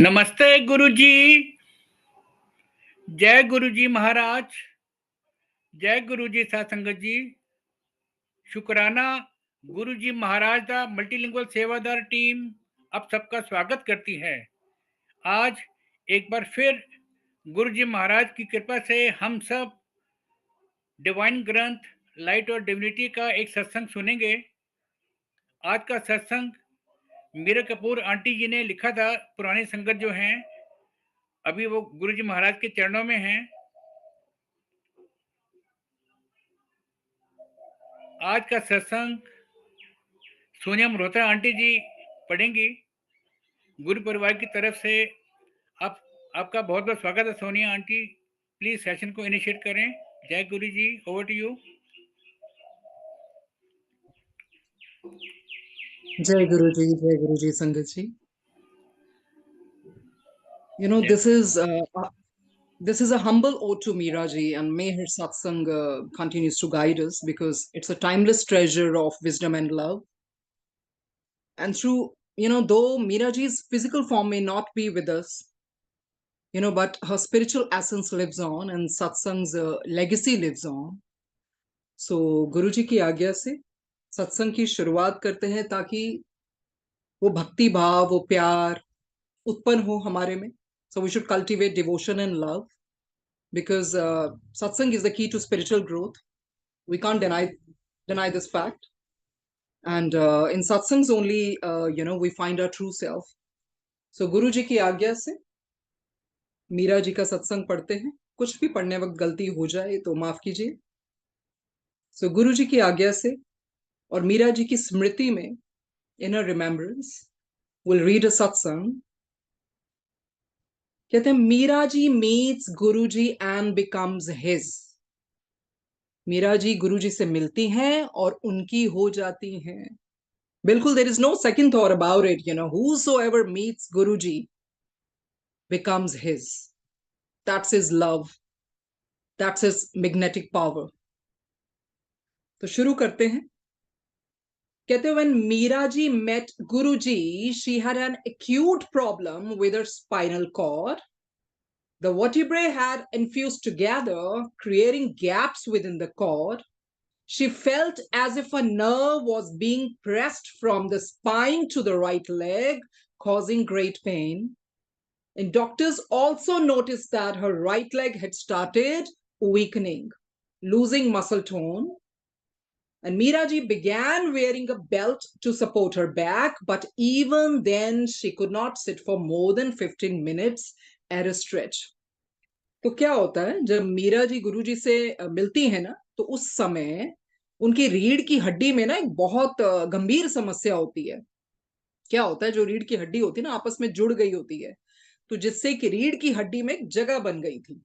नमस्ते गुरुजी। जय गुरुजी महाराज। जय गुरुजी साध संगत जी। शुक्राना गुरुजी महाराज दा मल्टीलिंगुअल सेवादार टीम अब सबका स्वागत करती है। आज एक बार फिर गुरुजी महाराज की कृपा से हम सब डिवाइन ग्रंथ लाइट और डिविनिटी का एक सत्संग सुनेंगे। आज का सत्संग मीरा कपूर आंटी जी ने लिखा था। पुराने संगत जो हैं अभी वो गुरुजी महाराज के चरणों में हैं। आज का सत्संग सोनिया मल्होत्रा आंटी जी पढ़ेंगी। गुरु परिवार की तरफ से आपका बहुत बहुत स्वागत है सोनिया आंटी। प्लीज सेशन को इनिशिएट करें। जय गुरु जी, ओवर टू यू। जय गुरु जी संगत जी। This is a humble ode to Meera ji, and may her satsang continues to guide us because it's a timeless treasure of wisdom and love. And through, though Meera ji's physical form may not be with us, but her spiritual essence lives on and satsang's legacy lives on. So गुरु जी की आज्ञा से सत्संग की शुरुआत करते हैं ताकि वो भक्ति भाव, वो प्यार उत्पन्न हो हमारे में. So we should cultivate devotion and love because satsang is the key to spiritual growth. We can't deny this fact. And in satsangs only, we find our true self. So गुरु जी की आज्ञा से मीरा जी का सत्संग पढ़ते हैं. कुछ भी पढ़ने वक्त गलती हो जाए तो माफ कीजिए. So गुरु जी की आज्ञा से और मीरा जी की स्मृति में, in her remembrance, we'll read a satsang. कहते हैं मीरा जी meets Guru ji and becomes his. Meera ji गुरु जी से मिलती हैं और उनकी हो जाती हैं. बिल्कुल, there is no second thought about it. Whosoever meets Guruji becomes his. That's his love. That's his magnetic power. तो शुरू करते हैं. कहते हैं when Meera ji met Guruji, she had an acute problem with her spinal cord. The vertebrae had infused together, creating gaps within the cord. She felt as if a nerve was being pressed from the spine to the right leg, causing great pain. And doctors also noticed that her right leg had started weakening, losing muscle tone. And Meeraji began wearing a belt to support her back, but even then she could not sit for more than 15 minutes at a stretch. तो क्या होता है जब मीरा जी गुरु जी से मिलती है ना, तो उस समय उनकी रीढ़ की हड्डी में ना एक बहुत गंभीर समस्या होती है. क्या होता है, जो रीढ़ की हड्डी होती है ना आपस में जुड़ गई होती है, तो जिससे कि रीढ़ की हड्डी में एक जगह बन गई थी,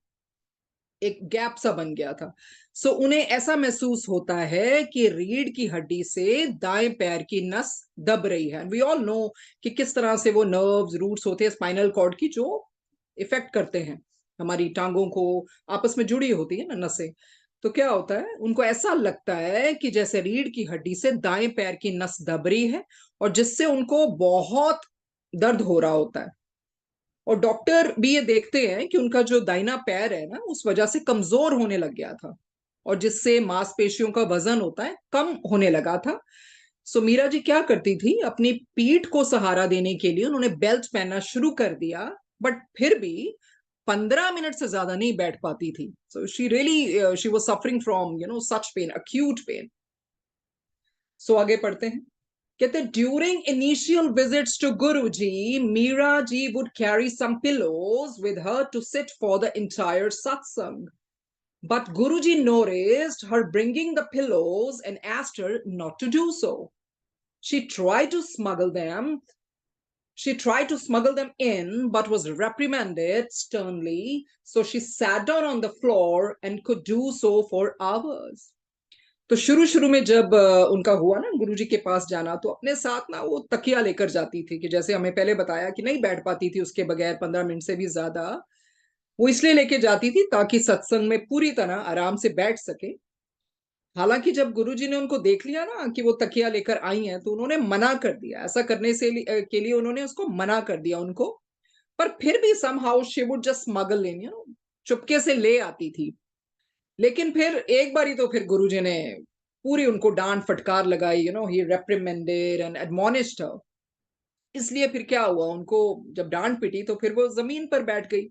एक गैप सा बन गया था. सो उन्हें ऐसा महसूस होता है कि रीढ़ की हड्डी से दाएं पैर की नस दब रही है. वी ऑल नो कि किस तरह से वो नर्व्स रूट्स होते हैं स्पाइनल कॉर्ड की, जो इफेक्ट करते हैं हमारी टांगों को, आपस में जुड़ी होती है ना नसें. तो क्या होता है, उनको ऐसा लगता है कि जैसे रीढ़ की हड्डी से दाएं पैर की नस दब रही है और जिससे उनको बहुत दर्द हो रहा होता है. और डॉक्टर भी ये देखते हैं कि उनका जो दाहिना पैर है ना, उस वजह से कमजोर होने लग गया था और जिससे मांसपेशियों का वजन होता है कम होने लगा था. सो मीरा जी क्या करती थी, अपनी पीठ को सहारा देने के लिए उन्होंने बेल्ट पहनना शुरू कर दिया, बट फिर भी 15 मिनट से ज्यादा नहीं बैठ पाती थी. So she was suffering from such pain, acute pain. So आगे पढ़ते हैं. कहते during initial visits to Guruji, Meera ji would carry some pillows with her to sit for the entire satsang. But Guruji noticed her bringing the pillows and asked her not to do so. She tried to smuggle them. She tried to smuggle them in, but was reprimanded sternly. So she sat down on the floor and could do so for hours. तो शुरू शुरू में जब उनका हुआ ना गुरुजी के पास जाना, तो अपने साथ ना वो तकिया लेकर जाती थी कि जैसे हमें पहले बताया कि नहीं बैठ पाती थी उसके बगैर 15 मिनट से भी ज्यादा. वो इसलिए लेके जाती थी ताकि सत्संग में पूरी तरह आराम से बैठ सके. हालांकि जब गुरुजी ने उनको देख लिया ना कि वो तकिया लेकर आई हैं, तो उन्होंने मना कर दिया. ऐसा करने से के लिए उन्होंने उसको मना कर दिया उनको. पर फिर भी somehow she would just smuggle in, चुपके से ले आती थी। लेकिन फिर एक बारी तो फिर गुरुजी ने पूरी उनको डांट फटकार लगाई, he reprimanded and admonished her। इसलिए फिर क्या हुआ, उनको जब डांट पिटी तो फिर वो जमीन पर बैठ गई।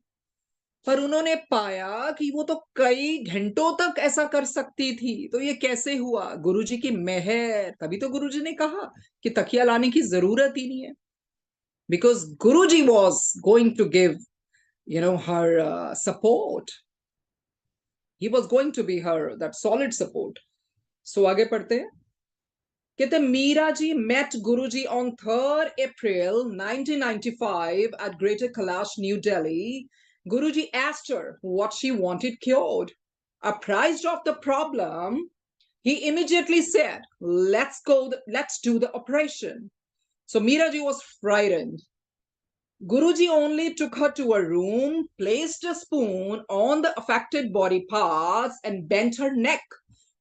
पर उन्होंने पाया कि वो तो कई घंटों तक ऐसा कर सकती थी, तो ये कैसे हुआ? गुरुजी की मेहर। तभी तो गुरुजी ने कहा कि तकिया लाने की जरूरत ही नहीं है, because Guruji was going to give her support। He was going to be her that solid support। So आगे पढ़ते हैं। कहते Meera ji met Guruji on 3rd April 1995 at Greater Kailash, New Delhi। Guruji asked her what she wanted cured। Apprised of the problem, he immediately said, let's do the operation। So Meera ji was frightened। Guruji only took her to a room, placed a spoon on the affected body parts, and bent her neck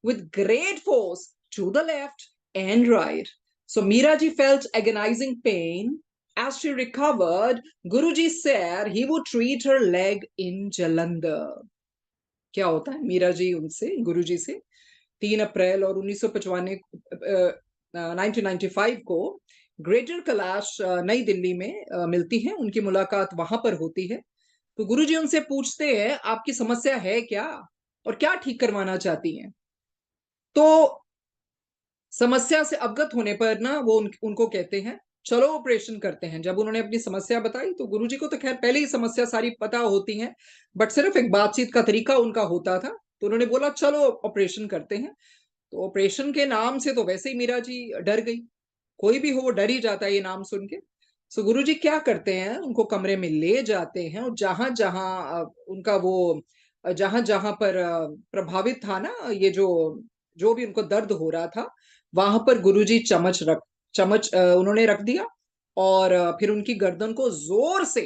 with great force to the left and right। So Meeraji felt agonizing pain। As she recovered, Guruji said he would treat her leg in Jalandhar। क्या होता है, मीरा जी उनसे, गुरुजी से 3 अप्रैल और 1995 को greater Kailash नई दिल्ली में मिलती हैं। उनकी मुलाकात वहां पर होती है। तो गुरुजी उनसे पूछते हैं आपकी समस्या है क्या और क्या ठीक करवाना चाहती हैं। तो समस्या से अवगत होने पर ना वो उनको कहते हैं चलो ऑपरेशन करते हैं। जब उन्होंने अपनी समस्या बताई तो गुरुजी को तो खैर पहले ही समस्या सारी पता होती है, बट सिर्फ एक बातचीत का तरीका उनका होता था। तो उन्होंने बोला चलो ऑपरेशन करते हैं। तो ऑपरेशन के नाम से तो वैसे ही मीरा जी डर गई। कोई भी हो वो डर ही जाता है ये नाम सुन के। सो गुरुजी क्या करते हैं, उनको कमरे में ले जाते हैं और जहां जहां उनका वो जहां जहां पर प्रभावित था ना, ये जो जो भी उनको दर्द हो रहा था, वहां पर गुरुजी चम्मच उन्होंने रख दिया और फिर उनकी गर्दन को जोर से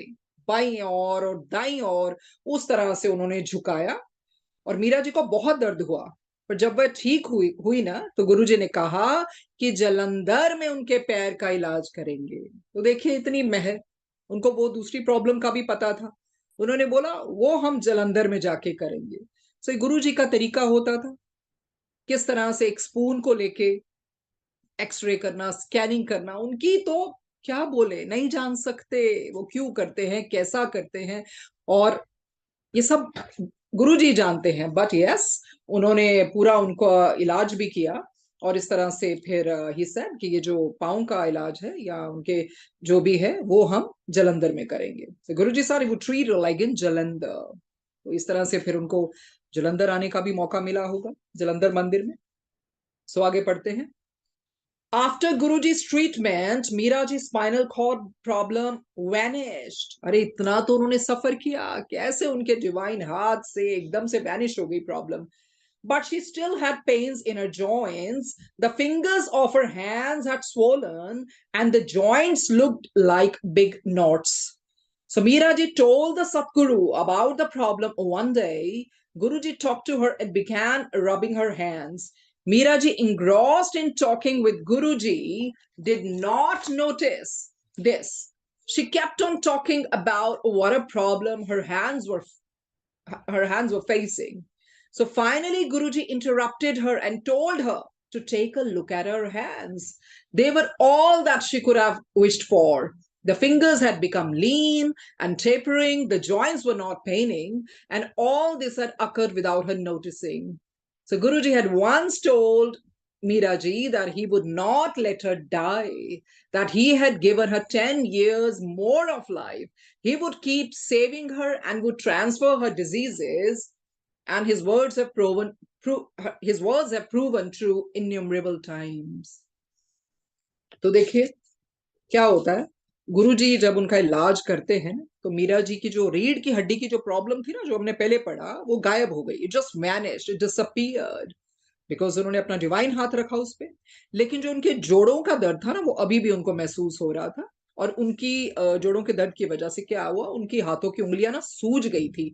बाईं और दाईं और उस तरह से उन्होंने झुकाया और मीरा जी को बहुत दर्द हुआ। पर जब वह ठीक हुई हुई ना, तो गुरुजी ने कहा कि जलंधर में उनके पैर का इलाज करेंगे। तो देखिए इतनी मेहर, उनको वो दूसरी प्रॉब्लम का भी पता था। उन्होंने बोला वो हम जलंधर में जाके करेंगे। सो गुरुजी का तरीका होता था किस तरह से एक स्पून को लेके एक्सरे करना, स्कैनिंग करना। उनकी तो क्या बोले, नहीं जान सकते वो क्यों करते हैं, कैसा करते हैं, और ये सब गुरुजी जानते हैं। बट यस, उन्होंने पूरा उनको इलाज भी किया और इस तरह से फिर ही सेड कि ये जो पाँव का इलाज है या उनके जो भी है वो हम जलंधर में करेंगे। तो गुरुजी सारे वो ट्रीट लाइक इन जलंधर। तो इस तरह से फिर उनको जलंधर आने का भी मौका मिला होगा, जलंधर मंदिर में। सो आगे पढ़ते हैं। After Guruji's treatment, Meeraji's spinal cord problem vanished। अरे इतना तो उन्होंने सफर किया, कैसे उनके डिवाइन हाथ से एकदम से वैनिश हो गई problem. But she still had pains in her joints। The fingers of her hands had swollen and the joints looked like big knots। So Meeraji told the Satguru about the problem one day। Guruji talked to her and began rubbing her hands। Meeraji, engrossed in talking with Guruji, did not notice this। She kept on talking about what a problem her hands were facing। So finally, Guruji interrupted her and told her to take a look at her hands। They were all that she could have wished for। The fingers had become lean and tapering, the joints were not paining, and all this had occurred without her noticing। So Guruji had once told Meeraji that he would not let her die, that he had given her 10 years more of life। He would keep saving her and would transfer her diseases, and his words have proven true innumerable times। तो देखिए क्या होता है, गुरुजी जब उनका इलाज करते हैं तो मीरा जी की जो रीढ़ की हड्डी की जो प्रॉब्लम थी ना, जो हमने पहले पढ़ा, वो गायब हो गई। It just vanished, it disappeared, because उन्होंने अपना डिवाइन हाथ रखा उस पे। लेकिन जो उनके जोड़ों का दर्द था ना, वो अभी भी उनको महसूस हो रहा था। और उनकी जोड़ों के दर्द की वजह से क्या हुआ, उनकी हाथों की उंगलियां ना सूज गई थी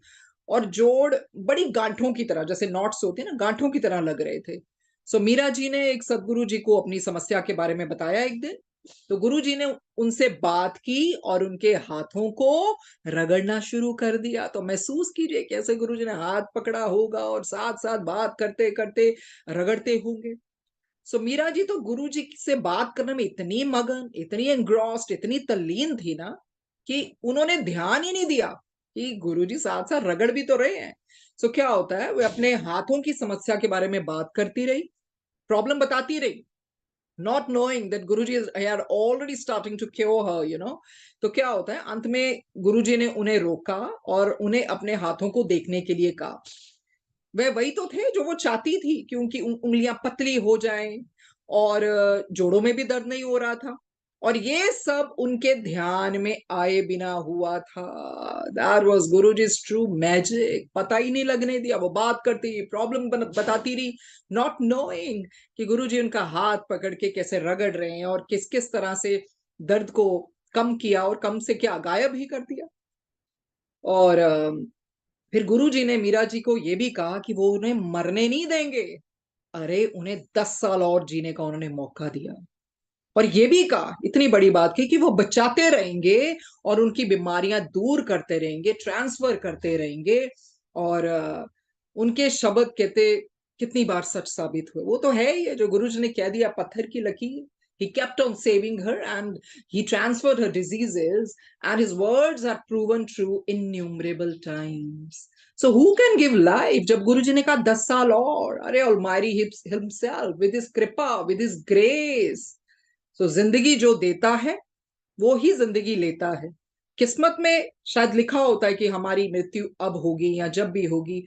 और जोड़ बड़ी गांठों की तरह, जैसे नॉट्स होते हैं ना, गांठों की तरह लग रहे थे। सो मीरा जी ने एक सदगुरु जी को अपनी समस्या के बारे में बताया एक दिन, तो गुरुजी ने उनसे बात की और उनके हाथों को रगड़ना शुरू कर दिया। तो महसूस कीजिए कैसे गुरुजी ने हाथ पकड़ा होगा और साथ साथ बात करते करते रगड़ते होंगे। सो मीरा जी तो गुरुजी से बात करने में इतनी मगन, इतनी एनग्रॉस्ड, इतनी तल्लीन थी ना कि उन्होंने ध्यान ही नहीं दिया कि गुरुजी साथ साथ रगड़ भी तो रहे हैं। सो क्या होता है, वे अपने हाथों की समस्या के बारे में बात करती रही, प्रॉब्लम बताती रही, not knowing that Guruji is had already starting to cure her, you know। तो क्या होता है, अंत में गुरुजी ने उन्हें रोका और उन्हें अपने हाथों को देखने के लिए कहा। वह वही तो थे जो वो चाहती थी कि उनकी उंगलियां पतली हो जाएं और जोड़ों में भी दर्द नहीं हो रहा था, और ये सब उनके ध्यान में आए बिना हुआ था। That was Guruji's true magic. पता ही नहीं लगने दिया, वो बात करती, प्रॉब्लम बताती रही, नॉट नोइंग कि गुरुजी उनका हाथ पकड़ के कैसे रगड़ रहे हैं और किस किस तरह से दर्द को कम किया, और कम से क्या गायब ही कर दिया। और फिर गुरुजी ने मीरा जी को यह भी कहा कि वो उन्हें मरने नहीं देंगे। अरे उन्हें 10 साल और जीने का उन्होंने मौका दिया, और ये भी कहा, इतनी बड़ी बात की कि वो बचाते रहेंगे और उनकी बीमारियां दूर करते रहेंगे, ट्रांसफर करते रहेंगे। और उनके शब्द कहते कितनी बार सच साबित हुए। वो तो है ही है, जो गुरुजी ने कह दिया पत्थर की लकीर। He kept on saving her and he transferred her diseases, and his words are proven true innumerable times. So who can give life? जब गुरुजी ने कहा 10 साल और, अरे Almighty himself with his कृपा, with his grace। तो जिंदगी जो देता है वो ही जिंदगी लेता है। किस्मत में शायद लिखा होता है कि हमारी मृत्यु अब होगी या जब भी होगी,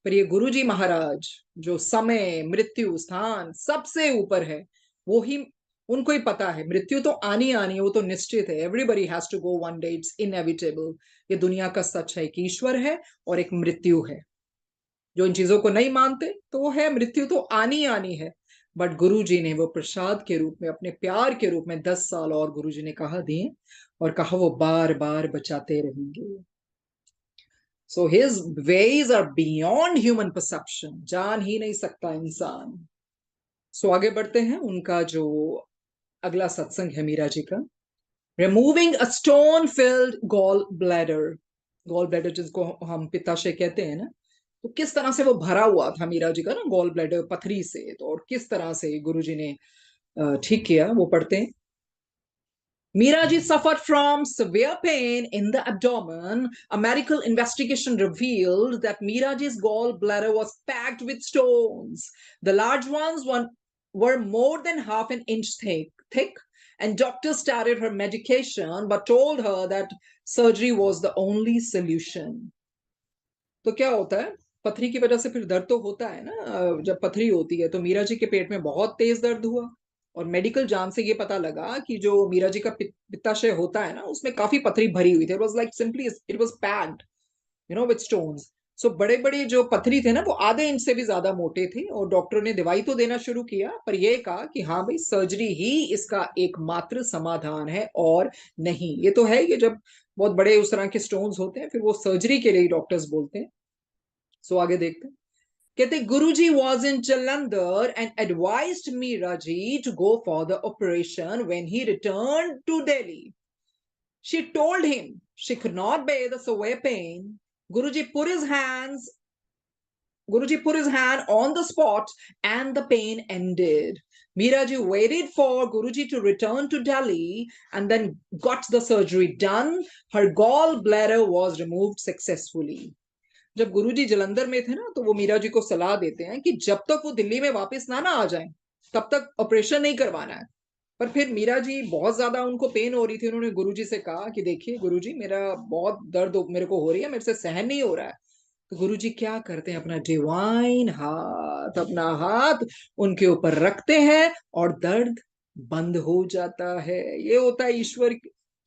पर ये गुरुजी महाराज जो समय, मृत्यु, स्थान सबसे ऊपर है, वो ही, उनको ही पता है मृत्यु तो आनी आनी है, वो तो निश्चित है। Everybody has to go one day, it's inevitable. ये दुनिया का सच है, एक ईश्वर है और एक मृत्यु है। जो इन चीजों को नहीं मानते तो वो है, मृत्यु तो आनी आनी है। बट गुरुजी ने वो प्रसाद के रूप में, अपने प्यार के रूप में 10 साल और गुरुजी ने कहा दिए, और कहा वो बार बार बचाते रहेंगे। So his ways are beyond human perception, जान ही नहीं सकता इंसान। सो आगे बढ़ते हैं, उनका जो अगला सत्संग है मीरा जी का, removing a stone filled gall bladder. Gall bladder जिसको हम पित्ताशय कहते हैं ना, तो किस तरह से वो भरा हुआ था मीरा जी का ना, गॉल ब्लैडर पथरी से। तो और किस तरह से गुरुजी ने ठीक किया, वो पढ़ते हैं। Miraji suffered from severe pain in the abdomen. A medical investigation revealed that Miraji's gallbladder was packed with stones. The large ones were more than half an inch thick, and doctors started her medication but told her that surgery was the only solution. तो क्या होता है, पथरी की वजह से फिर दर्द तो होता है ना। जब पथरी होती है तो मीरा जी के पेट में बहुत तेज दर्द हुआ, और मेडिकल जांच से ये पता लगा कि जो मीरा जी का पित्ताशय होता है ना, उसमें काफी पथरी भरी हुई थी। It was like simply it was packed, you know, with stones. So बड़े बड़े जो पथरी थे ना, वो आधे इंच से भी ज्यादा मोटे थे, और डॉक्टर ने दवाई तो देना शुरू किया, पर यह कहा कि हाँ भाई, सर्जरी ही इसका एकमात्र समाधान है और नहीं। ये तो है कि जब बहुत बड़े उस तरह के स्टोन्स होते हैं, फिर वो सर्जरी के लिए डॉक्टर्स बोलते हैं। सो आगे देखते हैं, कहते गुरुजी was in Jalandhar and advised Miraji to go for the operation when he returned to Delhi. She told him she could not bear the severe pain. Guruji put his hands Guruji put his hand on the spot and the pain ended. Miraji waited for Guruji to return to Delhi and then got the surgery done. Her gallbladder was removed successfully. जब गुरुजी जलंधर में थे ना, तो वो मीरा जी को सलाह देते हैं कि जब तक वो दिल्ली में वापस ना आ जाएं, तब तक ऑपरेशन नहीं करवाना है। पर फिर मीरा जी बहुत ज्यादा उनको पेन हो रही थी, उन्होंने गुरुजी से कहा कि देखिए गुरुजी, मेरा बहुत दर्द मेरे को हो रही है, मेरे से सहन नहीं हो रहा है। तो गुरुजी क्या करते हैं, अपना डिवाइन हाथ, अपना हाथ उनके ऊपर रखते हैं और दर्द बंद हो जाता है। ये होता है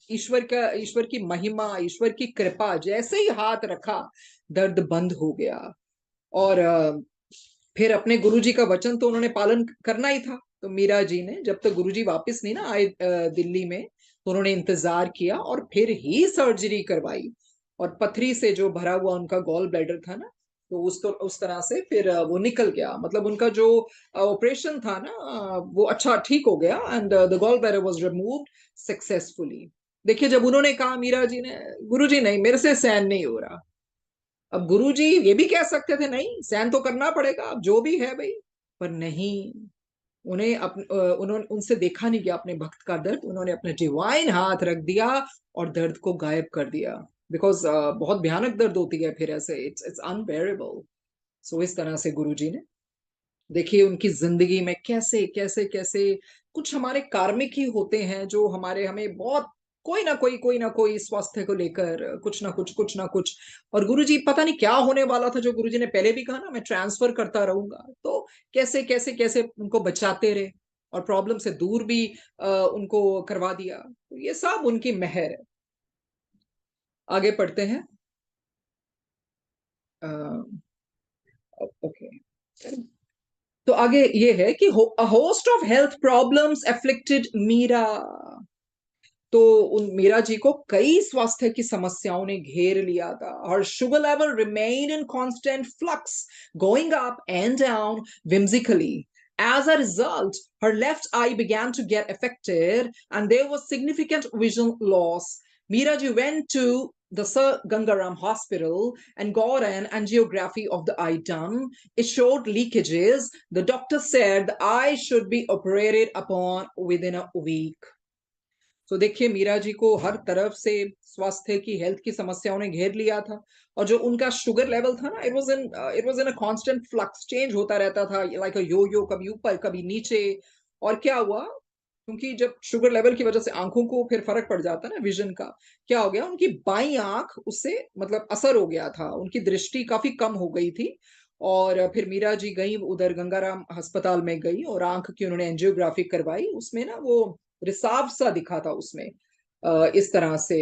ईश्वर की महिमा, ईश्वर की कृपा। जैसे ही हाथ रखा, दर्द बंद हो गया। और फिर अपने गुरुजी का वचन तो उन्होंने पालन करना ही था। तो मीरा जी ने, जब तक गुरुजी वापस नहीं ना आए दिल्ली में, तो उन्होंने इंतजार किया और फिर ही सर्जरी करवाई। और पथरी से जो भरा हुआ उनका गॉल ब्लैडर था ना, तो उस तरह से फिर वो निकल गया, मतलब उनका जो ऑपरेशन था ना वो अच्छा ठीक हो गया, and the gall bladder was removed successfully. देखिए, जब उन्होंने कहा मीरा जी ने, गुरुजी नहीं, मेरे से सहन नहीं हो रहा। अब गुरुजी ये भी कह सकते थे नहीं सहन तो करना पड़ेगा, अब जो भी है भाई, पर नहीं, उन्होंने उनसे देखा नहीं गया अपने भक्त का दर्द, उन्होंने अपने डिवाइन हाथ रख दिया और दर्द को गायब कर दिया। बिकॉज बहुत भयानक दर्द होती है फिर ऐसे, इट्स इट्स अनबेरेबल। सो इस तरह से गुरुजी ने, देखिए उनकी जिंदगी में कैसे कैसे कैसे कुछ हमारे कार्मिक ही होते हैं जो हमारे हमें बहुत, कोई ना कोई स्वास्थ्य को लेकर कुछ ना कुछ। और गुरुजी पता नहीं क्या होने वाला था, जो गुरुजी ने पहले भी कहा ना मैं ट्रांसफर करता रहूंगा, तो कैसे कैसे कैसे उनको बचाते रहे और प्रॉब्लम से दूर भी उनको करवा दिया। तो ये सब उनकी मेहर है। आगे पढ़ते हैं। ओके, तो आगे ये है कि a host of health problems afflicted Meera. तो उन मीरा जी को कई स्वास्थ्य की समस्याओं ने घेर लिया था। Her sugar level remained in constant flux, going up and down whimsically. As a result, her left eye began to get affected and there was significant vision loss. Meera ji went to the Sir Gangaram Hospital and got an angiography of the eye done. It showed leakages. The doctor said the eye should be operated upon within a week. तो देखिए, मीरा जी को हर तरफ से स्वास्थ्य की, health की समस्याओं ने घेर लिया था। और जो उनका शुगर लेवल था ना, it was in a constant flux, change होता रहता था लाइक अ यो यो, कभी ऊपर कभी नीचे। और क्या हुआ, क्योंकि जब शुगर लेवल की वजह से आंखों को फिर फर्क पड़ जाता है ना विजन का, क्या हो गया, उनकी बाईं आंख उससे मतलब असर हो गया था, उनकी दृष्टि काफी कम हो गई थी। और फिर मीरा जी गई उधर गंगाराम अस्पताल में गई और आंख की उन्होंने एंजियोग्राफी करवाई। उसमें ना वो रिसाव सा दिखा था उसमें, इस तरह से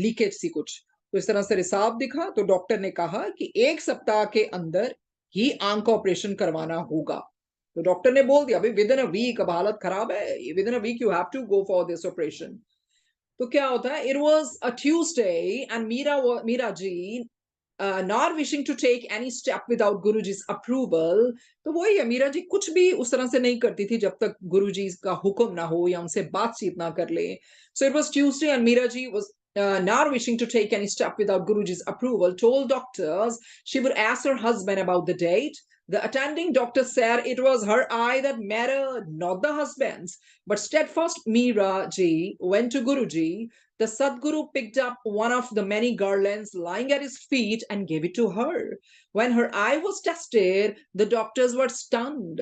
लीकेज सी कुछ। तो इस तरह से रिसाव दिखा, तो डॉक्टर ने कहा कि 1 सप्ताह के अंदर ही आंख का ऑपरेशन करवाना होगा। तो डॉक्टर ने बोल दिया भाई विद इन अ वीक, अब हालत खराब है, within a week you have to go for this operation. तो क्या होता है, it was a Tuesday and Meera ji not wishing to take any step without Guruji's approval। तो वही है, मीरा जी कुछ भी उस तरह से नहीं करती थी जब तक गुरुजी का हुक्म ना हो या उनसे बातचीत ना कर ले। So it was Tuesday and Meera ji was not wishing to take any step without Guruji's approval, told doctors she would ask her husband about the date. The attending doctor said it was her eye that mattered, not the husband's. But steadfast Meera ji went to Guruji. The Sadguru picked up one of the many garlands lying at his feet and gave it to her. When her eye was tested, the doctors were stunned.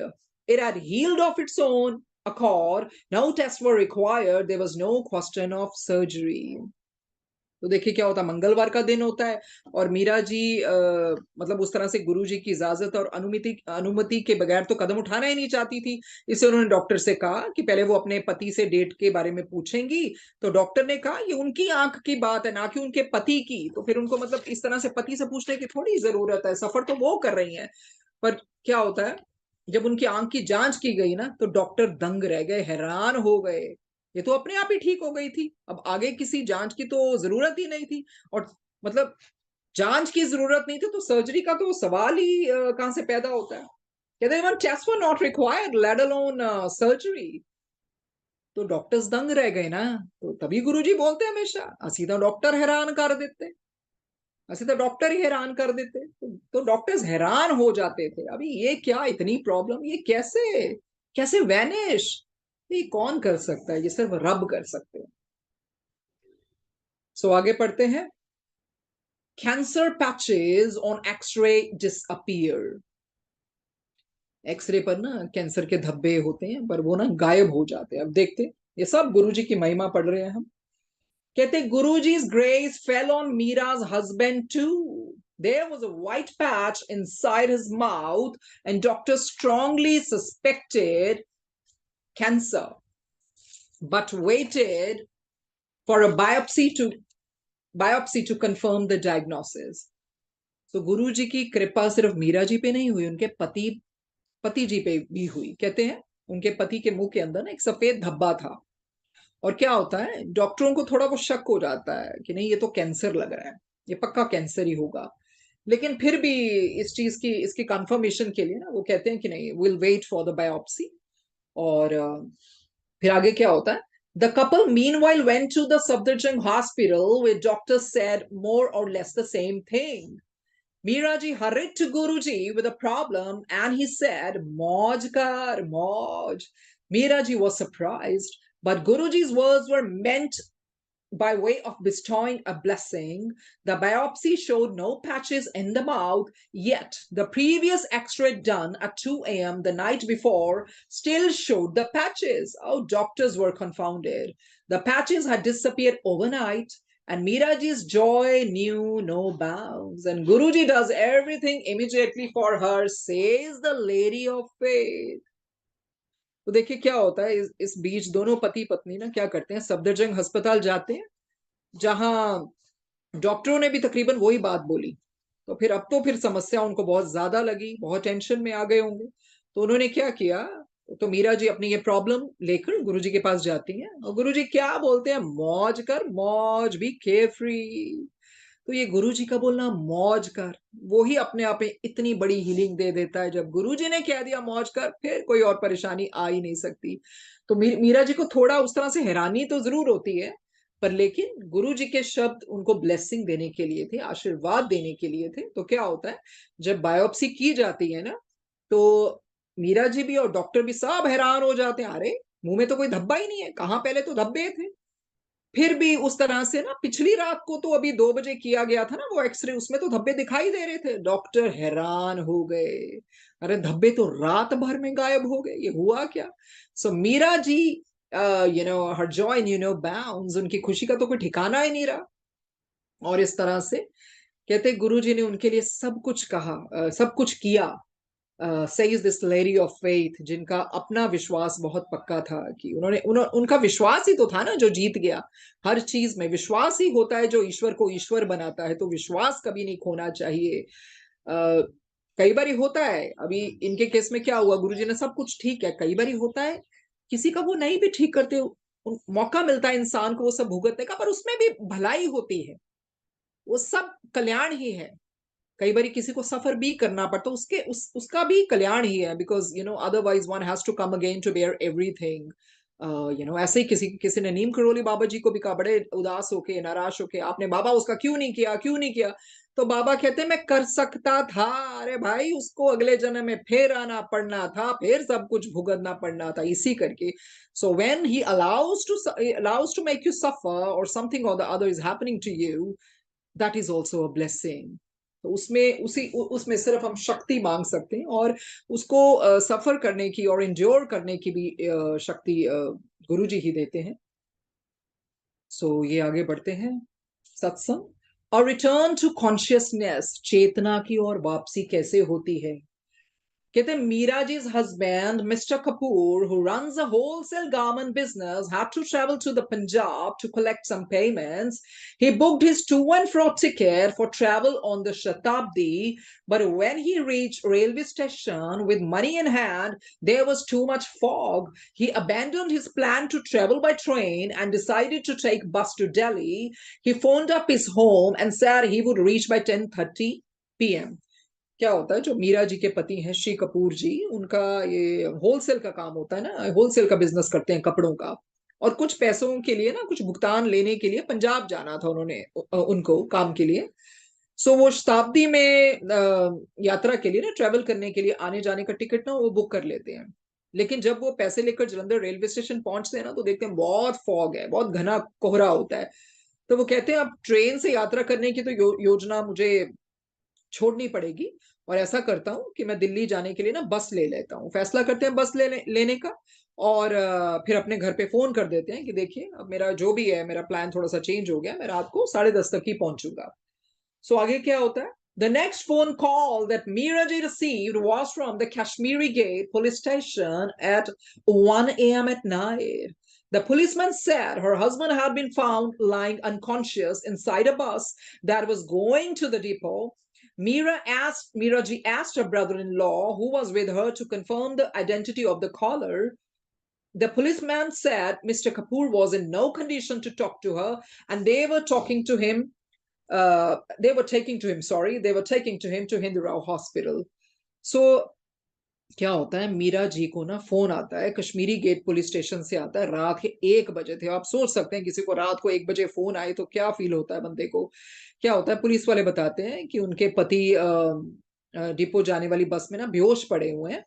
It had healed of its own accord. No tests were required. There was no question of surgery. तो देखिए क्या होता, मंगलवार का दिन होता है और मीरा जी मतलब उस तरह से गुरु जी की इजाजत और अनुमति अनुमति के बगैर तो कदम उठाना ही नहीं चाहती थी। इससे उन्होंने डॉक्टर से कहा कि पहले वो अपने पति से डेट के बारे में पूछेंगी। तो डॉक्टर ने कहा ये उनकी आंख की बात है ना कि उनके पति की, तो फिर उनको मतलब इस तरह से पति से पूछने की थोड़ी जरूरत है, सफर तो वो कर रही है। पर क्या होता है, जब उनकी आंख की जांच की गई ना तो डॉक्टर दंग रह गए, हैरान हो गए। ये तो अपने आप ही ठीक हो गई थी, अब आगे किसी जांच की तो जरूरत ही नहीं थी। और मतलब जांच की जरूरत नहीं थी तो सर्जरी का तो सवाल ही कहां से पैदा होता है। कहते हैं tests were not required let alone surgery. तो डॉक्टर्स दंग रह गए ना। तो तभी गुरुजी बोलते हैं हमेशा सीधा डॉक्टर हैरान कर देते, ऐसे तो डॉक्टर ही हैरान कर देते। तो डॉक्टर्स हैरान हो जाते थे, अभी ये क्या इतनी प्रॉब्लम, ये कैसे कैसे वैनिश, ये कौन कर सकता है, ये सिर्फ रब कर सकते हैं। सो आगे पढ़ते हैं। Cancer patches on X-ray disappear. X-ray पर ना कैंसर के धब्बे होते हैं पर वो ना गायब हो जाते हैं। अब देखते हैं, ये सब गुरुजी की महिमा पढ़ रहे हैं हम। कहते Guruji's grace fell on Mira's husband too. There was a white patch inside his mouth and doctors strongly suspected cancer but waited for a biopsy to confirm the diagnosis. तो गुरु जी की कृपा सिर्फ मीरा जी पे नहीं हुई, उनके पति जी पे भी हुई। कहते हैं उनके पति के मुंह के अंदर ना एक सफेद धब्बा था। और क्या होता है, डॉक्टरों को थोड़ा बहुत शक हो जाता है कि नहीं ये तो कैंसर लग रहा है, ये पक्का कैंसर ही होगा। लेकिन फिर भी इसकी कंफर्मेशन के लिए ना वो कहते हैं कि नहीं, will wait for the biopsy. और फिर आगे क्या होता है? The couple meanwhile went to the Safdarjung hospital where doctors said more or less the same thing. Miraji hurried to Guruji with a problem and he said, Moj kar, Moj. Miraji was surprised, but Guruji's words were meant by way of bestowing a blessing. The biopsy showed no patches in the mouth, yet the previous x-ray done at 2 a.m. the night before still showed the patches. Oh, doctors were confounded. The patches had disappeared overnight, and Miraji's joy knew no bounds. And Guruji does everything immediately for her, says the Lady of Faith. तो देखिए क्या होता है, इस बीच दोनों पति पत्नी ना क्या करते हैं, सफदरजंग अस्पताल जाते हैं, जहां डॉक्टरों ने भी तकरीबन वही बात बोली। तो फिर अब तो फिर समस्या उनको बहुत ज्यादा लगी, बहुत टेंशन में आ गए होंगे। तो उन्होंने क्या किया, तो मीरा जी अपनी ये प्रॉब्लम लेकर गुरुजी के पास जाती हैं, और गुरुजी क्या बोलते हैं, मौज कर, मौज, भी केयर फ्री। तो ये गुरुजी का बोलना मौज कर, वो ही अपने आप में इतनी बड़ी हीलिंग दे देता है। जब गुरुजी ने कह दिया मौज कर, फिर कोई और परेशानी आ ही नहीं सकती। तो मीरा जी को थोड़ा उस तरह से हैरानी तो जरूर होती है, पर लेकिन गुरु जी के शब्द उनको ब्लेसिंग देने के लिए थे, आशीर्वाद देने के लिए थे। तो क्या होता है, जब बायोप्सी की जाती है ना, तो मीरा जी भी और डॉक्टर भी सब हैरान हो जाते हैं, अरे मुंह में तो कोई धब्बा ही नहीं है, कहाँ पहले तो धब्बे थे। फिर भी उस तरह से ना, पिछली रात को तो अभी 2 बजे किया गया था ना वो एक्सरे, उसमें तो धब्बे दिखाई दे रहे थे। डॉक्टर हैरान हो गए, अरे धब्बे तो रात भर में गायब हो गए, ये हुआ क्या? सो मीरा जी, हर जॉय न्यू नो बाउंड्स, उनकी खुशी का तो कोई ठिकाना ही नहीं रहा। और इस तरह से कहते गुरु जी ने उनके लिए सब कुछ कहा, सब कुछ किया। Says this lady of faith, जिनका अपना विश्वास बहुत पक्का था, कि उनका विश्वास ही तो था ना जो जीत गया। हर चीज में विश्वास ही होता है जो ईश्वर को ईश्वर बनाता है, तो विश्वास कभी नहीं खोना चाहिए। कई बार होता है, अभी इनके केस में क्या हुआ, गुरुजी ने सब कुछ ठीक है, कई बार होता है किसी का वो नहीं भी ठीक करते, मौका मिलता है इंसान को वो सब भुगतने का, पर उसमें भी भलाई होती है, वो सब कल्याण ही है। कई बार किसी को सफर भी करना पड़ता, उसका भी कल्याण ही है, because otherwise one has to come again to bear everything. ऐसे ही किसी किसी ने नीम करोली बाबा जी को भी कहा, बड़े उदास होके, नाराज होके, आपने बाबा उसका क्यों नहीं किया, क्यों नहीं किया? तो बाबा कहते मैं कर सकता था, अरे भाई उसको अगले जन्म में फिर आना पड़ना था, फिर सब कुछ भुगतना पड़ना था, इसी करके। So when he allows to make you suffer or something or the other is happening to you, that is also a blessing. तो उसमें सिर्फ हम शक्ति मांग सकते हैं, और उसको सफर करने की और इंड्योर करने की भी शक्ति गुरु जी ही देते हैं। सो ये आगे बढ़ते हैं, सत्संग और रिटर्न टू कॉन्शियसनेस, चेतना की ओर वापसी कैसे होती है। कहते Miraji's husband, Mr. Kapoor, who runs a wholesale garment business, had to travel to the Punjab to collect some payments. He booked his to and fro ticket for travel on the Shatabdi, but when he reached railway station with money in hand, there was too much fog. He abandoned his plan to travel by train and decided to take bus to Delhi. He phoned up his home and said he would reach by 10:30 p.m. क्या होता है, जो मीरा जी के पति हैं श्री कपूर जी, उनका ये wholesale का काम होता है ना, होलसेल का बिजनेस करते हैं कपड़ों का, और कुछ पैसों के लिए ना, कुछ भुगतान लेने के लिए पंजाब जाना था उन्होंने, उनको काम के लिए। सो वो शताब्दी में यात्रा के लिए ना, ट्रेवल करने के लिए आने जाने का टिकट ना वो बुक कर लेते हैं। लेकिन जब वो पैसे लेकर जलंधर रेलवे स्टेशन पहुंचते हैं ना, तो देखते हैं बहुत फॉग है, बहुत घना कोहरा होता है। तो वो कहते हैं अब ट्रेन से यात्रा करने की तो योजना मुझे छोड़नी पड़ेगी, और ऐसा करता हूँ कि मैं दिल्ली जाने के लिए ना बस ले लेता हूँ। फैसला करते हैं बस लेने का, और फिर अपने घर पे फोन कर देते हैं कि देखिए अब मेरा जो भी है, मेरा प्लान थोड़ा सा चेंज हो गया, मैं रात को 10:30 तक ही पहुंचूंगा। सो आगे क्या होता है, The next phone call that Miraji received was from the Kashmiri Gate police station at 1 a.m. at night. The policeman said her husband had been found lying unconscious inside a bus that was going to the depot. Miraji asked her brother-in-law, who was with her, to confirm the identity of the caller. The policeman said Mr. Kapoor was in no condition to talk to her, and they were talking to him they were taking to him, sorry, they were taking to him to Hindu Rao Hospital. So क्या होता है, मीरा जी को ना phone आता है, Kashmiri gate police station से आता है, रात के 1 बजे थे। आप सोच सकते हैं किसी को रात को 1 बजे फोन आए तो क्या फील होता है बंदे को। क्या होता है, पुलिस वाले बताते हैं कि उनके पति डिपो जाने वाली बस में ना बेहोश पड़े हुए हैं।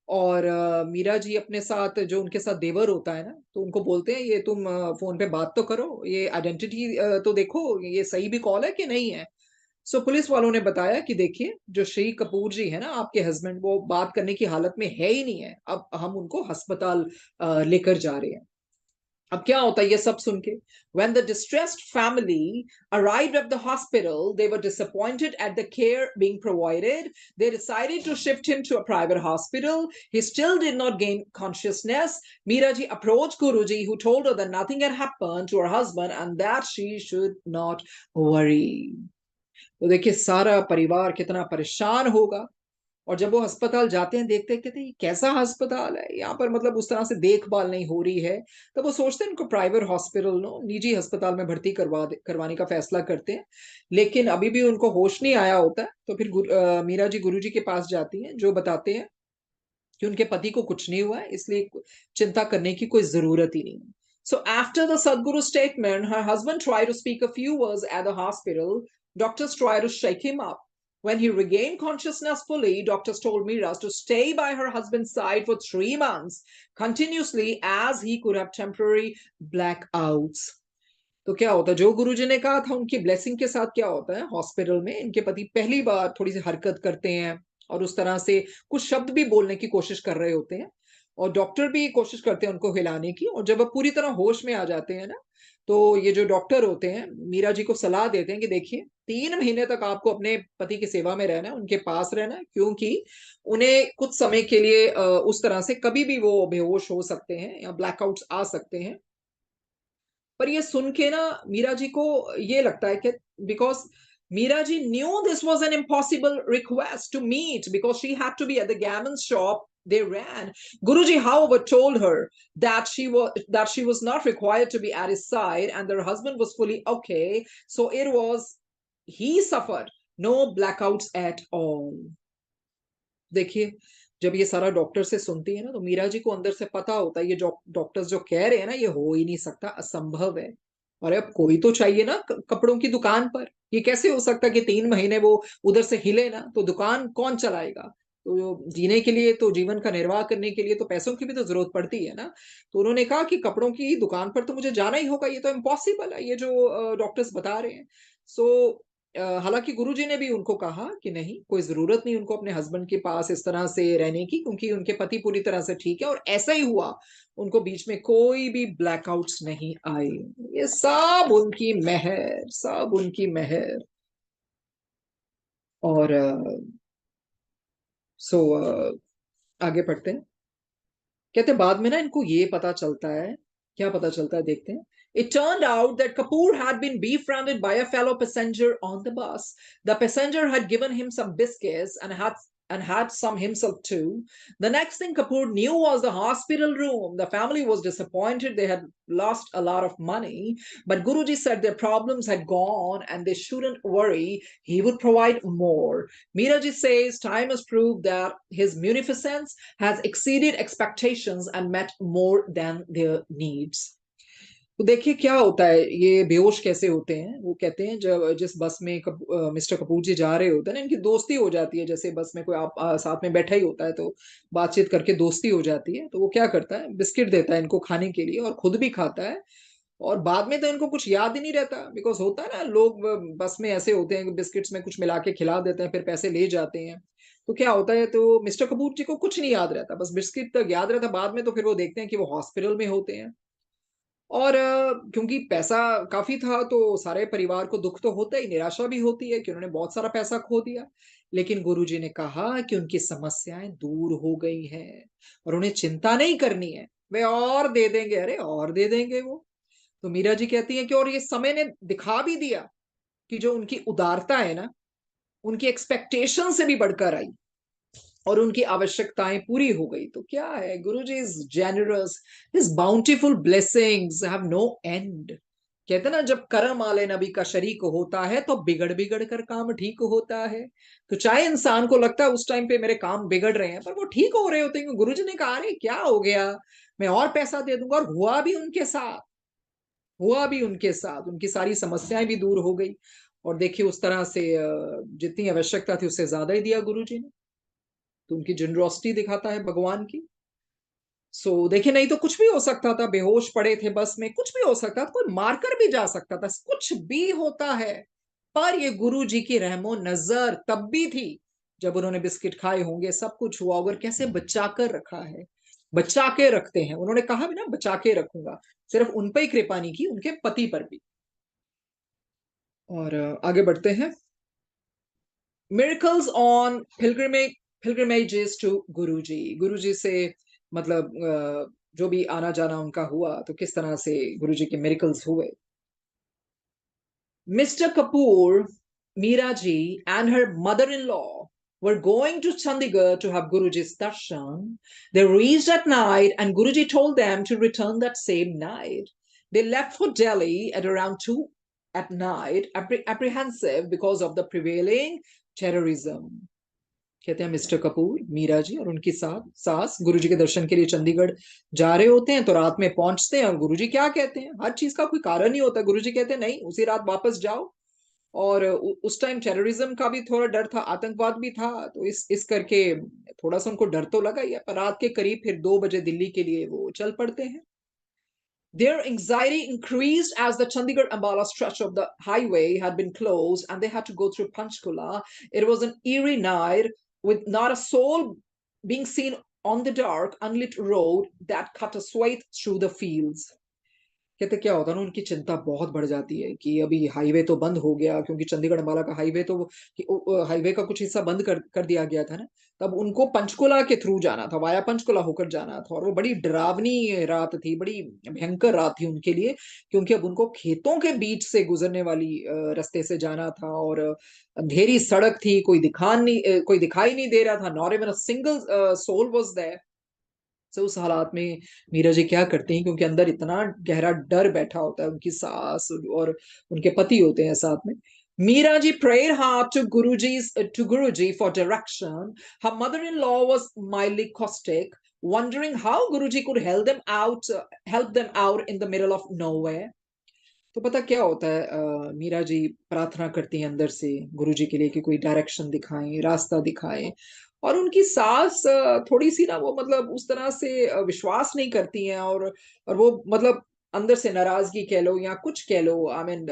और मीरा जी अपने साथ, जो उनके साथ देवर होता है ना, तो उनको बोलते हैं ये तुम फोन पे बात तो करो, ये आइडेंटिटी तो देखो, ये सही भी कॉल है कि नहीं है। सो पुलिस वालों ने बताया कि देखिए, जो श्री कपूर जी है ना, आपके हस्बैंड, वो बात करने की हालत में है ही नहीं है, अब हम उनको अस्पताल लेकर जा रहे हैं। अब क्या होता है ये सब सुन के, when the distressed family arrived at the hospital, they were disappointed at the care being provided. They decided to shift him to a private hospital. He still did not gain consciousness. Meeraji approached Guruji, who told her that nothing had happened to her husband and that she should not worry. तो देखिए सारा परिवार कितना परेशान होगा। और जब वो अस्पताल जाते हैं, देखते हैं, कहते हैं ये कैसा अस्पताल है, यहाँ पर मतलब उस तरह से देखभाल नहीं हो रही है। तो वो सोचते हैं इनको प्राइवेट हॉस्पिटल, नो, निजी अस्पताल में भर्ती करवाने का फैसला करते हैं। लेकिन अभी भी उनको होश नहीं आया होता है। तो फिर मीरा जी गुरु जी के पास जाती हैं, जो बताते हैं कि उनके पति को कुछ नहीं हुआ है, इसलिए चिंता करने की कोई जरूरत ही नहीं है। So after the Sadhguru statement, her husband tried to speak a few words at the hospital. Doctors tried to shake him up. When he regained consciousness fully, doctors told Meera to stay by her husband's side for 3 months continuously, as he could have temporary blackouts. तो क्या होता है, जो गुरुजी ने कहा था उनकी blessing के साथ क्या होता है, हॉस्पिटल में इनके पति पहली बार थोड़ी सी हरकत करते हैं और उस तरह से कुछ शब्द भी बोलने की कोशिश कर रहे होते हैं। और डॉक्टर भी कोशिश करते हैं उनको हिलाने की। और जब वो पूरी तरह होश में आ जाते हैं ना, तो ये जो डॉक्टर होते हैं मीरा जी को सलाह देते हैं कि देखिए 3 महीने तक आपको अपने पति की सेवा में रहना है, उनके पास रहना है, क्योंकि उन्हें कुछ समय के लिए उस तरह से कभी भी वो बेहोश हो सकते हैं या ब्लैकआउट्स आ सकते हैं। पर ये सुन के ना मीरा जी को ये लगता है कि because Meera ji knew this was an impossible request to meet because she had to be at the gammon shop they ran. Guruji, however, told her that she was not required to be at his side and their husband was fully okay. So it was, he suffered no blackouts at all. देखिए, जब ये सारा doctor से सुनती है ना, तो मीरा जी को अंदर से पता होता है ये जो डॉक्टर्स जो कह रहे हैं ना, ये हो ही नहीं सकता, असंभव है। और अब कोई तो चाहिए ना कपड़ों की दुकान पर। ये कैसे हो सकता है कि 3 महीने वो उधर से हिले ना, तो दुकान कौन चलाएगा। तो जीने के लिए, तो जीवन का निर्वाह करने के लिए तो पैसों की भी तो जरूरत पड़ती है ना। तो उन्होंने कहा कि कपड़ों की दुकान पर तो मुझे जाना ही होगा, ये तो इम्पॉसिबल है, ये जो डॉक्टर्स बता रहे हैं। सो हालांकि गुरुजी ने भी उनको कहा कि नहीं, कोई जरूरत नहीं उनको अपने हस्बैंड के पास इस तरह से रहने की, क्योंकि उनके पति पूरी तरह से ठीक है। और ऐसा ही हुआ, उनको बीच में कोई भी ब्लैकआउट्स नहीं आए। ये सब उनकी मेहर, सब उनकी मेहर। और सो आगे पढ़ते हैं। कहते बाद में ना इनको ये पता चलता है, क्या पता चलता है देखते हैं। It turned out that Kapoor had been befriended by a fellow passenger on the bus. The passenger had given him some biscuits and had some himself too. The next thing Kapoor knew was the hospital room. The family was disappointed. They had lost a lot of money, but Guruji said their problems had gone and they shouldn't worry. He would provide more. Meeraji says time has proved that his munificence has exceeded expectations and met more than their needs. तो देखिए क्या होता है, ये बेहोश कैसे होते हैं। वो कहते हैं जब जिस बस में मिस्टर कपूर जी जा रहे होते हैं ना, इनकी दोस्ती हो जाती है। जैसे बस में कोई आप साथ में बैठा ही होता है, तो बातचीत करके दोस्ती हो जाती है। तो वो क्या करता है, बिस्किट देता है इनको खाने के लिए और खुद भी खाता है। और बाद में तो इनको कुछ याद ही नहीं रहता, बिकॉज होता है ना, लोग बस में ऐसे होते हैं कि बिस्किट्स में कुछ मिला के खिला देते हैं, फिर पैसे ले जाते हैं। तो क्या होता है, तो मिस्टर कपूर जी को कुछ नहीं याद रहता, बस बिस्किट तक याद रहता। बाद में तो फिर वो देखते हैं कि वो हॉस्पिटल में होते हैं। और क्योंकि पैसा काफी था, तो सारे परिवार को दुख तो होता ही, निराशा भी होती है कि उन्होंने बहुत सारा पैसा खो दिया। लेकिन गुरुजी ने कहा कि उनकी समस्याएं दूर हो गई हैं और उन्हें चिंता नहीं करनी है, वे और दे देंगे, अरे और दे देंगे वो। तो मीरा जी कहती है कि और ये समय ने दिखा भी दिया कि जो उनकी उदारता है ना, उनकी एक्सपेक्टेशन से भी बढ़कर आई और उनकी आवश्यकताएं पूरी हो गई। तो क्या है, Guruji is generous, his bountiful blessings have no end. कहते ना, जब करम वाले नबी का शरीक होता है तो बिगड़ बिगड़ कर काम ठीक होता है। तो चाहे इंसान को लगता है उस टाइम पे मेरे काम बिगड़ रहे हैं, पर वो ठीक हो रहे होते हैं। गुरुजी ने कहा, अरे क्या हो गया, मैं और पैसा दे दूंगा। और हुआ भी उनके साथ, हुआ भी उनके साथ, उनकी सारी समस्याएं भी दूर हो गई। और देखिए उस तरह से जितनी आवश्यकता थी उससे ज्यादा ही दिया गुरुजी ने। तो उनकी जनरोसिटी दिखाता है भगवान की। सो देखिए, नहीं तो कुछ भी हो सकता था, बेहोश पड़े थे बस में, कुछ भी हो सकता था, कोई मारकर भी जा सकता था, कुछ भी होता है। पर ये गुरु जी की रहमो नजर तब भी थी जब उन्होंने बिस्किट खाए होंगे, सब कुछ हुआ होगा, कैसे बचा कर रखा है। बचा के रखते हैं, उन्होंने कहा भी ना, बचा के रखूंगा। सिर्फ उन पर ही कृपा नहीं की, उनके पति पर भी। और आगे बढ़ते हैं। मिरेकल्स ऑन पिलग्रिमेजेस टू गुरुजी। गुरुजी से मतलब जो भी आना जाना उनका हुआ, तो किस तरह से गुरुजी के मिरेकल्स हुए। Mister Kapoor, Meera ji and her mother-in-law were going to Chandigarh to have Guruji's darshan. They reached at night and Guruji told them to return that same night. They left for Delhi at around 2 at night, apprehensive because of the prevailing terrorism. कहते हैं mister Kapoor, Meera जी और उनकी सास गुरुजी के दर्शन के लिए चंडीगढ़ जा रहे होते हैं। तो रात में पहुंचते हैं और गुरुजी क्या कहते हैं, हर चीज का कोई कारण ही होता है। गुरुजी कहते हैं नहीं, उसी रात वापस जाओ। और उस टाइम टेररिज्म का भी थोड़ा डर था, आतंकवाद भी था, तो इस करके थोड़ा सा उनको डर तो लगा ही है। पर रात के करीब फिर 2 बजे दिल्ली के लिए वो चल पड़ते हैं। Their anxiety increased as the Chandigarh-Ambala stretch of the highway had been closed and they had to go through Panchkula. It was an eerie night with not a soul being seen on the dark, unlit road that cut a swathe through the fields. कहते क्या होता है ना, उनकी चिंता बहुत बढ़ जाती है कि अभी हाईवे तो बंद हो गया, क्योंकि चंडीगढ़ अंबाला का हाईवे तो हाईवे का कुछ हिस्सा बंद कर दिया गया था ना। तब उनको पंचकुला के थ्रू जाना था, वाया पंचकुला होकर जाना था। और वो बड़ी डरावनी रात थी, बड़ी भयंकर रात थी उनके लिए, क्योंकि अब उनको खेतों के बीच से गुजरने वाली रास्ते से जाना था। और अंधेरी सड़क थी, कोई दिखाई नहीं दे रहा था। Not even a single soul was there. तो उस हालात में मीरा जी क्या करती हैं, क्योंकि अंदर इतना गहरा डर बैठा होता है, उनकी सास और उनके पति होते हैं साथ में। Meera ji prayed hard to Guruji for direction. Her mother-in-law was mildly caustic, wondering how Guruji could help them out in the middle of nowhere. तो पता क्या होता है, मीरा जी प्रार्थना करती हैं अंदर से गुरुजी के लिए कि कोई डायरेक्शन दिखाएं, रास्ता दिखाएं। और उनकी सास थोड़ी सी ना, वो मतलब उस तरह से विश्वास नहीं करती हैं। और वो मतलब अंदर से नाराजगी कह लो या कुछ कह लो, आई मीन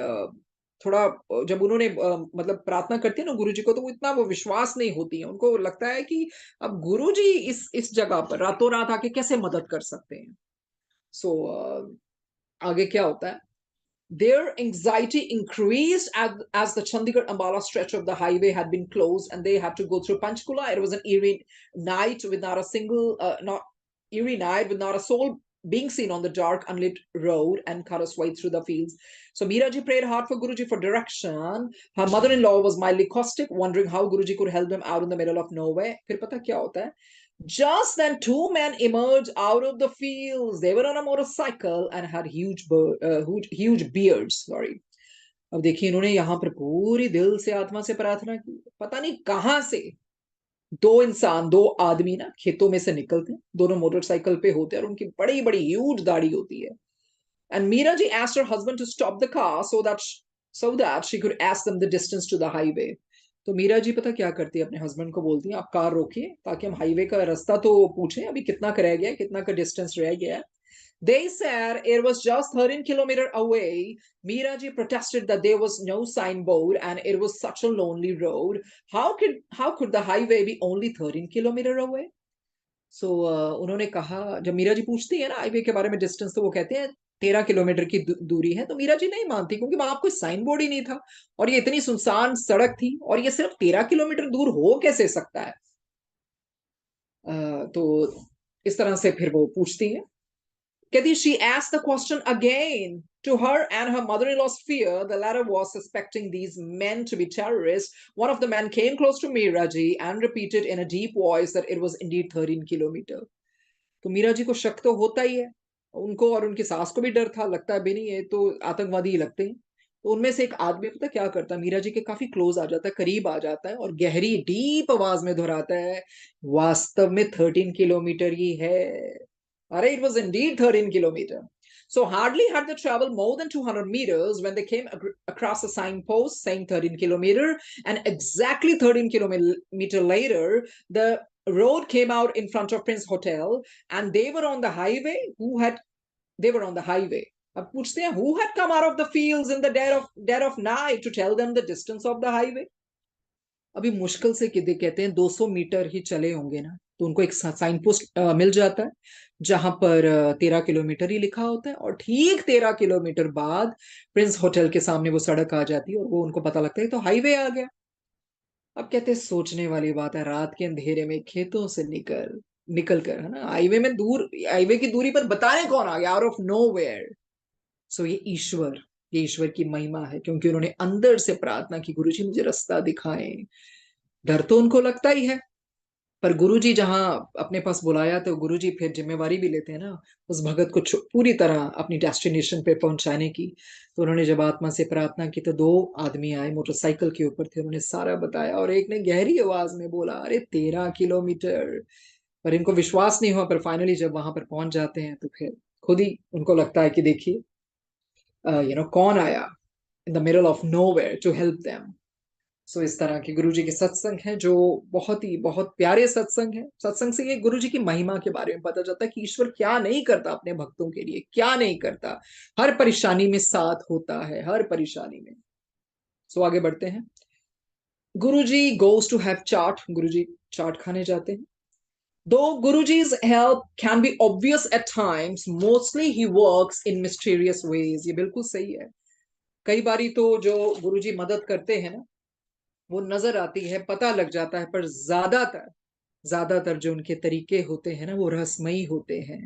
थोड़ा जब उन्होंने मतलब प्रार्थना करती है ना गुरुजी को, तो वो इतना वो विश्वास नहीं होती है। उनको लगता है कि अब गुरुजी इस जगह पर रातों रात आके कैसे मदद कर सकते हैं। सो आगे क्या होता है। Their anxiety increased as the Chandigarh-Ambala stretch of the highway had been closed and they had to go through Panchkula. It was an eerie night with not a soul being seen on the dark, unlit road and cut us way through the fields. So Meeraji prayed hard for Guruji for direction. Her mother-in-law was mildly caustic, wondering how Guruji could help them out in the middle of nowhere. फिर पता क्या होता है, just then, two men emerged out of the fields. They were on a motorcycle and had huge beards. Sorry. अब देखिए, इन्होंने यहाँ पर पूरी दिल से आत्मा से प्रार्थना की। पता नहीं कहां से दो आदमी ना खेतों में से निकलते हैं, दोनों मोटरसाइकिल पे होते हैं और उनकी बड़ी बड़ी ह्यूज दाढ़ी होती है। And Meera ji asked her husband to stop the car so that she could ask them the distance to the highway. तो मीरा जी पता क्या करती है, अपने हस्बैंड को बोलती है आप कार रोकिए, ताकि हम हाईवे का रास्ता तो पूछें, अभी कितना का रह गया है, कितना का डिस्टेंस रह गया है। They said it was just 13 kilometers away. Meeraji protested that there was no signboard and it was such a lonely road. How could the highway be only 13 kilometers away? सो उन्होंने कहा, जब मीरा जी पूछती है ना हाईवे के बारे में डिस्टेंस, तो वो कहते हैं 13 किलोमीटर की दूरी है। तो मीरा जी नहीं मानती, क्योंकि वहां कोई साइन बोर्ड ही नहीं था और ये इतनी सुनसान सड़क थी और ये सिर्फ 13 किलोमीटर दूर हो कैसे सकता है। तो इस तरह से फिर वो पूछती है। कहती she asked the question again. To her and her mother-in-law's fear, the latter was suspecting these men to be terrorists. One of the men came close to Meeraji and repeated in a deep voice that it was indeed 13 kilometers. तो मीरा जी को शक तो होता ही है, उनको और उनकी सास को भी डर था, लगता है भी नहीं है तो आतंकवादी ही लगते हैं। तो उनमें से एक आदमी पता क्या करता है, मीरा जी के काफी क्लोज आ जाता है, करीब आ जाता है और गहरी डीप आवाज में दोहराता है, वास्तव में 13 किलोमीटर ही है। अरे it was Indeed 13 kilometre. So hardly had they traveled more than 200 meters when they came across a signpost saying 13 kilometer, and exactly 13 kilometer later, the road came out in front of Prince Hotel, and they were on the highway. They were on the highway. अब पूछते हैं, who had come out of the fields in the dead of night to tell them the distance of the highway? अभी मुश्किल से किधर कहते हैं 200 metre ही चले होंगे ना, तो उनको एक साइन पोस्ट मिल जाता है जहां पर 13 किलोमीटर ही लिखा होता है, और ठीक 13 किलोमीटर बाद प्रिंस होटल के सामने वो सड़क आ जाती है और वो उनको पता लगता है तो हाईवे आ गया। अब कहते हैं सोचने वाली बात है, रात के अंधेरे में खेतों से निकल कर, है ना, हाईवे की दूरी पर बताने कौन आ गया आउट ऑफ नोवेयर। सो ये ईश्वर की महिमा है, क्योंकि उन्होंने अंदर से प्रार्थना की, गुरुजी मुझे रास्ता दिखाएं। डर तो उनको लगता ही है, पर गुरुजी जहां अपने पास बुलाया तो गुरुजी फिर जिम्मेवारी भी लेते हैं ना, उस भगत को पूरी तरह अपनी डेस्टिनेशन पे पहुंचाने की। तो उन्होंने जब आत्मा से प्रार्थना की तो 2 आदमी आए, मोटरसाइकिल के ऊपर थे, उन्होंने सारा बताया और एक ने गहरी आवाज में बोला, अरे 13 किलोमीटर। पर इनको विश्वास नहीं हुआ, पर फाइनली जब वहां पर पहुंच जाते हैं तो फिर खुद ही उनको लगता है कि देखिए कौन आया in the middle of nowhere to help them. So इस तरह के गुरुजी के सत्संग हैं जो बहुत प्यारे सत्संग हैं। सत्संग से ये गुरुजी की महिमा के बारे में पता चलता है कि ईश्वर क्या नहीं करता अपने भक्तों के लिए, क्या नहीं करता, हर परेशानी में साथ होता है, हर परेशानी में। सो आगे बढ़ते हैं। गुरुजी गोज टू हैव चाट, गुरुजी चाट खाने जाते हैं। Though Guruji's help can be obvious at times, mostly he works in mysterious ways. ये बिल्कुल सही है। कई बारी तो जो गुरुजी मदद करते हैं ना, वो नजर आती है, पता लग जाता है, पर ज्यादातर जो उनके तरीके होते हैं ना, वो रहस्यमयी होते हैं।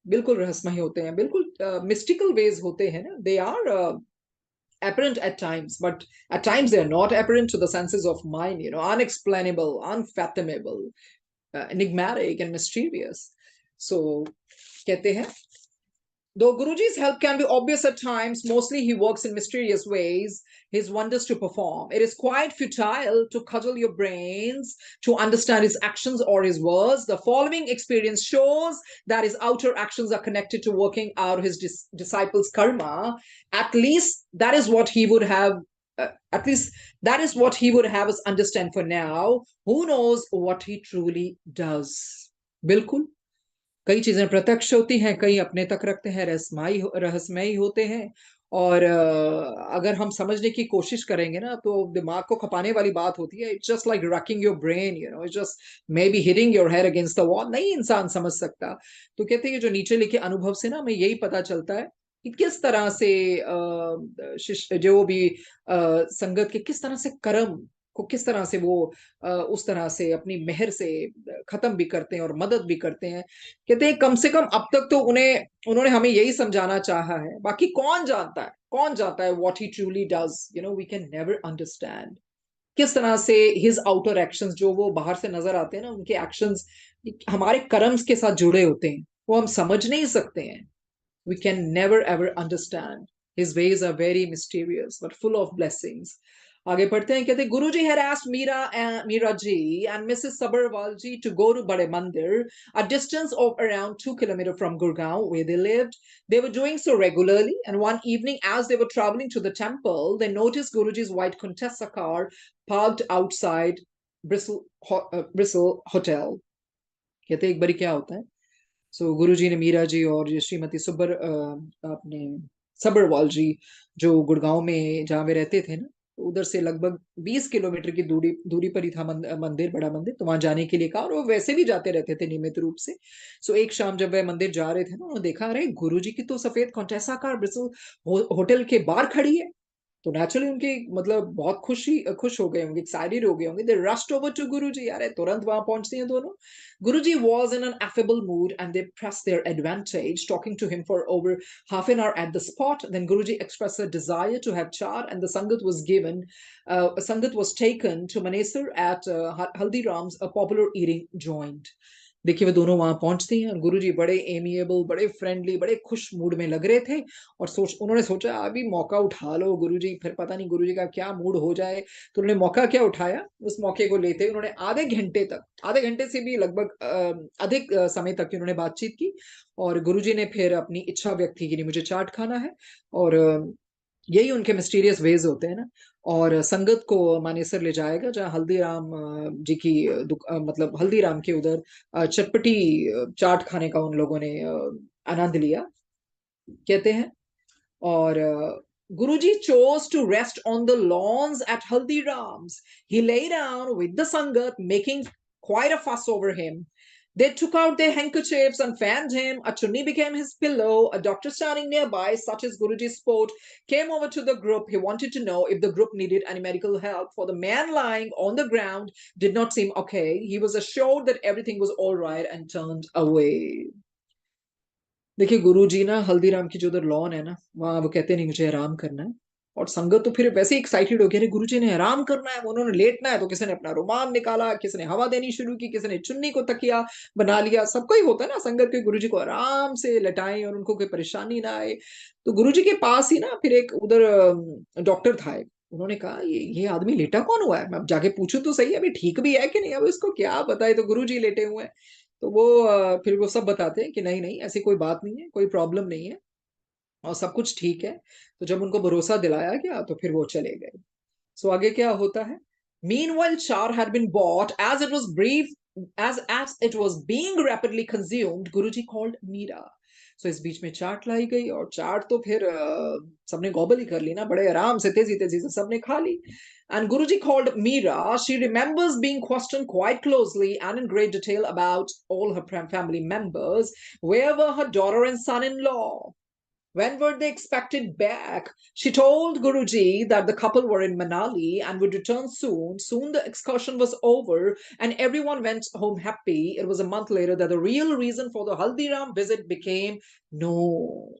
बिल्कुल रहस्यमयी होते हैं, बिल्कुल मिस्टिकल वेज होते हैं ना। They are apparent at times, but at times they are not apparent to the senses of mind, unexplainable, unfathomable, enigmatic and mysterious. So कहते हैं, though Guruji's help can be obvious at times, mostly he works in mysterious ways, his wonders to perform. It is quite futile to cudgel your brains to understand his actions or his words. The following experience shows that his outer actions are connected to working out his disciples' karma. At least that is what he would have. At least that is what he would have us understand for now. Who knows what he truly does? बिल्कुल, कई चीजें प्रत्यक्ष होती हैं, कई अपने तक रखते हैं, रहस्यमयी होते हैं। और अगर हम समझने की कोशिश करेंगे ना, तो दिमाग को खपाने वाली बात होती है। It's just like rocking your brain, it's just maybe hitting your head against the wall. नहीं इंसान समझ सकता। तो कहते हैं जो नीचे लिखे अनुभव से ना हमें यही पता चलता है कि किस तरह से जो भी संगत के किस तरह से कर्म को, किस तरह से वो उस तरह से अपनी मेहर से खत्म भी करते हैं और मदद भी करते हैं। कहते हैं कम से कम अब तक तो उन्होंने हमें यही समझाना चाहा है, बाकी कौन जानता है what he truly does, we can never understand. किस तरह से हिज आउटर एक्शंस, जो वो बाहर से नजर आते हैं ना, उनके एक्शंस हमारे कर्म्स के साथ जुड़े होते हैं, वो हम समझ नहीं सकते हैं। We can never ever understand. His ways are very mysterious but full of blessings. आगे पढ़ते हैं, कहते Guruji had asked Meera ji and Mrs. Sabharwal ji to go to Bade Mandir, a distance of around 2 kilometers from Gurgaon, where they lived. They were doing so regularly, and one evening, as they were traveling to the temple, they noticed Guruji's white Contessa car parked outside Bristol Hotel. कहते एक बारी क्या होता है, सो गुरुजी ने मीरा जी और श्रीमती अपने सबरवाल जी, जो गुड़गांव में जहाँ वे रहते थे ना, उधर से लगभग 20 किलोमीटर की दूरी पर ही था मंदिर, बड़ा मंदिर। तो वहां जाने के लिए कहा, और वो वैसे भी जाते रहते थे नियमित रूप से। सो एक शाम जब वह मंदिर जा रहे थे ना, उन्होंने देखा, अरे गुरुजी की तो सफेद कॉन्टेसा कार ब्रिस्टल होटल के बाहर खड़ी है। तो नेचुरली उनके मतलब बहुत खुश हो गए होंगे, एक्साइटेड हो गए होंगे। दे रश्ड ओवर टू गुरुजी, अरे तुरंत वहां पहुंचते हैं दोनों। Guruji was in an affable mood and they pressed their advantage, talking to him for over half an hour at the spot. Then Guruji expressed a desire to have char, and the sangat was taken to Manesar at Haldiram's, a popular eating joint. देखिए वे दोनों वहां पहुंचती हैं और गुरुजी बड़े amiable, बड़े friendly, बड़े खुश मूड में लग रहे थे। और उन्होंने सोचा अभी मौका उठा लो गुरुजी, फिर पता नहीं गुरुजी का क्या मूड हो जाए। तो उन्होंने मौका क्या उठाया, उस मौके को लेते उन्होंने आधे घंटे से भी लगभग अधिक समय तक की उन्होंने बातचीत की। और गुरुजी ने फिर अपनी इच्छा व्यक्त की कि नहीं, मुझे चाट खाना है। और यही उनके मिस्टीरियस वेज होते हैं ना। और संगत को मानेसर ले जाएगा जहाँ हल्दीराम जी की मतलब हल्दीराम के उधर चटपटी चाट खाने का उन लोगों ने आनंद लिया, कहते हैं। और Guruji chose to rest on the lawns at Haldiram's. He lay down with the Sangat, making quite a fuss over him. They took out their handkerchiefs and fanned him. A chunni became his pillow. A doctor standing nearby, such as Guruji's sport, came over to the group. He wanted to know if the group needed any medical help, for the man lying on the ground did not seem okay. He was assured that everything was all right and turned away. देखिए गुरुजी ना हल्दीराम की जो उधर lawn है ना, वहां वो कहते नहीं मुझे आराम करना है। और संगत तो फिर वैसे ही एक्साइटेड हो गया, अरे गुरुजी ने आराम करना है, उन्होंने लेटना है। तो किसी ने अपना रुमाल निकाला, किसी ने हवा देनी शुरू की, किसी ने चुन्नी को तकिया बना लिया। सबको ही होता है ना संगत के, गुरुजी को आराम से लटाएं और उनको कोई परेशानी ना आए। तो गुरुजी के पास ही ना फिर एक उधर डॉक्टर था एक। उन्होंने कहा ये आदमी लेटा कौन हुआ है, मैं अब जाके पूछूं तो सही, अभी ठीक भी है कि नहीं, अब इसको क्या पता है, तो गुरुजी लेटे हुए हैं। तो वो फिर वो सब बताते हैं कि नहीं नहीं ऐसी कोई बात नहीं है, कोई प्रॉब्लम नहीं है और सब कुछ ठीक है। तो जब उनको भरोसा दिलाया गया तो फिर वो चले गए। सो आगे क्या होता है? Meanwhile, char had been bought as it was brief as it was being rapidly consumed. Guruji called Meera. So इस बीच में चाट लाई गई और चाट तो फिर सबने गॉबल ही कर ली ना, बड़े आराम से तेजी तेजी से सबने खा ली। And Guruji called Meera. She remembers being questioned quite closely and in great detail about all her family members. Where were her daughter and son-in-law? When were they expected back? She told Guruji that the couple were in Manali and would return soon. Soon the excursion was over and everyone went home happy. It was a month later that the real reason for the Haldiram visit became known.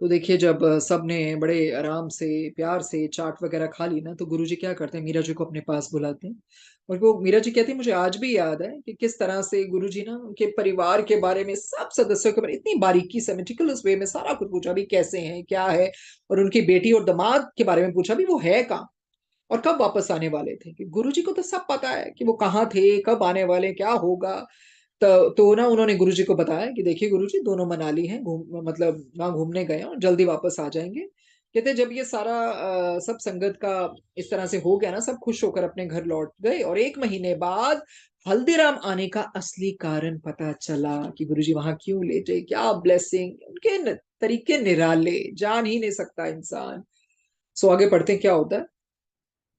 तो देखिए जब सबने बड़े आराम से प्यार से चाट वगैरह खा ली ना, तो गुरुजी क्या करते हैं, मीरा जी को अपने पास बुलाते हैं। और वो मीरा जी कहती है मुझे आज भी याद है कि किस तरह से गुरुजी ना उनके परिवार के बारे में, सब सदस्यों के बारे में इतनी बारीकी से मेटिकुलस वे में सारा कुछ पूछा, भी कैसे हैं क्या है। और उनकी बेटी और दामाद के बारे में पूछा, भी वो है कहाँ और कब वापस आने वाले थे। कि गुरुजी को तो सब पता है कि वो कहाँ थे, कब आने वाले, क्या होगा। तो ना उन्होंने गुरुजी को बताया कि देखिए गुरुजी दोनों मनाली हैं, मतलब वहां घूमने गए हैं और जल्दी वापस आ जाएंगे। कहते जब ये सारा सब संगत का इस तरह से हो गया ना, सब खुश होकर अपने घर लौट गए। और 1 महीने बाद हल्दीराम आने का असली कारण पता चला कि गुरुजी वहां क्यों लेटे, क्या ब्लेसिंग, उनके तरीके निराले, जान ही नहीं सकता इंसान। सो आगे पढ़ते हैं क्या होता है।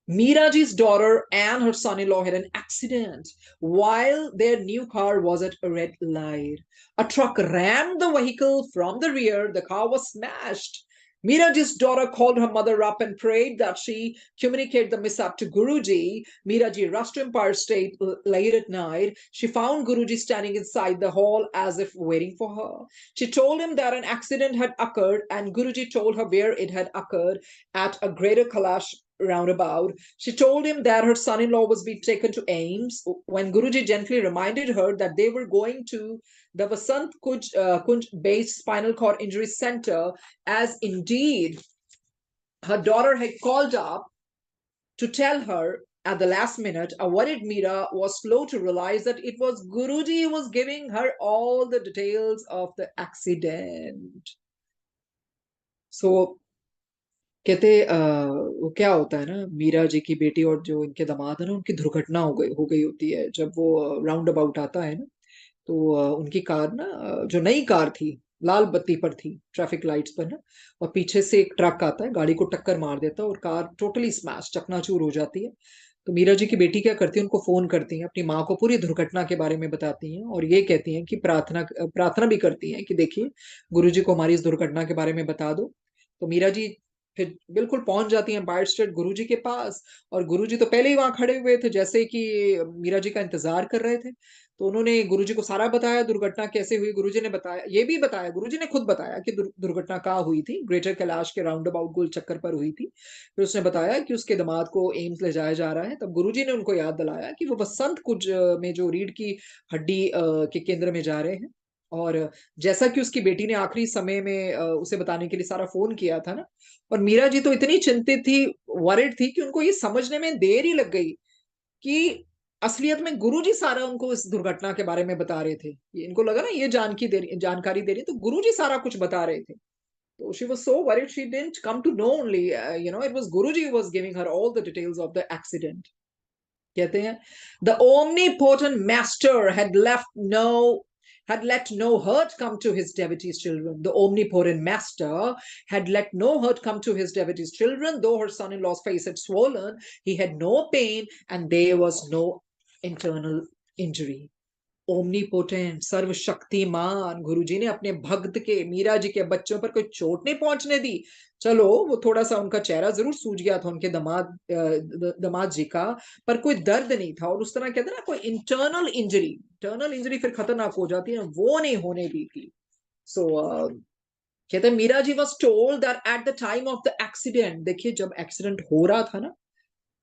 Miraji's daughter and her son-in-law had an accident while their new car was at a red light. A truck rammed the vehicle from the rear. The car was smashed. Miraji's daughter called her mother up and prayed that she communicate the mishap to Guruji. Miraji rushed to Empire State late at night. She found Guruji standing inside the hall as if waiting for her. She told him that an accident had occurred and Guruji told her where it had occurred at a Greater Kailash roundabout. She told him that her son-in-law was being taken to Ames. When Guruji gently reminded her that they were going to the Vasant Kunj-based spinal cord injury center, as indeed her daughter had called up to tell her at the last minute, a worried Meera was slow to realize that it was Guruji who was giving her all the details of the accident. So कहते वो क्या होता है ना, मीरा जी की बेटी और जो इनके दामाद है ना, उनकी दुर्घटना हो गई होती है। जब वो राउंड अबाउट आता है ना, तो उनकी कार ना जो नई कार थी, लाल बत्ती पर थी, ट्रैफिक लाइट्स पर ना, और पीछे से एक ट्रक आता है, गाड़ी को टक्कर मार देता है और कार टोटली स्मैश, चकनाचूर हो जाती है। तो मीरा जी की बेटी क्या करती है, उनको फोन करती है, अपनी माँ को पूरी दुर्घटना के बारे में बताती हैं और ये कहती हैं कि प्रार्थना प्रार्थना भी करती हैं कि देखिए गुरुजी को हमारी इस दुर्घटना के बारे में बता दो। तो मीरा जी फिर बिल्कुल पहुंच जाती हैं एम्पायर स्टेट गुरुजी के पास। और गुरुजी तो पहले ही वहां खड़े हुए थे, जैसे कि मीरा जी का इंतजार कर रहे थे। तो उन्होंने गुरुजी को सारा बताया, दुर्घटना कैसे हुई। गुरुजी ने बताया, ये भी बताया, गुरुजी ने खुद बताया कि दुर्घटना कहाँ हुई थी। ग्रेटर कैलाश के राउंड अबाउट गोल चक्कर पर हुई थी। फिर उसने बताया कि उसके दामाद को एम्स ले जाया जा रहा है। तब गुरुजी ने उनको याद दिलाया कि वो बसंत कुंज में जो रीढ़ की हड्डी के केंद्र में जा रहे हैं। और जैसा कि उसकी बेटी ने आखिरी समय में उसे बताने के लिए सारा फोन किया था ना, और मीरा जी तो इतनी चिंतित थी, वरिड थी, कि उनको ये समझने में देर ही लग गई कि असलियत में गुरुजी सारा उनको इस दुर्घटना के बारे में बता रहे थे। ये इनको लगा ना ये जानकारी दे रही, तो गुरुजी सारा कुछ बता रहे थे। तो she was so worried she didn't come to know only, it was Guruji who was giving her all the details of the accident. कहते हैं, the omnipotent master had let no hurt come to his devotees' children. The omnipotent master had let no hurt come to his devotees' children. Though her son-in-law's face had swollen, he had no pain and there was no internal injury. Omnipotent, सर्वशक्तिमान गुरुजी ने अपने भक्त के, मीरा जी के बच्चों पर कोई चोट नहीं पहुंचने दी। चलो वो थोड़ा सा उनका चेहरा जरूर सूज गया था उनके दामाद जी का, पर कोई दर्द नहीं था। और उस तरह कहते हैं ना, कोई इंटरनल इंजरी फिर खतरनाक हो जाती है, वो नहीं होने दी थी। सो कहते हैं, Meera ji was told that at the time of the accident, देखिए जब एक्सीडेंट हो रहा था ना,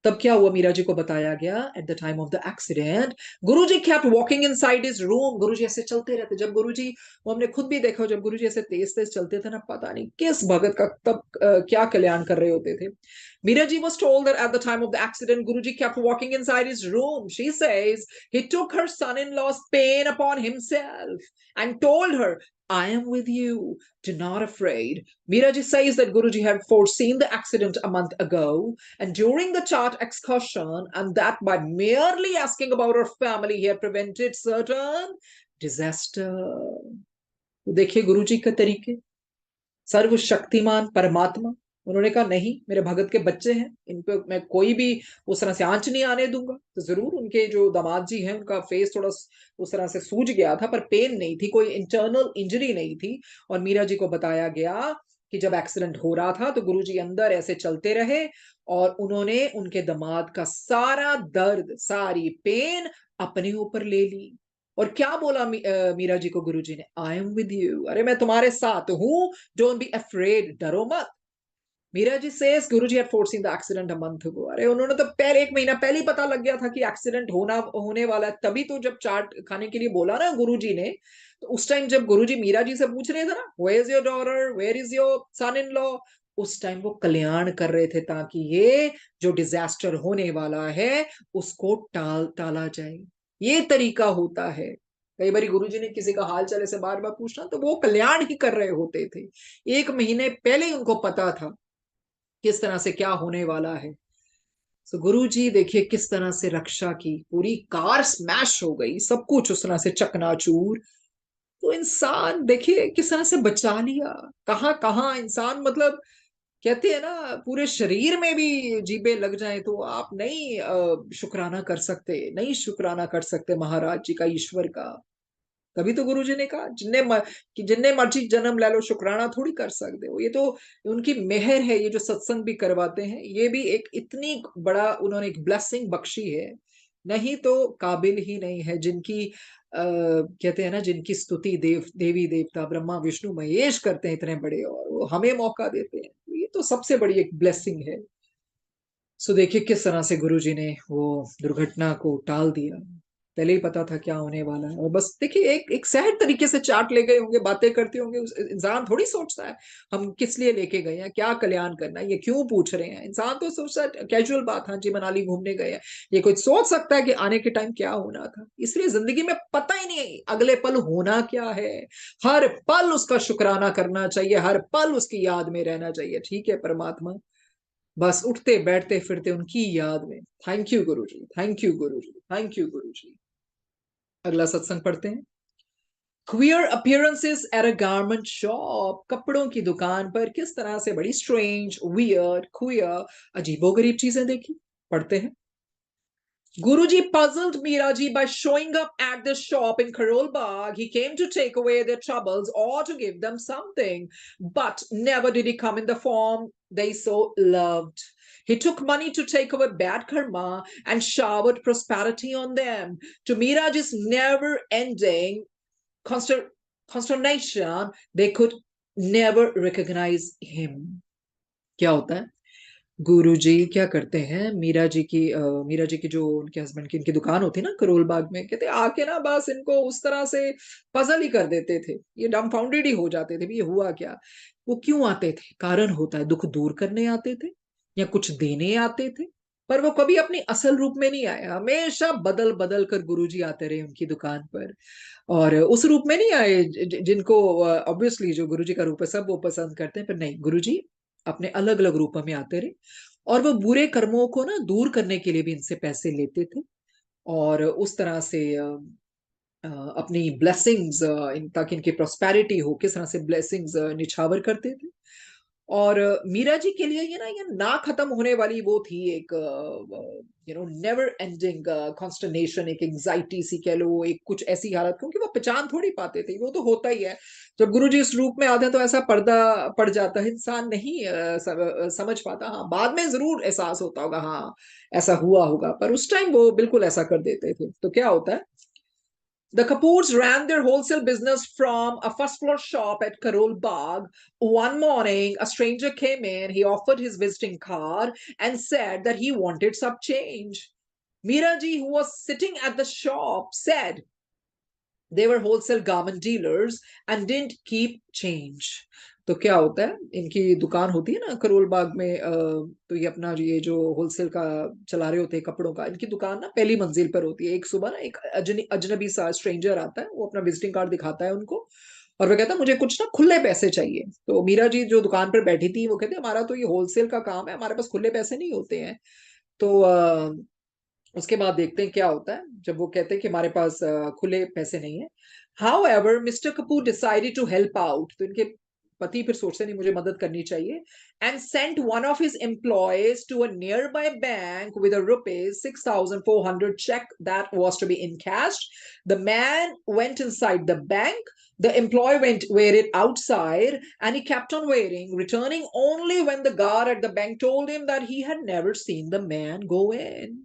तब क्या हुआ, मीरा जी को बताया गया, eight the time of the accident Guruji kept walking inside his room. गुरुजी ऐसे चलते रहते, जब गुरुजी, वो हमने खुद भी देखा, जब गुरुजी ऐसे तेज तेज चलते थे ना, पता नहीं किस भगत का तब क्या कल्याण कर रहे होते थे। Meera ji was told that at the time of the accident Guruji kept walking inside his room. She says he took her son-in-law's pain upon himself and told her, I am with you, do not afraid. Miraji says that Guruji had foreseen the accident a month ago, and during the chart excursion, and that by merely asking about her family, he had prevented certain disaster. देखिए गुरुजी के तरीके, सर्वशक्तिमान परमात्मा, उन्होंने कहा नहीं, मेरे भगत के बच्चे हैं, इन पे मैं कोई भी उस तरह से आंच नहीं आने दूंगा। तो जरूर उनके जो दामाद जी हैं, उनका फेस थोड़ा उस तरह से सूज गया था, पर पेन नहीं थी, कोई इंटरनल इंजरी नहीं थी। और मीरा जी को बताया गया कि जब एक्सीडेंट हो रहा था तो गुरुजी अंदर ऐसे चलते रहे और उन्होंने उनके दामाद का सारा दर्द, सारी पेन अपने ऊपर ले ली। और क्या बोला मीरा जी को गुरुजी ने, आई एम विद यू, अरे मैं तुम्हारे साथ हूं, डोंट बी अफ्रेड, डरो मत। Meera ji says Guruji had foreseen the accident a month ago, अरे उन्होंने तो पहले 1 महीना पहले ही पता लग गया था कि एक्सीडेंट होने वाला है। तभी तो जब चाट खाने के लिए बोला ना गुरुजी ने, तो उस टाइम जब गुरुजी मीरा जी से पूछ रहे थे ना, where is your daughter, where is your son in law, उस टाइम वो कल्याण कर रहे थे, ताकि ये जो डिजास्टर होने वाला है उसको टाला जाए। ये तरीका होता है। कई बार गुरुजी ने किसी का हाल चाल ऐसे बार बार पूछना, तो वो कल्याण ही कर रहे होते थे। 1 महीने पहले ही उनको पता था किस तरह से क्या होने वाला है। तो गुरु जी देखिए किस तरह से रक्षा की, पूरी कार स्मैश हो गई, सब कुछ उस तरह से चकनाचूर। तो इंसान देखिए किस तरह से बचा लिया। कहाँ कहाँ इंसान, मतलब कहते हैं ना, पूरे शरीर में भी जीभे लग जाए तो आप नहीं शुक्राना कर सकते, नहीं शुक्राना कर सकते महाराज जी का, ईश्वर का। तभी तो गुरुजी ने कहा, कि जिन्ने मर्जी जन्म ले लो, शुक्राना थोड़ी कर सकते हो। ये तो उनकी मेहर है, ये जो सत्संग भी करवाते हैं, ये भी एक इतनी बड़ा उन्होंने एक ब्लेसिंग बख्शी है। नहीं तो काबिल ही नहीं है, जिनकी कहते हैं ना, जिनकी स्तुति देवी देवता ब्रह्मा विष्णु महेश करते हैं इतने बड़े, और वो हमें मौका देते हैं, ये तो सबसे बड़ी एक ब्लेसिंग है। सो देखिए किस तरह से गुरुजी ने वो दुर्घटना को टाल दिया। पहले ही पता था क्या होने वाला है, और बस देखिए एक एक सहज तरीके से चाट ले गए होंगे, बातें करते होंगे। इंसान थोड़ी सोचता है हम किस लिए लेके गए हैं, क्या कल्याण करना है, ये क्यों पूछ रहे हैं। इंसान तो सोचता है कैजुअल बात, हाँ जी मनाली घूमने गए हैं। ये कोई सोच सकता है कि आने के टाइम क्या होना था। इसलिए जिंदगी में पता ही नहीं अगले पल होना क्या है। हर पल उसका शुक्राना करना चाहिए, हर पल उसकी याद में रहना चाहिए। ठीक है परमात्मा, बस उठते बैठते फिरते उनकी याद में। Thank you Guruji, thank you Guruji, thank you Guruji. अगला सत्संग पढ़ते हैं। Queer appearances at a garment shop, कपड़ों की दुकान पर किस तरह से बड़ी स्ट्रेंज, वियर्ड, क्वियर, अजीबोगरीब चीजें देखी। पढ़ते हैं। Guruji puzzled Miraji by showing up at the shop in Karol Bagh. He came to take away their troubles or to give them something, but never did he come in the form they so loved. He took money to take away bad karma and showered prosperity on them. To Miraji's never-ending consternation, they could never recognize him. क्या होता है? गुरुजी क्या करते हैं, मीरा जी की जो उनके husband की इनकी दुकान होती है ना करोल बाग में, कहते आके ना बस इनको उस तरह से पजल ही कर देते थे, ये डम्फाउंडेड ही हो जाते थे, ये हुआ क्या। वो क्यों आते थे, कारण होता है, दुख दूर करने आते थे या कुछ देने आते थे, पर वो कभी अपनी असल रूप में नहीं आए, हमेशा बदल बदल कर गुरुजी आते रहे उनकी दुकान पर। और उस रूप में नहीं आए जिनको ऑब्वियसली जो गुरुजी का रूप है सब वो पसंद करते हैं, पर नहीं, गुरुजी अपने अलग अलग रूपों में आते रहे, और वो बुरे कर्मों को ना दूर करने के लिए भी इनसे पैसे लेते थे, और उस तरह से अपनी ब्लेसिंग्स, ताकि इनकी प्रोस्पेरिटी हो, किस तरह से ब्लेसिंग्स निछावर करते थे। और मीरा जी के लिए ये ना खत्म होने वाली वो थी एक नेवर एंडिंग कॉन्स्टर्नेशन, एक एंजाइटी सी कह लो, एक कुछ ऐसी हालत, क्योंकि वो पहचान थोड़ी पाते थे, वो तो होता ही है जब गुरु जी इस रूप में आते हैं, तो ऐसा पर्दा पड़ जाता है, इंसान नहीं समझ पाता। हाँ, बाद में जरूर एहसास होता होगा, हाँ ऐसा हुआ होगा, पर उस टाइम वो बिल्कुल ऐसा कर देते थे। तो क्या होता है, the Kapoors ran their wholesale business from a first floor shop at Karol Bagh. One morning, a stranger came in. He offered his visiting card and said that he wanted some change. Miraji, who was sitting at the shop, said they were wholesale garment dealers and didn't keep change. तो क्या होता है, इनकी दुकान होती है ना करोल बाग में, तो ये अपना ये जो होलसेल का चला रहे होते हैं कपड़ों का, इनकी दुकान ना पहली मंजिल पर होती है। एक सुबह ना एक अजनबी सा स्ट्रेंजर आता है, वो अपना विजिटिंग कार्ड दिखाता है उनको, और वो कहता है मुझे कुछ ना खुले पैसे चाहिए। तो मीरा जी जो दुकान पर बैठी थी वो कहते हमारा तो ये होलसेल का काम है, हमारे पास खुले पैसे नहीं होते हैं। तो उसके बाद देखते हैं क्या होता है जब वो कहते हैं कि हमारे पास खुले पैसे नहीं है। However, Mr. Kapoor decided to help out. तो इनके पति फिर सोचते नहीं मुझे मदद करनी चाहिए, and sent one of his employees to a nearby bank with a rupees 6,400 check that was to be encashed. The man went inside the bank. The employee went waited outside, and he kept on waiting, returning only when the guard at the bank told him that he had never seen the man go in.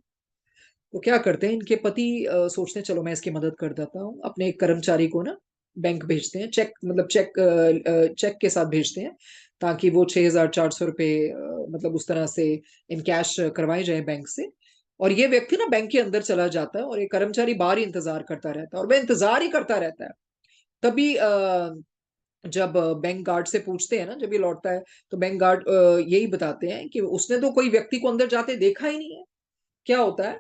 तो क्या करते हैं इनके पति, सोचते हैं चलो मैं इसकी मदद कर देता हूँ, अपने एक कर्मचारी को ना बैंक भेजते हैं, चेक मतलब चेक के साथ भेजते हैं, ताकि वो 6,400 रुपए मतलब उस तरह से इन कैश करवाए जाए बैंक से। और ये व्यक्ति ना बैंक के अंदर चला जाता है, और एक कर्मचारी बाहर ही इंतजार करता रहता है, और वह इंतजार ही करता रहता है। तभी जब बैंक गार्ड से पूछते हैं ना, जब ये लौटता है, तो बैंक गार्ड यही बताते हैं कि उसने तो कोई व्यक्ति को अंदर जाते देखा ही नहीं है। क्या होता है,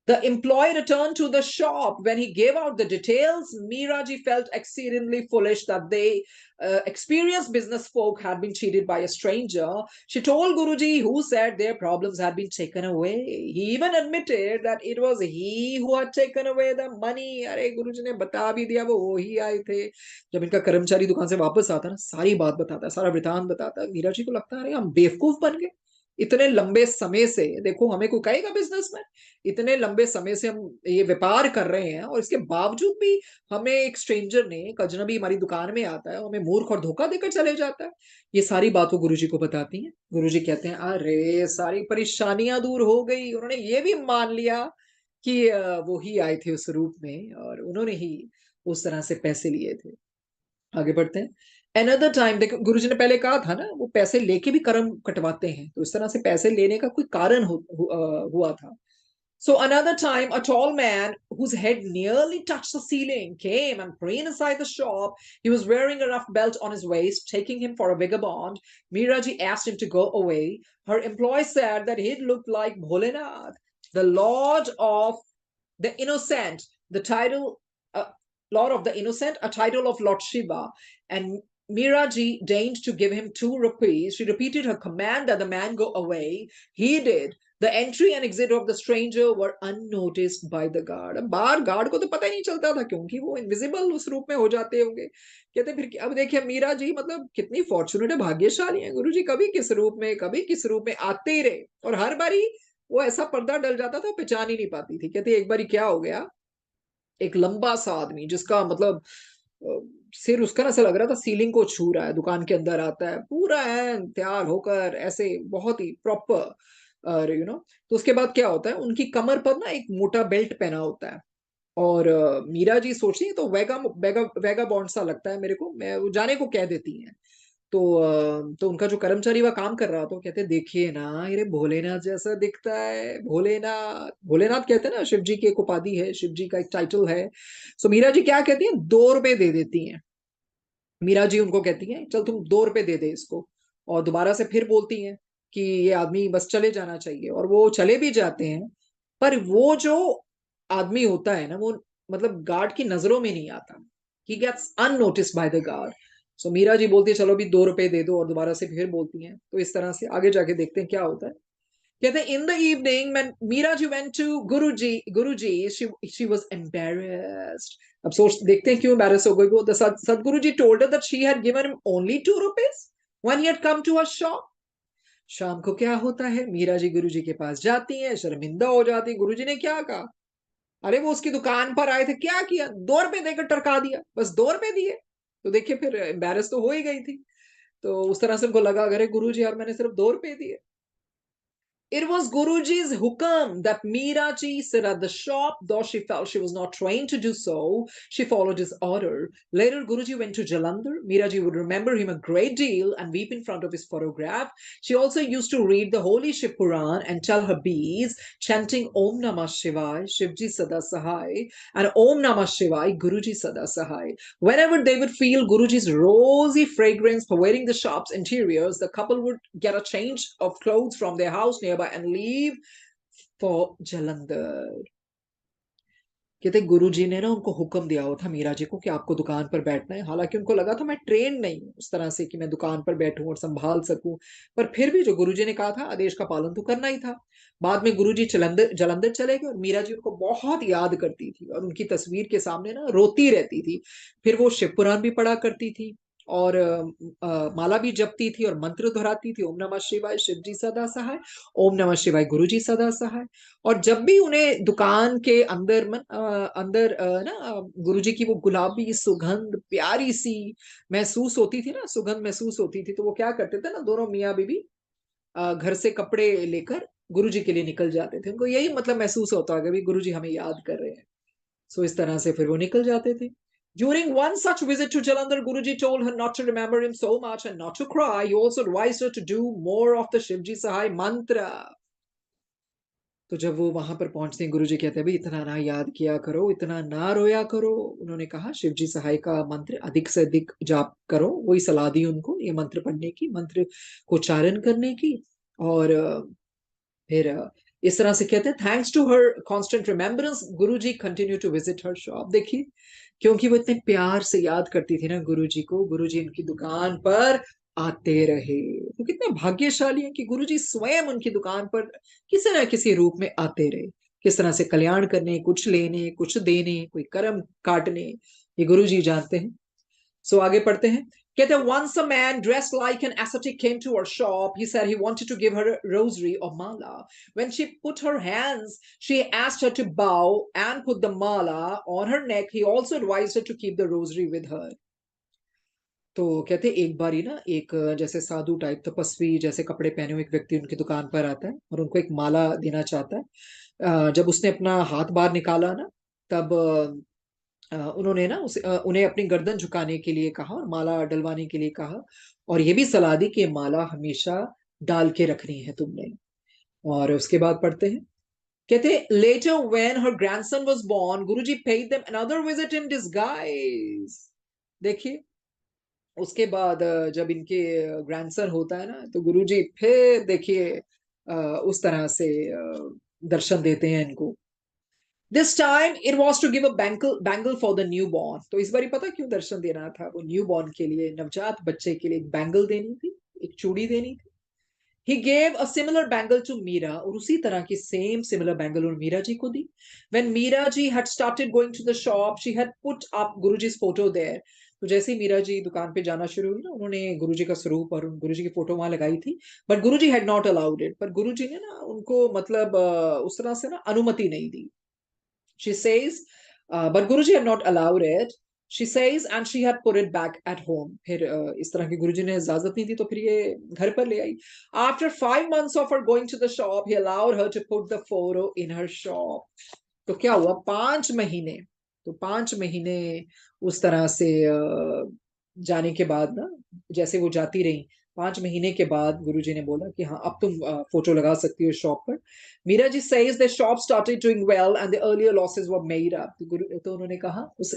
the employee returned to the shop. When he gave out the details, Miraji felt exceedingly foolish that they experienced business folk had been cheated by a stranger. She told Guruji, who said their problems had been taken away. He even admitted that it was he who had taken away the money. अरे गुरुजी ने बता भी दिया वो ही आए थे। जब इनका कर्मचारी दुकान से वापस आता है ना, सारी बात बताता है, सारा वृतांत बताता है। मीरा जी को लगता है अरे हम बेवकूफ बन गए, इतने लंबे समय से, देखो हमें कोई कहेगा बिजनेस में, इतने लंबे समय से हम ये व्यापार कर रहे हैं, और इसके बावजूद भी हमें एक स्ट्रेंजर ने, एक अजनबी हमारी दुकान में आता है, हमें मूर्ख और धोखा देकर चले जाता है। ये सारी बात वो गुरुजी को बताती हैं। गुरुजी कहते हैं अरे सारी परेशानियां दूर हो गई, उन्होंने ये भी मान लिया कि वो ही आए थे उस रूप में, और उन्होंने ही उस तरह से पैसे लिए थे। आगे बढ़ते हैं। अनदर टाइम, देखो गुरुजी ने पहले कहा था ना वो पैसे लेके भी कर्म कटवाते हैं, तो इस तरह से पैसे लेने का कोई कारण हुआ था। So another time, a tall man whose head nearly touched the ceiling came and prayed inside the shop. He was wearing a rough belt on his waist, taking him for a vagabond. Miraji asked him to go away. Her employee said that he looked like Bholenath, the Lord of the Innocent, the title, Lord of the Innocent, a title of Lord Shiva. And Miraji deigned to give him 2 rupees. She repeated her command that the man go away. He did. The entry and exit of the stranger were unnoticed by the guard. अब बाहर guard को तो पता ही नहीं चलता था, क्योंकि वो इनविजिबल उस रूप में हो जाते होंगे। कहते फिर अब देखिए मीरा जी मतलब कितनी फॉर्चुनेट है, भाग्यशाली है, गुरु जी कभी किस रूप में कभी किस रूप में आते ही रहे, और हर बारी वो ऐसा पर्दा डल जाता था, पहचान ही नहीं पाती थी। कहते एक बार क्या हो गया, एक लंबा सा आदमी जिसका मतलब सिर उसका ना ऐसा लग रहा था सीलिंग को छू रहा है, दुकान के अंदर आता है पूरा है तैयार होकर, ऐसे बहुत ही प्रॉपर तो उसके बाद क्या होता है, उनकी कमर पर ना एक मोटा बेल्ट पहना होता है। और मीरा जी सोचती है तो वेगा वेगा वेगा बॉन्ड सा लगता है मेरे को, मैं वो जाने को कह देती हैं। तो उनका जो कर्मचारी वह काम कर रहा था, कहते देखिए ना ये भोलेनाथ जैसा दिखता है, भोलेनाथ भोलेनाथ कहते हैं ना, शिव जी की एक उपाधि है, शिव जी का एक टाइटल है। सो मीरा जी क्या कहती हैं, 2 रुपए दे देती हैं। मीरा जी उनको कहती हैं चल तुम 2 रुपए दे दे इसको। और दोबारा से फिर बोलती हैं कि ये आदमी बस चले जाना चाहिए, और वो चले भी जाते हैं। पर वो जो आदमी होता है ना, वो मतलब गार्ड की नजरों में नहीं आता, he gets unnoticed by the guard. So Meera ji बोलती है चलो भी 2 रुपए दे दो, और दोबारा से फिर बोलती हैं। तो इस तरह से आगे जाके देखते हैं क्या होता है। कहते हैं in the evening when Meera ji went to Guruji she was embarrassed. अब सोच देखते हैं क्यों एम्बैरेस हो गई वो। The Sadguru ji told her that she had given him only 2 rupees when he had come to her shop. शाम को क्या होता है, मीरा जी गुरुजी के पास जाती हैं, शर्मिंदा हो जाती है, गुरुजी ने क्या कहा, अरे वो उसकी दुकान पर आए थे, क्या किया, 2 रुपए देकर टरका दिया, बस 2 रुपए दिए। तो देखिए फिर एम्बैरेस तो हो ही गई थी। तो उस तरह से उनको लगा अरे गुरुजी यार मैंने सिर्फ 2 रुपए दिए। It was Guruji's hukam that Meera ji sat at the shop, though she felt she was not trained to do so. She followed his order. Later, Guruji went to Jalandhar. Meera ji would remember him a great deal and weep in front of his photograph. She also used to read the Holy Shiv Puran and tell her beads, chanting Om Namah Shivaya, Shivji Sada Sahai, and Om Namah Shivaya, Guruji Sada Sahai. Whenever they would feel Guruji's rosy fragrance pervading the shop's interiors, the couple would get a change of clothes from their house nearby and leave for Jalandhar. कहते गुरुजी ने ना उनको हुक्म दिया हुआ था मीरा जी को कि आपको दुकान पर बैठना है। हालांकि उनको लगा था मैं ट्रेन नहीं हूं उस तरह से कि मैं दुकान पर बैठूं और संभाल सकूं, पर फिर भी जो गुरुजी ने कहा था आदेश का पालन तो करना ही था। बाद में गुरुजी जलंधर चले गए, और मीरा जी उनको बहुत याद करती थी और उनकी तस्वीर के सामने ना रोती रहती थी। फिर वो शिव पुराण भी पढ़ा करती थी, और माला भी जपती थी और मंत्र दोहराती थी, ओम नमः शिवाय शिव जी सदा सहाय, ओम नमः शिवाय गुरु जी सदा सहाय। और जब भी उन्हें दुकान के अंदर ना गुरुजी की वो गुलाबी सुगंध प्यारी सी महसूस होती थी ना, सुगंध महसूस होती थी, तो वो क्या करते थे ना, दोनों मियाँ बीबी घर से कपड़े लेकर गुरुजी के लिए निकल जाते थे। उनको यही मतलब महसूस होता है कि गुरुजी हमें याद कर रहे हैं। सो इस तरह से फिर वो निकल जाते थे। During one such visit to Jalandhar, Guruji told her not to remember him so much and not to cry. He also advised her to do more of the Shivji Sahai mantra. तो जब वो वहां पर पहुंचते हैं, गुरुजी कहते हैं भाई इतना ना याद किया करो, इतना ना रोया करो। उन्होंने कहा शिवजी सहाय का मंत्र अधिक से अधिक जाप करो, वही सलाह दी उनको ये मंत्र पढ़ने की, मंत्र को उच्चारण करने की। और फिर इस तरह से कहते हैं thanks to her constant remembrance Guruji continue to visit her shop. देखिए क्योंकि वो इतने प्यार से याद करती थी ना गुरुजी को, गुरुजी उनकी दुकान पर आते रहे। तो कितने भाग्यशाली हैं कि गुरुजी स्वयं उनकी दुकान पर किसी न किसी रूप में आते रहे। किस तरह से कल्याण करने, कुछ लेने, कुछ देने, कोई कर्म काटने, ये गुरुजी जानते हैं। सो आगे पढ़ते हैं। कहते हैं once a man dressed like an ascetic came to her shop. He said he wanted to give her a rosary or mala. When she put her hands, she asked her to bow and put the mala on her neck. He also advised her to keep the rosary with her. तो कहते एक बारी ना एक जैसे साधु type तपस्वी जैसे कपड़े पहने हुए एक व्यक्ति उनकी दुकान पर आता है और उनको एक माला देना चाहता है। जब उसने अपना हाथ बाहर निकाला ना, तब उन्होंने ना उन्हें अपनी गर्दन झुकाने के लिए कहा और माला डलवाने के लिए कहा, और ये भी सलाह दी कि ये माला हमेशा डाल के रखनी है तुमने। और उसके बाद पढ़ते हैं। कहते later when her grandson was born, Guruji paid them another visit in disguise. देखिए उसके बाद जब इनके ग्रैंडसन होता है ना, तो गुरुजी फिर देखिए उस तरह से दर्शन देते हैं इनको। This time it was to give a bangle for the newborn. तो इस बार पता क्यों दर्शन देना था, वो न्यू बॉर्न के लिए, नवजात बच्चे के लिए एक बैंगल देनी थी, एक चूड़ी देनी थी। He gave a similar bangle to Meera, और उसी तरह की सेम सिमिलर बैंगल और मीरा जी को दी। When Meera ji had started going to the shop, she had put up Guruji's photo there. तो जैसे ही मीरा जी दुकान पे जाना शुरू हुई ना, उन्होंने गुरुजी का स्वरूप और गुरुजी की फोटो वहां लगाई थी, but Guruji had not allowed it. पर गुरुजी ने ना उनको मतलब उस तरह से ना अनुमति नहीं दी। She says, but Guruji had not allowed it. She says, and she had put it back at home. फिर इस तरह की गुरुजी ने इजाजत नहीं दी, तो फिर ये घर पर ले आई। After 5 months of her going to the shop, he allowed her to put the photo in her shop. तो क्या हुआ, 5 महीने, तो 5 महीने उस तरह से जाने के बाद ना, जैसे वो जाती रही, 5 महीने के बाद गुरुजी ने बोला कि हाँ अब तुम फोटो लगा सकती हो शॉप पर। Meera ji says the shop started doing well and the earlier losses were made up। तो तो उन्होंने कहा उस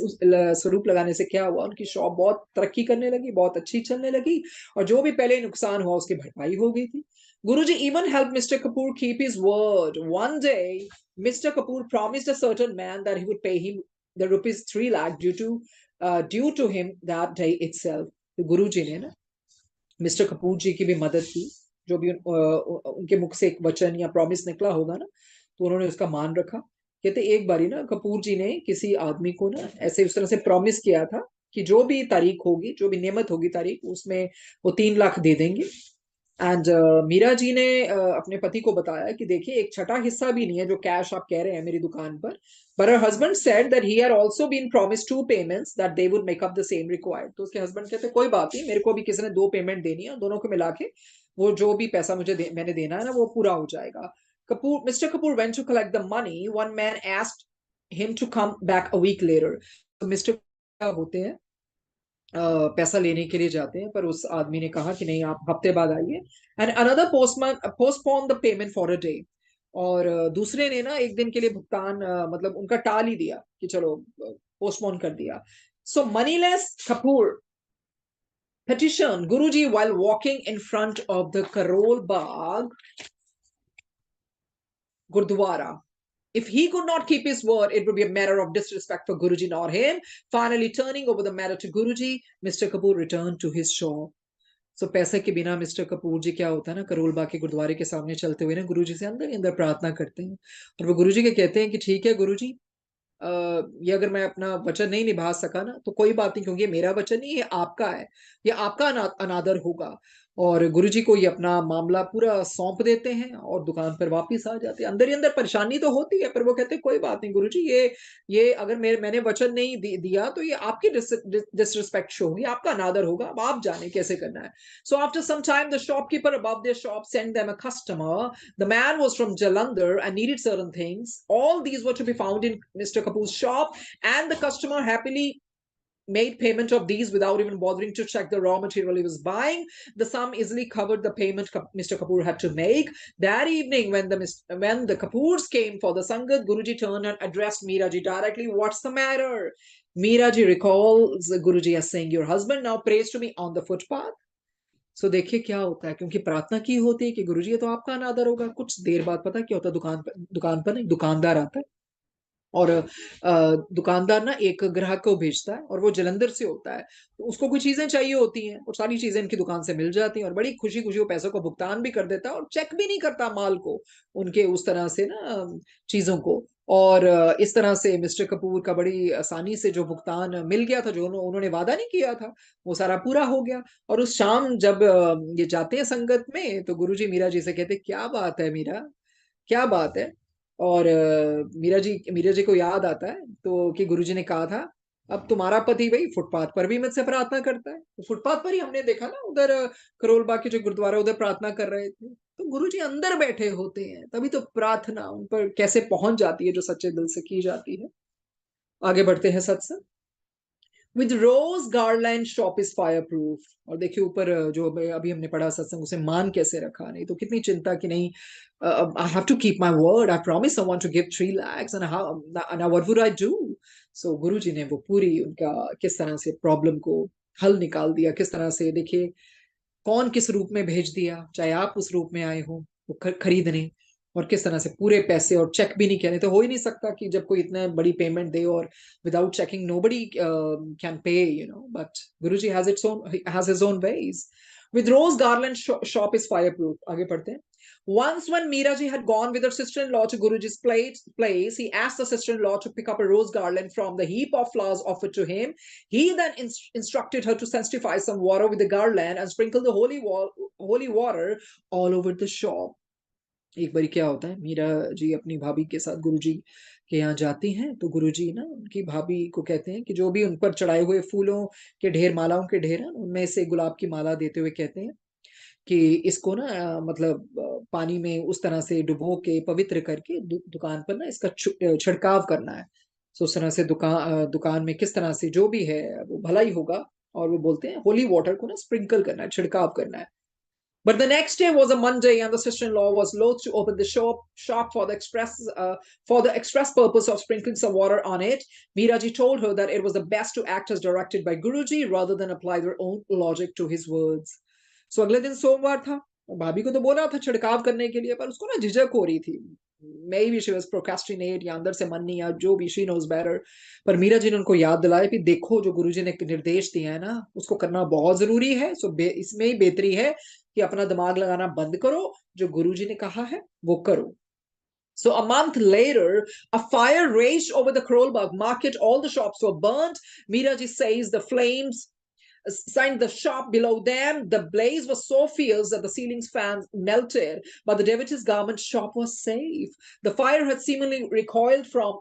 स्वरूप लगाने से क्या हुआ, उनकी शॉप बहुत तरक्की करने लगी, बहुत अच्छी चलने लगी, और जो भी पहले नुकसान हुआ उसकी भरपाई हो गई थी। Guruji even helped Mr. Kapoor keep his word. One day, Mr. Kapoor promised a certain man that he would pay him the rupees 3 lakh due to him that day itself. तो गुरुजी ने ना मिस्टर कपूर जी की भी मदद की, जो भी उनके मुख से एक वचन या प्रॉमिस निकला होगा ना, तो उन्होंने उसका मान रखा। कहते एक बारी ना कपूर जी ने किसी आदमी को ना ऐसे उस तरह से प्रॉमिस किया था कि जो भी तारीख होगी, जो भी नियमत होगी तारीख, उसमें वो 3 लाख दे देंगे। एंड मीरा जी ने अपने पति को बताया कि देखिए एक छठा हिस्सा भी नहीं है जो कैश आप कह रहे हैं मेरी दुकान पर। But her husband said that he had also been promised 2 payments that they would make up the same required। तो उसके हस्बैंड कहते कोई बात नहीं, मेरे को भी किसी ने 2 पेमेंट देनी है, दोनों को मिला के वो जो भी पैसा मैंने देना है ना, वो पूरा हो जाएगा। Mr. Kapoor went to collect the money। One man asked him to come back a week later। तो मिस्टर होते हैं पैसा लेने के लिए जाते हैं, पर उस आदमी ने कहा कि नहीं आप हफ्ते बाद आइए। And another postpone the payment for a day. और दूसरे ने ना एक दिन के लिए भुगतान मतलब उनका टाल ही दिया कि चलो पोस्टपोन कर दिया। सो moneyless Kapoor petitioned Guruji while walking in front of the Karol Bagh Gurdwara. If he could not keep his word, it would be a matter of disrespect for Guruji nor him. Finally, turning over the matter to Guruji, Mr. Kapoor returned to his shop। सो पैसे के बिना mister Kapoor जी क्या होता है ना, करोल बाग के गुरुद्वारे के सामने चलते हुए ना गुरुजी से अंदर ही अंदर प्रार्थना करते हैं, और वो गुरुजी के कहते हैं कि ठीक है गुरुजी, ये अगर मैं अपना वचन नहीं निभा सका ना तो कोई बात नहीं, क्योंकि ये मेरा वचन नहीं, ये आपका है, ये आपका अनादर होगा। और गुरुजी को ये अपना मामला पूरा सौंप देते हैं और दुकान पर वापस आ जाते हैं। अंदर ही अंदर परेशानी तो होती है, पर वो कहते हैं कोई बात नहीं गुरुजी, ये अगर मैंने वचन नहीं दिया तो ये आपकी डिसरिस्पेक्ट शो होगी, आपका अनादर होगा, अब आप जाने कैसे करना है। So after some time the shopkeeper above their shop sent them a customer। The man was from Jalandhar and needed certain things। All these were to be found in Mr. Kapoor's shop, and the customer happily made payment of these without even bothering to check the raw material he was buying। The sum easily covered the payment Mr. Kapoor had to make। That evening, when the Kapoors came for the Sangat, Guruji turned and addressed Meera Ji directly। What's the matter? Meera Ji recalls Guruji as saying, your husband now prays to me on the footpath। सो देखिए क्या होता है, क्योंकि प्रार्थना की होती है कि गुरुजी ये तो आपका अनादर होगा। कुछ देर बाद पता क्या होता है, दुकान पर नहीं दुकानदार आता है, और दुकानदार ना एक ग्राहक को भेजता है, और वो जलंधर से होता है, तो उसको कुछ चीजें चाहिए होती हैं, और सारी चीजें इनकी दुकान से मिल जाती हैं, और बड़ी खुशी खुशी वो पैसों को भुगतान भी कर देता है, और चेक भी नहीं करता माल को, उनके उस तरह से ना चीजों को। और इस तरह से मिस्टर कपूर का बड़ी आसानी से जो भुगतान मिल गया था, जो उन्होंने वादा नहीं किया था, वो सारा पूरा हो गया। और उस शाम जब ये जाते हैं संगत में, तो गुरुजी मीरा जी से कहते क्या बात है मीरा, क्या बात है। और मीरा जी को याद आता है तो कि गुरुजी ने कहा था अब तुम्हारा पति भाई फुटपाथ पर भी मुझसे प्रार्थना करता है। तो फुटपाथ पर ही हमने देखा ना उधर करोल बाग के जो गुरुद्वारा उधर प्रार्थना कर रहे थे, तो गुरुजी अंदर बैठे होते हैं, तभी तो प्रार्थना उन पर कैसे पहुंच जाती है जो सच्चे दिल से की जाती है। आगे बढ़ते हैं सत्संग। With rose garland shop is fireproof. और देखिए ऊपर जो अभी हमने पढ़ा सत्संग, उसे मान कैसे रखा, नहीं तो कितनी चिंता कि नहीं I have to keep my word, I promise someone to give 3 lakhs and what would I do। So Guruji ने वो पूरी उनका किस तरह से प्रॉब्लम को हल निकाल दिया, किस तरह से देखिए कौन किस रूप में भेज दिया, चाहे आप उस रूप में आए हो वो खरीदने, और किस तरह से पूरे पैसे, और चेक भी नहीं कहने तो हो ही नहीं सकता कि जब कोई इतना बड़ी पेमेंट दे और without checking nobody can pay, but Guruji has his own ways. With rose garland shop is fireproof. आगे पढ़ते हैं। Once, when Meeraji had gone with her sister-in-law to Guruji's place, he asked the sister-in-law to pick up a rose garland from the heap of flowers offered to him. He then instructed her to sanctify some water with the garland and sprinkle the holy water all over the shop. एक बारी क्या होता है, मीरा जी अपनी भाभी के साथ गुरुजी के यहाँ जाती हैं, तो गुरुजी ना उनकी भाभी को कहते हैं कि जो भी उन पर चढ़ाए हुए फूलों के ढेर, मालाओं के ढेर हैं, उनमें से गुलाब की माला देते हुए कहते हैं कि इसको ना मतलब पानी में उस तरह से डुबो के पवित्र करके दुकान पर ना इसका छिड़काव करना है। तो उस तरह से दुकान में किस तरह से जो भी है वो भला ही होगा। और वो बोलते हैं होली वाटर को ना स्प्रिंकल करना है, छिड़काव करना है। But the next day was a Monday, and the sister-in-law was loath to open the shop for the express purpose of sprinkling some water on it. Meeraji told her that it was the best to act as directed by Guruji rather than apply their own logic to his words. So अगले दिन सोमवार था, भाभी को तो बोला था छिड़काव करने के लिए, पर उसको ना झिझक हो रही थी। Maybe she was procrastinate या अंदर से मन नहीं, या जो भी, she knows better. पर मीरा जी ने उनको याद दिलाया कि देखो जो गुरुजी ने निर्देश दिया है ना, उसको करना बहुत जरूरी है। सो इसमें ही बेहतरी है कि अपना दिमाग लगाना बंद करो, जो गुरुजी ने कहा है वो करो। So a month later, a fire raged over the Krolbag market. All the shops were burnt. Miraji says the flames signed the shop below them. The blaze was so fierce that the ceiling fans melted, but the devotee's garment shop was safe. The fire had seemingly recoiled from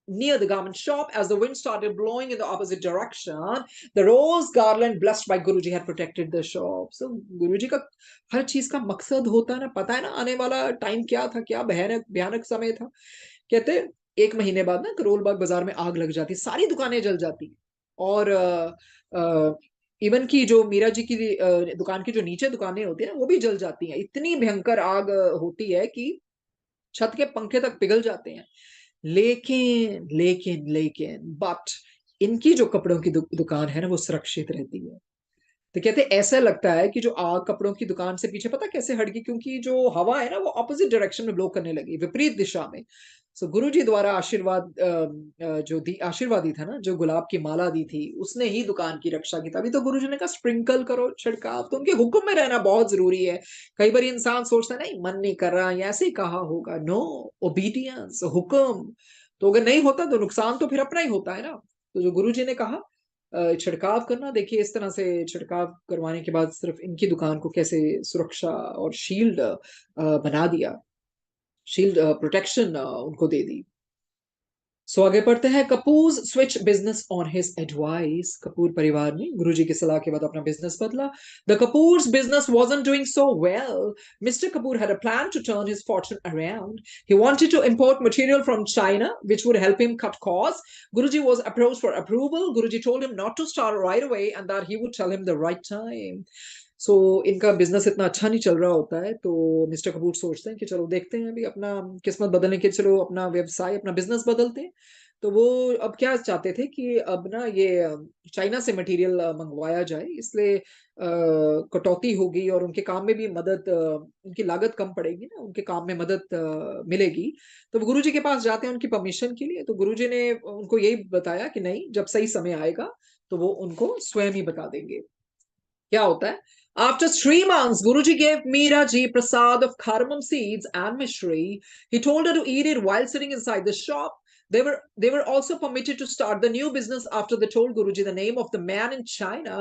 near the garment shop as the wind started blowing in the opposite direction. The rose garland blessed by Guruji had protected the shop. So Guruji का हर चीज का मकसद होता है ना, पता है ना आने वाला टाइम क्या था, क्या भयानक भयानक समय था। कहते 1 महीने बाद ना करोल बाग बाजार में आग लग जाती, सारी दुकानें जल जाती। और इवन की जो मीरा जी की दुकान की जो नीचे दुकानें होती है ना, वो भी जल जाती हैं। इतनी भयंकर आग होती है कि छत के पंखे तक पिघल जाते हैं। लेकिन बट इनकी जो कपड़ों की दुकान है ना, वो सुरक्षित रहती है। तो कहते ऐसा लगता है कि जो आग कपड़ों की दुकान से पीछे पता कैसे हट गई, क्योंकि जो हवा है ना वो ऑपोजिट डायरेक्शन में ब्लो करने लगी, विपरीत दिशा में। सो गुरु जी द्वारा जो आशीर्वादी था ना, जो गुलाब की माला दी थी, उसने ही दुकान की रक्षा की। तभी तो गुरु जी ने कहा स्प्रिंकल करो, छिड़काव। तो उनके हुक्म में रहना बहुत जरूरी है। कई बार इंसान सोचता है नहीं मन नहीं कर रहा, या ऐसे ही कहा होगा। नो, ओबीडियंस, हुक्म। तो अगर नहीं होता तो नुकसान तो फिर अपना ही होता है ना। तो जो गुरु जी ने कहा छिड़काव करना, देखिए इस तरह से छिड़काव करवाने के बाद सिर्फ इनकी दुकान को कैसे सुरक्षा और शील्ड बना दिया, शील्ड प्रोटेक्शन उनको दे दी। सो आगे पढ़ते हैं। Kapoor switch business on his advice. Kapoor परिवार ने गुरुजी की सलाह के बाद अपना बिजनेस बदला। The Kapoors business wasn't doing so well. Mr. Kapoor had a plan to turn his fortune around. He wanted to import material from China, which would help him cut costs. Guruji was approached for approval. Guruji told him not to start right away and that he would tell him the right time. सो इनका business इतना अच्छा नहीं चल रहा होता है, तो mister Kapoor सोचते हैं कि चलो देखते हैं अभी अपना किस्मत बदलने के, चलो अपना व्यवसाय, अपना बिजनेस बदलते हैं। तो वो अब क्या चाहते थे कि अब ना ये चाइना से मटेरियल मंगवाया जाए, इसलिए कटौती होगी और उनके काम में भी मदद, उनकी लागत कम पड़ेगी ना, उनके काम में मदद मिलेगी। तो वो गुरुजी के पास जाते हैं उनकी परमिशन के लिए। तो गुरुजी ने उनको यही बताया कि नहीं, जब सही समय आएगा तो वो उनको स्वयं ही बता देंगे। क्या होता है? After 3 months, Guruji gave Meera ji prasad of cardamom seeds and mishri. He told her to eat it while sitting inside the shop. They were also permitted to start the new business after they told Guruji the name of the man in China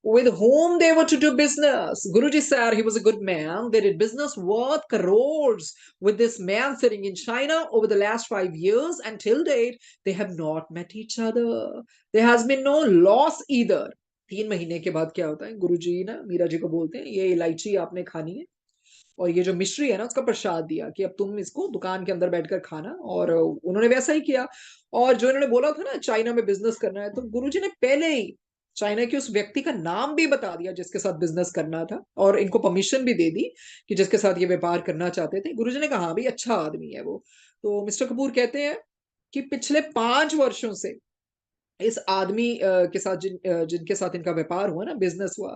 with whom they were to do business. Guruji said he was a good man. They did business worth crores with this man sitting in China over the last 5 years, and till date they have not met each other. There has been no loss either. 3 महीने के बाद क्या होता है, गुरुजी ना मीरा जी को बोलते हैं ये इलायची आपने खानी है, और ये जो मिश्री है ना उसका प्रसाद दिया कि अब तुम इसको दुकान के अंदर बैठकर खाना। और उन्होंने वैसा ही किया। और जो इन्होंने बोला था ना चाइना में बिजनेस करना है, तो गुरुजी ने पहले ही चाइना के उस व्यक्ति का नाम भी बता दिया जिसके साथ बिजनेस करना था, और इनको परमिशन भी दे दी कि जिसके साथ ये व्यापार करना चाहते थे। गुरुजी ने कहा हाँ भाई अच्छा आदमी है वो। तो मिस्टर कपूर कहते हैं कि पिछले 5 वर्षों से इस आदमी के साथ जिनके साथ इनका व्यापार हुआ ना, बिजनेस हुआ,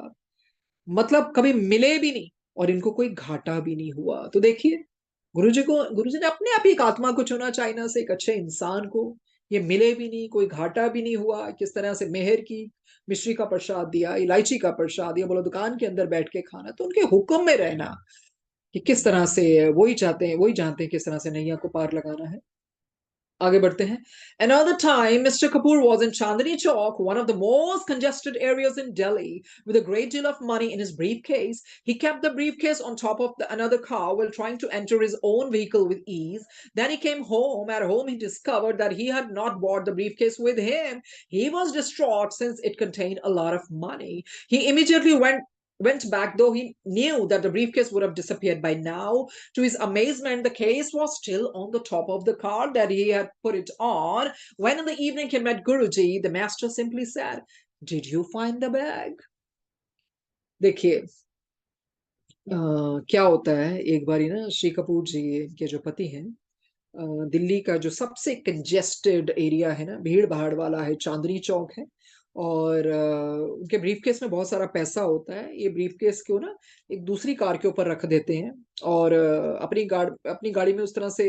मतलब कभी मिले भी नहीं और इनको कोई घाटा भी नहीं हुआ। तो देखिए गुरुजी ने अपने आप ही एक आत्मा को चुना चाइना से, एक अच्छे इंसान को। ये मिले भी नहीं, कोई घाटा भी नहीं हुआ। किस तरह से मेहर की, मिश्री का प्रसाद दिया, इलायची का प्रसाद दिया, बोला दुकान के अंदर बैठ के खाना। तो उनके हुक्म में रहना, कि किस तरह से वही चाहते हैं, वही जानते हैं किस तरह से नैया को पार लगाना है। आगे बढ़ते हैं। Another time, Mr. Kapoor was in Chandni Chowk, one of the most congested areas in Delhi, with a great deal of money in his briefcase. He kept the briefcase on top of another car while trying to enter his own vehicle with ease. Then he came home. At home, he discovered that he had not brought the briefcase with him. He was distraught since it contained a lot of money. He immediately went back, though he knew that the briefcase would have disappeared by now. To his amazement, the case was still on the top of the car that he had put it on. When in the evening he met Guruji, the master simply said, "Did you find the bag?" देखिए क्या होता है, एक बारी ना श्री कपूर जी के जो पति हैं, दिल्ली का जो सबसे कंजेस्टेड एरिया है ना, भीड़ भाड़ वाला है, चांदनी चौक है। और उनके ब्रीफकेस में बहुत सारा पैसा होता है। ये ब्रीफकेस को ना एक दूसरी कार के ऊपर रख देते हैं और अपनी गाड़ी में उस तरह से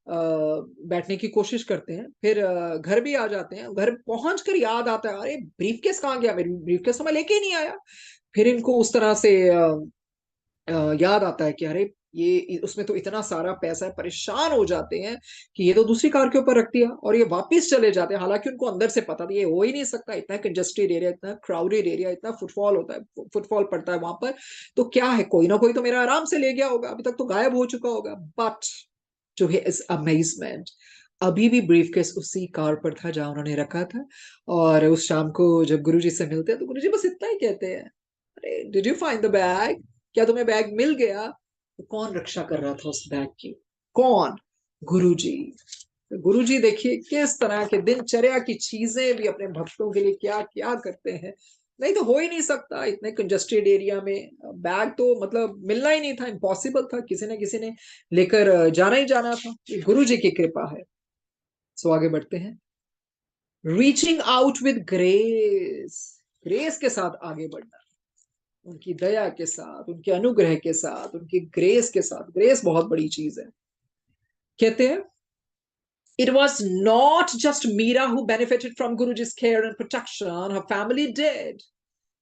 बैठने की कोशिश करते हैं। फिर घर भी आ जाते हैं। घर पहुंच कर याद आता है, अरे ब्रीफकेस कहाँ गया, मेरी ब्रीफकेस तो मैं लेके ही नहीं आया। फिर इनको उस तरह से याद आता है कि अरे ये उसमें तो इतना सारा पैसा है। परेशान हो जाते हैं कि ये तो दूसरी कार के ऊपर रख दिया, और ये वापस चले जाते हैं। हालांकि उनको अंदर से पता था ये हो ही नहीं सकता, इतना कंजेस्टेड एरिया, इतना क्राउडेड एरिया, इतना फुटफॉल होता है, फुटफॉल पड़ता है वहां पर। तो क्या है, कोई ना कोई तो मेरा आराम से ले गया होगा, अभी तक तो गायब हो चुका होगा। बट टू हिज अमेजमेंट, अभी भी ब्रीफकेस उसी कार पर था जहां उन्होंने रखा था। और उस शाम को जब गुरुजी से मिलते हैं तो गुरुजी बस इतना ही कहते हैं, अरे did you find the bag, क्या तुम्हें बैग मिल गया? तो कौन रक्षा कर रहा था उस बैग की? कौन? गुरुजी। गुरुजी देखिए किस तरह के दिनचर्या की चीजें भी अपने भक्तों के लिए क्या क्या करते हैं। नहीं तो हो ही नहीं सकता इतने कंजेस्टेड एरिया में। बैग तो मतलब मिलना ही नहीं था, इम्पॉसिबल था, किसी ने किसी ने लेकर जाना ही जाना था। ये गुरुजी की कृपा है। सो आगे बढ़ते हैं। Reaching out with grace, grace के साथ आगे बढ़ना, उनकी दया के साथ, उनके अनुग्रह के साथ, उनकी ग्रेस के साथ। ग्रेस बहुत बड़ी चीज है। कहते हैं, it was not just Meera who benefited from Guruji's care and protection, her family did.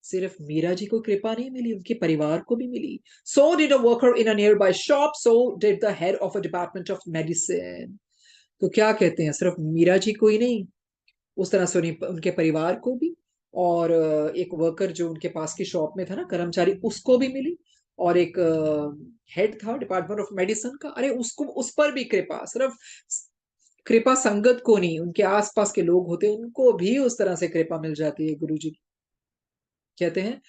सिर्फ मीरा जी को कृपा नहीं मिली, उनके परिवार को भी मिली। So did a worker in a nearby shop, so did the head of a department of medicine. तो क्या कहते हैं, सिर्फ मीरा जी को ही नहीं, उस तरह से उनके परिवार को भी, और एक वर्कर जो उनके पास की शॉप में था ना, कर्मचारी, उसको भी मिली। और एक हेड था डिपार्टमेंट ऑफ मेडिसिन का, अरे उसको, उस पर भी कृपा। सिर्फ कृपा संगत को नहीं, उनके आसपास के लोग होते हैं उनको भी उस तरह से कृपा मिल जाती है गुरु जी। कहते हैं,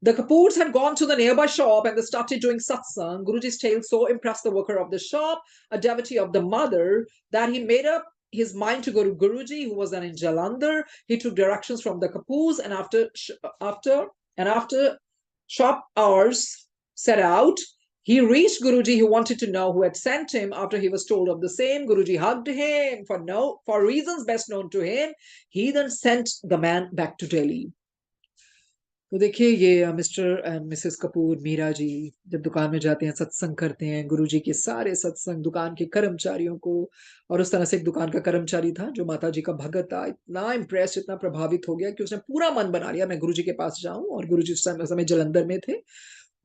the Kapoors had gone to the nearby shop and they started doing satsang. Guruji's tale so impressed the worker of the shop, a devotee of the mother, that he made up his mind to go to Guruji, who was then in Jalandhar. He took directions from the Kapoors and after shop hours set out, he reached Guruji, who wanted to know who had sent him. After he was told of the same, Guruji hugged him for reasons best known to him. He then sent the man back to Delhi. तो देखिए, ये Mr and Mrs Kapoor, Meera ji जब दुकान में जाते हैं, सत्संग करते हैं, गुरुजी के सारे सत्संग दुकान के कर्मचारियों को। और उस तरह से एक दुकान का कर्मचारी था जो माता जी का भगत था, इतना इम्प्रेस, इतना प्रभावित हो गया कि उसने पूरा मन बना लिया मैं गुरुजी के पास जाऊं। और गुरुजी उस समय जलंधर में थे।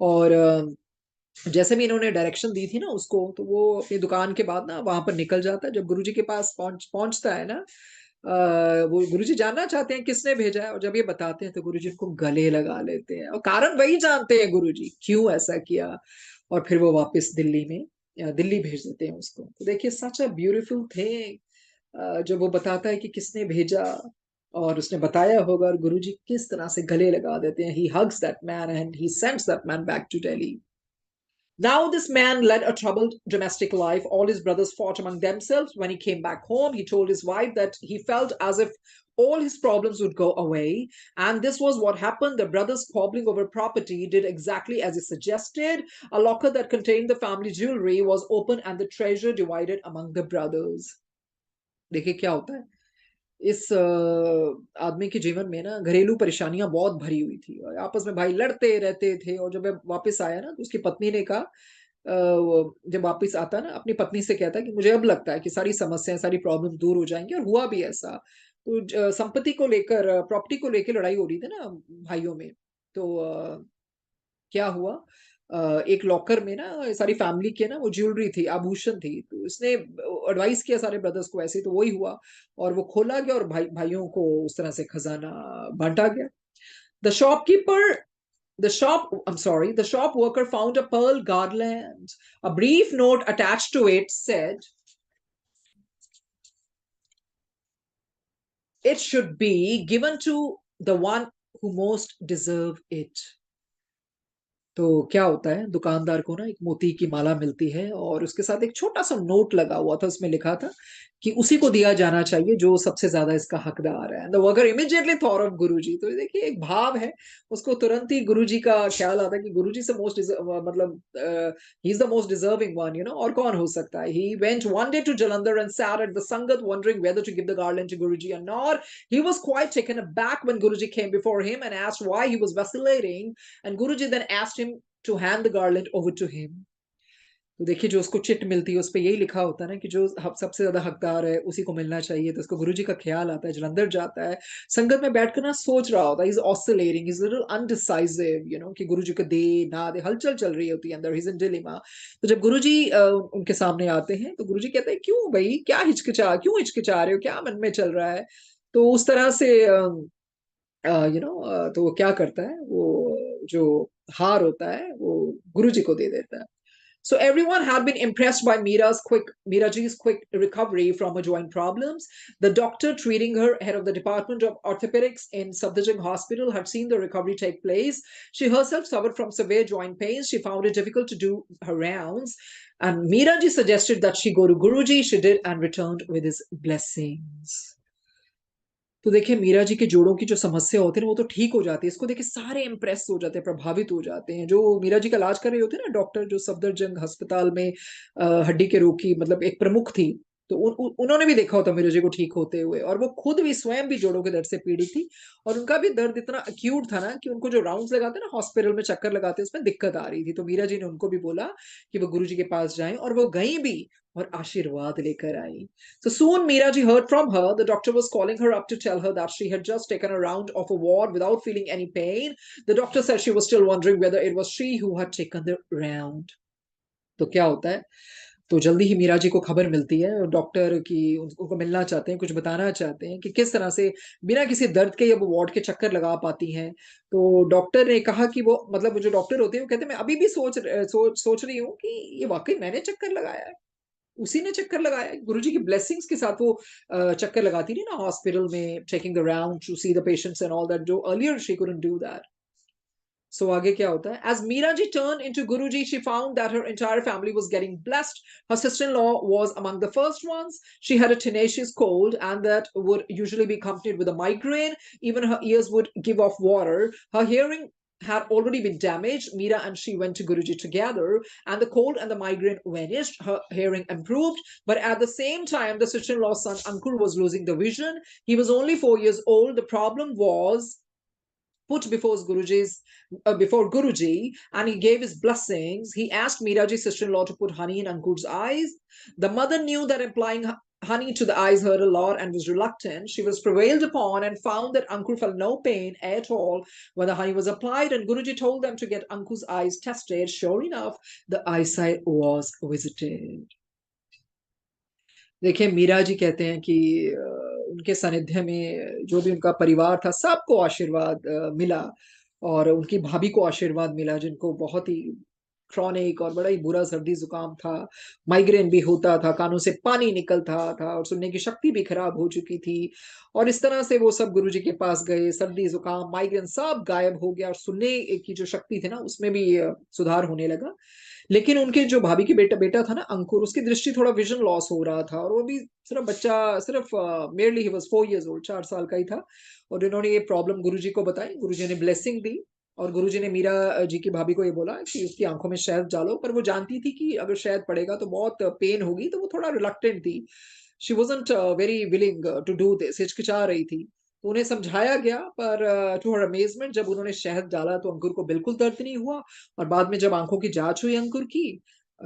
और जैसे भी इन्होंने डायरेक्शन दी थी ना उसको, तो वो अपनी दुकान के बाद ना वहां पर निकल जाता है। जब गुरुजी के पास पहुंचता है ना, वो गुरुजी जानना चाहते हैं किसने भेजा है, और जब ये बताते हैं तो गुरुजी उनको गले लगा लेते हैं, और कारण वही जानते हैं गुरुजी क्यों ऐसा किया। और फिर वो वापस दिल्ली में, दिल्ली भेज देते हैं उसको। तो देखिए, सच अ ब्यूटीफुल थिंग, जब वो बताता है कि किसने भेजा, और उसने बताया होगा, और गुरुजी किस तरह से गले लगा देते हैं। He hugs that man and he sends that man back to Delhi. Now, this man led a troubled domestic life. All his brothers fought among themselves. When he came back home, he told his wife that he felt as if all his problems would go away. And this was what happened. The brothers squabbling over property did exactly as he suggested. A locker that contained the family jewelry was opened and the treasure divided among the brothers. देखिए क्या होता है, इस आदमी के जीवन में ना घरेलू परेशानियां बहुत भरी हुई थी, और आपस में भाई लड़ते रहते थे। और जब वह वापस आया ना, तो उसकी पत्नी ने कहा, जब वापस आता ना, अपनी पत्नी से कहता कि मुझे अब लगता है कि सारी समस्याएं, सारी प्रॉब्लम दूर हो जाएंगी। और हुआ भी ऐसा। तो संपत्ति को लेकर, प्रॉपर्टी को लेकर लड़ाई हो रही थी ना भाइयों में। तो क्या हुआ, एक लॉकर में ना सारी फैमिली के ना वो ज्वेलरी थी, आभूषण थी, तो इसने एडवाइस किया सारे ब्रदर्स को, ऐसे तो वही हुआ, और वो खोला गया और भाइयों को उस तरह से खजाना बांटा गया। The shopkeeper the shop worker found a pearl garland. A brief note attached to it said, it should be given to the one who most deserve it. तो क्या होता है, दुकानदार को ना एक मोती की माला मिलती है और उसके साथ एक छोटा सा नोट लगा हुआ था, उसमें लिखा था कि उसी को दिया जाना चाहिए जो सबसे ज्यादा इसका हकदार है। The worker immediately thought of Guruji. तो देखिए एक भाव है, उसको तुरंत ही गुरुजी का ख्याल आता है कि गुरुजी से मोस्ट मतलब he is the most deserving one, you know, और कौन हो सकता है। He went one day to Jalandhar and sat at the Sangat wondering whether to give the garland to Guruji or not. He was quite taken aback when Guruji came before him and asked why he was vacillating, and Guruji then asked him to hand the garland over to him. तो देखिए जो उसको chit मिलती है उस पे यही लिखा होता है ना कि जो सबसे ज्यादा हकदार है उसी को मिलना चाहिए। तो उसको गुरुजी का ख्याल आता है, जलंधर जाता है, संगत में बैठकर ना सोच रहा होता है, is oscillating, is little undecisive, you know, कि गुरुजी को दे ना दे, हलचल चल रही होती है अंदर, ही इज इन डिलेमा। तो जब गुरुजी उनके सामने आते हैं तो गुरुजी कहते हैं, क्यों भाई, क्या क्यों हिचकिचा रहे हो, क्या मन में चल रहा है। तो उस तरह से तो वो क्या करता है, वो जो हार होता है वो गुरुजी को दे देता है। So everyone had been impressed by Miraji's quick recovery from her joint problems. The doctor treating her, head of the Department of Orthopedics in Safdarjung Hospital, had seen the recovery take place. She herself suffered from severe joint pains. She found it difficult to do her rounds. And Miraji suggested that she go to Guruji. She did and returned with his blessings. तो देखिए मीरा जी के जोड़ों की जो समस्या होती है ना वो तो ठीक हो जाती है। इसको देखिए सारे इम्प्रेस हो जाते हैं, प्रभावित हो जाते हैं। जो मीरा जी का इलाज कर रहे होते हैं ना डॉक्टर, जो सफदरजंग अस्पताल में हड्डी के रोग की मतलब एक प्रमुख थी, तो उन्होंने भी देखा होता मीरा जी को ठीक होते हुए, और वो खुद भी स्वयं भी जोड़ों के दर्द से पीड़ित थी। और उनका भी दर्द इतना अक्यूट था ना कि उनको जो राउंड्स लगाते हैं ना हॉस्पिटल में, चक्कर लगाते हैं, उसमें दिक्कत आ रही थी। तो मीरा जी ने उनको भी बोला कि वो गुरु जी के पास जाएं, और वो गई भी और आशीर्वाद लेकर आई। So soon Meeraji heard from her. The doctor was calling her up to tell her that she had just taken a round of a ward without feeling any pain. The doctor said she was still wondering whether it was she who had taken the round. तो क्या होता है, तो जल्दी ही मीरा जी को खबर मिलती है, और डॉक्टर की उनको मिलना चाहते हैं, कुछ बताना चाहते हैं कि किस तरह से बिना किसी दर्द के ये वो वार्ड के चक्कर लगा पाती हैं। तो डॉक्टर ने कहा कि वो मतलब जो डॉक्टर होते हैं वो कहते हैं मैं अभी भी सोच रही हूँ कि ये वाकई मैंने चक्कर लगाया है, उसी ने चक्कर लगाया। गुरुजी की ब्लेसिंग्स के साथ वो चक्कर लगाती रही ना हॉस्पिटल में, checking the round to see the patients and all that, जो earlier she couldn't do that. So आगे क्या होता है, as Meeraji turned into Guruji, she found that her entire family was getting blessed. Her sister-in-law was among the first ones. She had a tenacious cold and that would usually be accompanied with a migraine. Even her ears would give off water. Her hearing had already been damaged. Meera and she went to Guruji together, and the cold and the migraine vanished. Her hearing improved, but at the same time, the sister-in-law's son Ankur was losing the vision. He was only 4 years old. The problem was put before Guruji, and he gave his blessings. He asked Meeraji's sister-in-law to put honey in Ankur's eyes. The mother knew that applying honey to the eyes hurt a lot and was reluctant. She was prevailed upon and found that Ankur felt no pain at all when the honey was applied, and Guruji told them to get Ankur's eyes tested. Sure enough, the eyesight was visited. देखिए मीरा जी कहते हैं कि उनके सानिध्य में जो भी उनका परिवार था सबको आशीर्वाद मिला, और उनकी भाभी को आशीर्वाद मिला जिनको बहुत ही क्रॉनिक और बड़ा ही बुरा सर्दी जुकाम था, माइग्रेन भी होता था, कानों से पानी निकलता था और सुनने की शक्ति भी खराब हो चुकी थी। और इस तरह से वो सब गुरुजी के पास गए, सर्दी जुकाम माइग्रेन सब गायब हो गया और सुनने की जो शक्ति थी ना उसमें भी सुधार होने लगा। लेकिन उनके जो भाभी की बेटा था ना अंकुर, उसकी दृष्टि थोड़ा विजन लॉस हो रहा था, और वो भी सिर्फ बच्चा, सिर्फ merely he was 4 years old, 4 साल का ही था। और इन्होंने ये प्रॉब्लम गुरुजी को बताई, गुरुजी ने ब्लेसिंग दी, और गुरुजी ने मीरा जी की भाभी को ये बोला कि उसकी आंखों में शहद डालो। पर वो जानती थी कि अगर शहद पड़ेगा तो बहुत पेन होगी, तो वो थोड़ा रिलक्टेंट थी। She wasn't very willing to do this, हिचकिचा रही थी। तो उन्हें समझाया गया, पर टू हर अमेजमेंट जब उन्होंने शहद डाला तो अंकुर को बिल्कुल दर्द नहीं हुआ। और बाद में जब आंखों की जांच हुई अंकुर की,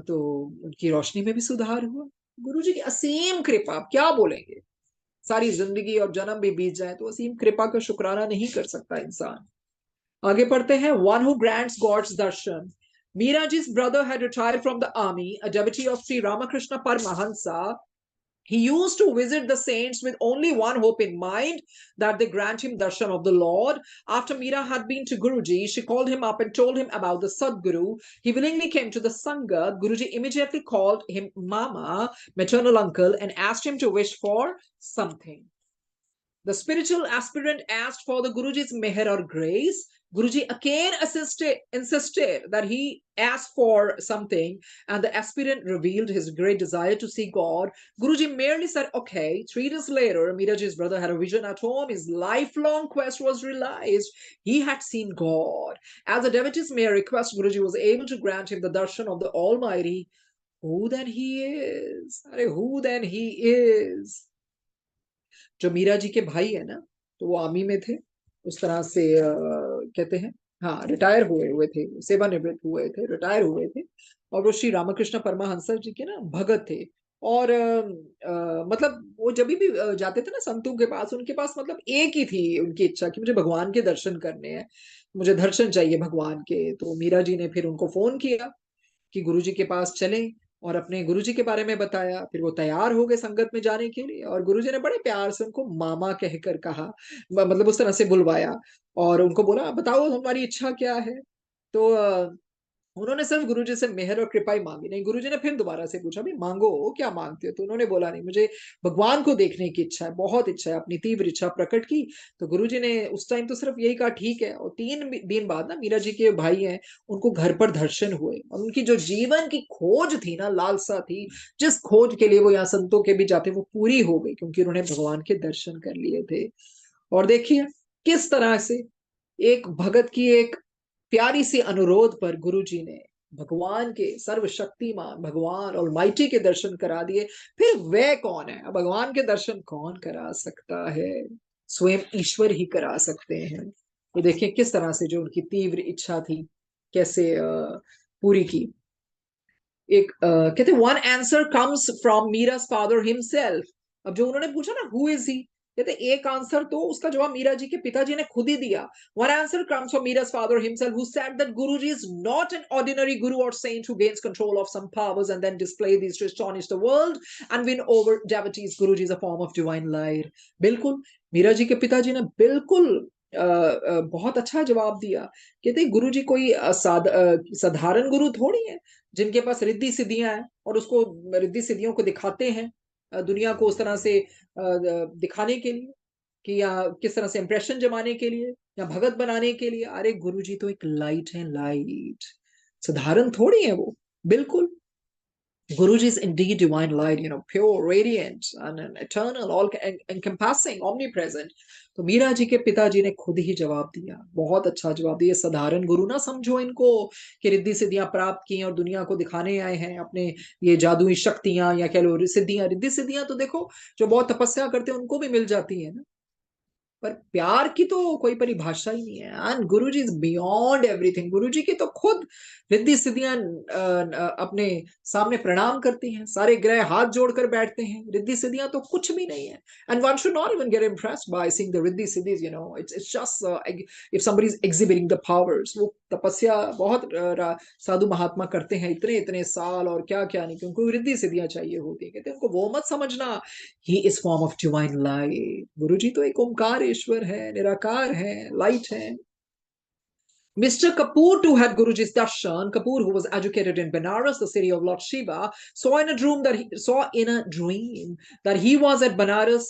तो उनकी रोशनी में भी सुधार हुआ। गुरुजी की असीम कृपा, आप क्या बोलेंगे। सारी जिंदगी और जन्म भी बीत जाए तो असीम कृपा का शुक्राना नहीं कर सकता इंसान। आगे पढ़ते हैं, one who grants God's darshan. Miraji's brother had retired from the army, a devotee of Sri Ramakrishna Paramahansa. He used to visit the saints with only one hope in mind, that they grant him darshan of the Lord. After Mira had been to Guruji, she called him up and told him about the Sadguru. He willingly came to the Sangha. Guruji immediately called him Mama, maternal uncle, and asked him to wish for something. The spiritual aspirant asked for the Guruji's meher or grace. Guruji again insisted that he ask for something, and the aspirant revealed his great desire to see God. Guruji merely said, okay. 3 days later, Miraji's brother had a vision at home. His lifelong quest was realized. He had seen God. As a devotee's mere request, Guruji was able to grant him the darshan of the Almighty. Who then he is? Who then he is? जो मीरा जी के भाई है ना, तो वो army में थे, उस तरह से कहते हैं, हाँ, रिटायर हुए हुए थे, सेवानिवृत्त हुए थे, रिटायर हुए थे, और वो श्री रामकृष्ण परमहंस जी के ना भगत थे। और मतलब वो जब भी जाते थे ना संतों के पास, उनके पास मतलब एक ही थी उनकी इच्छा कि मुझे भगवान के दर्शन करने हैं, मुझे दर्शन चाहिए भगवान के। तो मीरा जी ने फिर उनको फोन किया कि गुरुजी के पास चलें, और अपने गुरुजी के बारे में बताया। फिर वो तैयार हो गए संगत में जाने के लिए, और गुरुजी ने बड़े प्यार से उनको मामा कहकर कहा, मतलब उस तरह से बुलवाया, और उनको बोला बताओ हमारी इच्छा क्या है। तो उन्होंने सिर्फ गुरुजी से मेहर और कृपा ही मांगी। नहीं, गुरुजी ने फिर दोबारा से पूछा, भाई मांगो, क्या मांगते हो? तो उन्होंने बोला, नहीं, मुझे भगवान को देखने की इच्छा है, बहुत इच्छा है, अपनी तीव्र इच्छा प्रकट की। तो गुरुजी ने उस टाइम तो सिर्फ यही कहा, ठीक है। और 3 दिन बाद ना मीरा जी के भाई हैं, उनको घर पर दर्शन हुए, और उनकी जो जीवन की खोज थी ना, लालसा थी, जिस खोज के लिए वो यहाँ संतों के भी जाते, वो पूरी हो गई, क्योंकि उन्होंने भगवान के दर्शन कर लिए थे। और देखिए किस तरह से एक भगत की एक प्यारी सी अनुरोध पर गुरुजी ने भगवान के, सर्वशक्तिमान भगवान ऑलमाइटी के दर्शन करा दिए। फिर वह कौन है? भगवान के दर्शन कौन करा सकता है? स्वयं ईश्वर ही करा सकते हैं। तो देखिए किस तरह से जो उनकी तीव्र इच्छा थी, कैसे पूरी की। एक कहते one answer comes from Meera's father himself. अब जो उन्होंने पूछा ना, हु इज ही, कहते एक आंसर तो उसका जवाब मीरा जी के पिताजी ने खुद ही दिया। One answer comes from Meera's father himself, who said that Guruji is not an ordinary guru or saint who gains control of some powers and then display these to astonish the world and win over devotees. Guruji is a form of divine light. बिल्कुल मीरा जी के पिताजी ने बिल्कुल बहुत अच्छा जवाब दिया। कहते गुरुजी कोई साधारण गुरु थोड़ी है, जिनके पास रिद्धि सिद्धियां हैं, और उसको रिद्धि सिद्धियों को दिखाते हैं दुनिया को उस तरह से दिखाने के लिए, कि या किस तरह से इंप्रेशन जमाने के लिए, या भगत बनाने के लिए। अरे गुरुजी तो एक लाइट है, लाइट, साधारण थोड़ी है वो। बिल्कुल Guruji is indeed divine light, pure, radiant, and eternal, all encompassing, omnipresent. तो मीरा जी के पिताजी ने खुद ही जवाब दिया, बहुत अच्छा जवाब दिया। साधारण गुरु ना समझो इनको कि रिद्धि सिद्धियां प्राप्त की और दुनिया को दिखाने आए हैं अपने ये जादुई शक्तियां, या कह लो सिद्धियां। रिद्धि सिद्धियां तो देखो जो बहुत तपस्या करते हैं उनको भी मिल जाती है ना, पर प्यार की तो कोई परिभाषा ही नहीं है। And Guruji is beyond everything. Guruji की तो खुद रिद्धि सिद्धियां अपने सामने प्रणाम करती हैं, सारे ग्रह हाथ जोड़कर बैठते हैं। रिद्धि सिद्धियां तो कुछ भी नहीं है। And one should not even get impressed by seeing the riddhi siddhis, it's just if somebody is exhibiting the powers. वो तपस्या बहुत साधु महात्मा करते हैं इतने इतने साल, और क्या क्या नहीं, क्योंकि रिद्धि सिद्धियां चाहिए होती है। कहते हैं उनको वो मत समझना, he is form of divine light. गुरु जी तो एक ओमकार ईश्वर है, निराकार है, लाइट है। Mr. Kapoor too had Guruji's darshan. Kapoor, who was educated in Benares, the city of Lord Shiva, saw in a dream that he was at Benares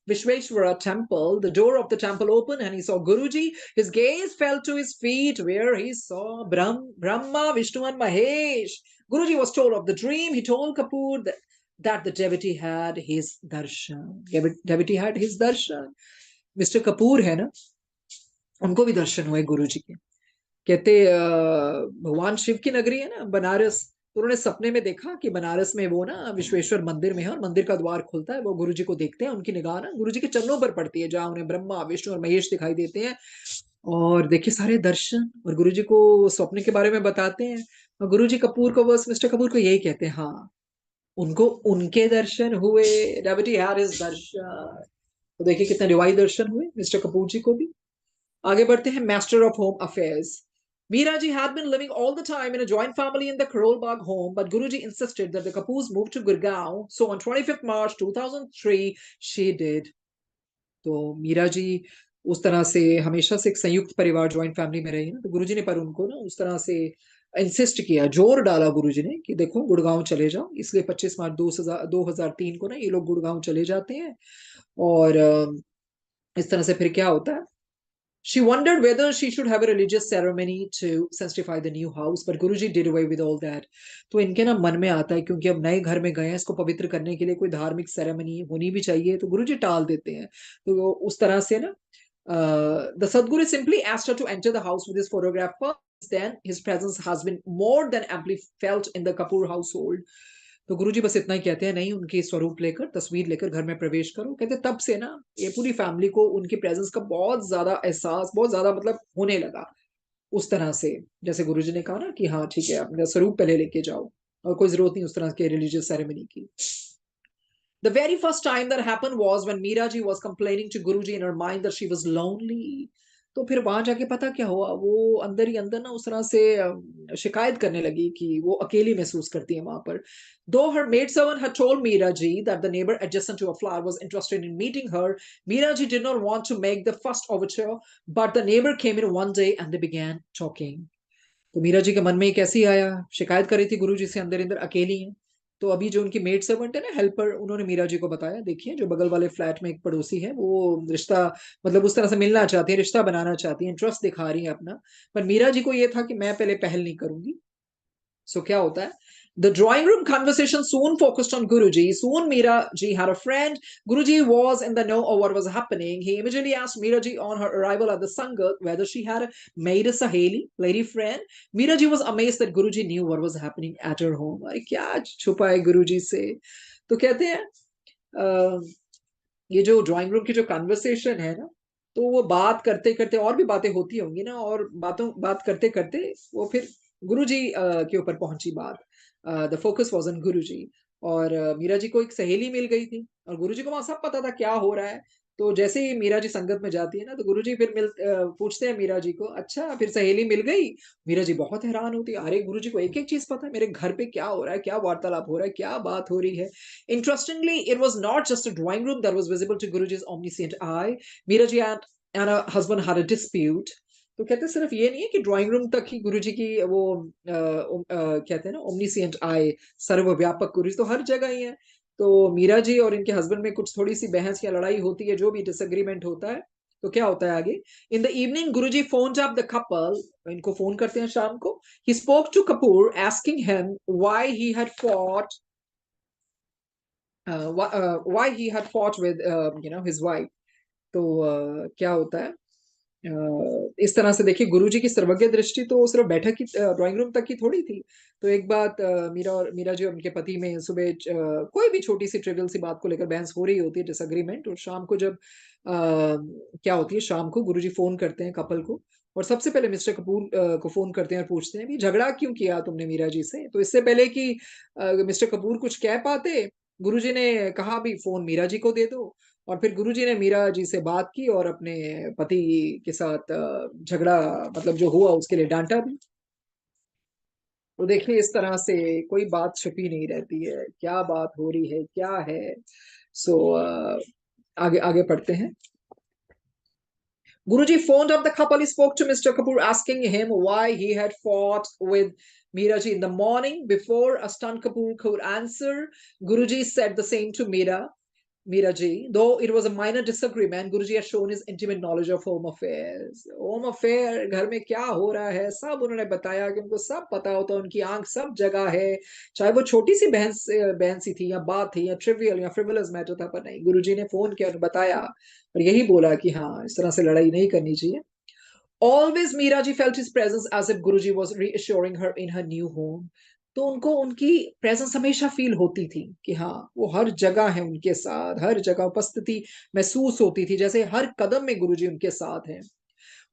Vishweshwara temple. The door of the temple opened and he saw Guruji. His gaze fell to his feet where he saw Brahma, Vishnu and Mahesh. Guruji was told of the dream. He told Kapoor that the devotee had his darshan. Devotee had his darshan. Mr. Kapoor है ना, उनको भी दर्शन हुए गुरुजी के। कहते भगवान शिव की नगरी है ना बनारस, तो उन्होंने सपने में देखा कि बनारस में वो ना विश्वेश्वर मंदिर में है, और मंदिर का द्वार खुलता है, वो गुरुजी को देखते हैं, उनकी निगाह ना गुरुजी के चरणों पर पड़ती है, जहां उन्हें ब्रह्मा, विष्णु और महेश दिखाई देते हैं। और देखिए सारे दर्शन, और गुरुजी को स्वप्न के बारे में बताते हैं। और गुरुजी कपूर को, बस मिस्टर कपूर को यही कहते हैं, हाँ उनको उनके दर्शन हुए, डेविटी हैड हिज दर्शन। तो देखिए कितने रिवाई दर्शन हुए मिस्टर कपूर जी को भी। आगे बढ़ते हैं, master of home affairs. Meeraji had been living all the time in a joint family in the Karol Bagh home, but Guruji insisted that the Kapoors move to Gurgaon. So on 25th March 2003, she did. तो मीरा जी उस तरह से हमेशा से एक संयुक्त परिवार joint family में रही ना, तो गुरुजी ने पर उनको ना उस तरह से इंसिस्ट किया, जोर डाला गुरुजी ने कि देखो गुड़गांव चले जाओ, इसलिए 25 मार्च 2003 को ना ये लोग गुड़गांव चले जाते हैं। और इस तरह से फिर क्या होता है, she wondered whether she should have a religious ceremony to sanctify the new house, but Guruji did away with all that. तो इनके ना मन में आता है क्योंकि अब नए घर में गए हैं, इसको पवित्र करने के लिए कोई धार्मिक सेरेमनी होनी भी चाहिए, तो गुरुजी टाल देते हैं। तो उस तरह से ना the Sadguru simply asked her to enter the house with his photographer. Then his presence has been more than amply felt in the Kapoor household. तो गुरुजी बस इतना ही कहते हैं, नहीं उनकी स्वरूप लेकर तस्वीर लेकर घर में प्रवेश करो। कहते तब से ना ये पूरी फैमिली को उनकी प्रेजेंस का बहुत ज्यादा एहसास, बहुत ज्यादा मतलब होने लगा। उस तरह से जैसे गुरुजी ने कहा ना कि हाँ ठीक है अपना स्वरूप पहले लेके जाओ, और कोई जरूरत नहीं उस तरह के रिलीजियस सेरेमनी की। The very first time that happened was when Meeraji was complaining to Guruji in her mind that she was lonely. तो फिर वहां जाके पता क्या हुआ, वो अंदर ही अंदर ना उस तरह से शिकायत करने लगी कि वो अकेली महसूस करती है वहां पर। Though her maidservant had told Meeraji that the neighbor adjacent to her flat was interested in meeting her, Meeraji did not want to make the first overture, but the neighbor came in one day and they began talking. तो मीरा जी के मन में एक ऐसी आया, शिकायत कर रही थी गुरु जी से अंदर अंदर अकेली हैं। तो अभी जो उनकी मेड सर्वेंट है ना, हेल्पर, उन्होंने मीरा जी को बताया, देखिए जो बगल वाले फ्लैट में एक पड़ोसी है वो रिश्ता मतलब उस तरह से मिलना चाहती है, रिश्ता बनाना चाहती है, इंटरेस्ट दिखा रही है अपना, पर मीरा जी को ये था कि मैं पहले पहल नहीं करूंगी। सो क्या होता है, the drawing room conversation soon focused on Guruji. Soon Meera ji had a friend. Guruji was in the know of what was happening. He immediately asked Meera ji on her arrival at the Sangat whether she had made a Saheli, lady friend. Meera ji was amazed that Guruji knew what was happening at her home. अरे क्या छुपा है गुरुजी से। तो कहते हैं ये जो ड्राइंग रूम की जो कन्वर्सेशन है ना, तो वो बात करते करते और भी बातें होती होंगी ना, और बात करते करते वो फिर गुरुजी के ऊपर पहुंची बात। द फोकस वाज ऑन गुरुजी। और मीरा जी को एक सहेली मिल गई थी, और गुरुजी को वहां सब पता था क्या हो रहा है। तो जैसे ही मीरा जी संगत में जाती है ना, तो गुरुजी फिर पूछते हैं मीरा जी को, अच्छा फिर सहेली मिल गई। मीरा जी बहुत हैरान होती है, अरे गुरुजी को एक एक चीज पता है, मेरे घर पे क्या हो रहा है, क्या वार्तालाप हो रहा है, क्या बात हो रही है। Interestingly, it was not just a drawing room that was visible to Guruji's omniscient eye. Meeraji and her husband had a dispute. तो कहते हैं सिर्फ ये नहीं है कि ड्राइंग रूम तक ही गुरुजी की वो कहते हैं ना ओमनीसिएंट आई, सर्वव्यापक गुरुजी तो हर जगह ही है। तो मीरा जी और इनके हस्बैंड में कुछ थोड़ी सी बहस या लड़ाई होती है, जो भी डिसएग्रीमेंट होता है। तो क्या होता है आगे, in the evening Guruji phone up the couple, इनको फोन करते हैं शाम को। He spoke to Kapoor asking him why he had fought why he had fought with his wife। तो क्या होता है, इस तरह से देखिए गुरुजी की सर्वज्ञ दृष्टि तो सिर्फ बैठक की ड्राइंग रूम तक की थोड़ी थी। तो एक बात मीरा जी और उनके पति में सुबह कोई भी छोटी सी ट्रिवियल सी बात को लेकर बहस हो रही होती है, डिसएग्रीमेंट, और शाम को जब क्या होती है, शाम को गुरुजी फोन करते हैं कपल को, और सबसे पहले मिस्टर कपूर को फोन करते हैं और पूछते हैं भी झगड़ा क्यों किया तुमने मीरा जी से। तो इससे पहले कि मिस्टर कपूर कुछ कह पाते, गुरुजी ने कहा भी फोन मीरा जी को दे दो। और फिर गुरुजी ने मीरा जी से बात की और अपने पति के साथ झगड़ा मतलब जो हुआ उसके लिए डांटा भी। तो देखिए इस तरह से कोई बात छुपी नहीं रहती है, क्या बात हो रही है क्या है। सो आगे आगे पढ़ते हैं। Guruji phoned up the couple. He spoke to Mr. Kapoor, asking him why he had fought with Meeraji in the morning. Before a stunned Kapoor could answer, Guruji said the same to Meeraji. Though it was a minor disagreement, Guruji has shown his intimate knowledge of home affairs. Home affair, घर में क्या हो रहा है, सब उन्होंने बताया कि उनको सब पता होता है, उनकी आंख सब जगह है। चाहे वो छोटी सी बहन सी थी, या बात थी, या ट्रिवियल या फ्रिवलस मैटर था, पर नहीं, गुरुजी ने फोन किया और बताया, और यही बोला कि हाँ इस तरह से लड़ाई नहीं करनी चाहिए। Always Meeraji felt his presence as if Guruji was reassuring her in her new home. तो उनको उनकी प्रेजेंस हमेशा फील होती थी कि हाँ वो हर जगह है उनके साथ, हर जगह उपस्थिति महसूस होती थी, जैसे हर कदम में गुरुजी उनके साथ हैं।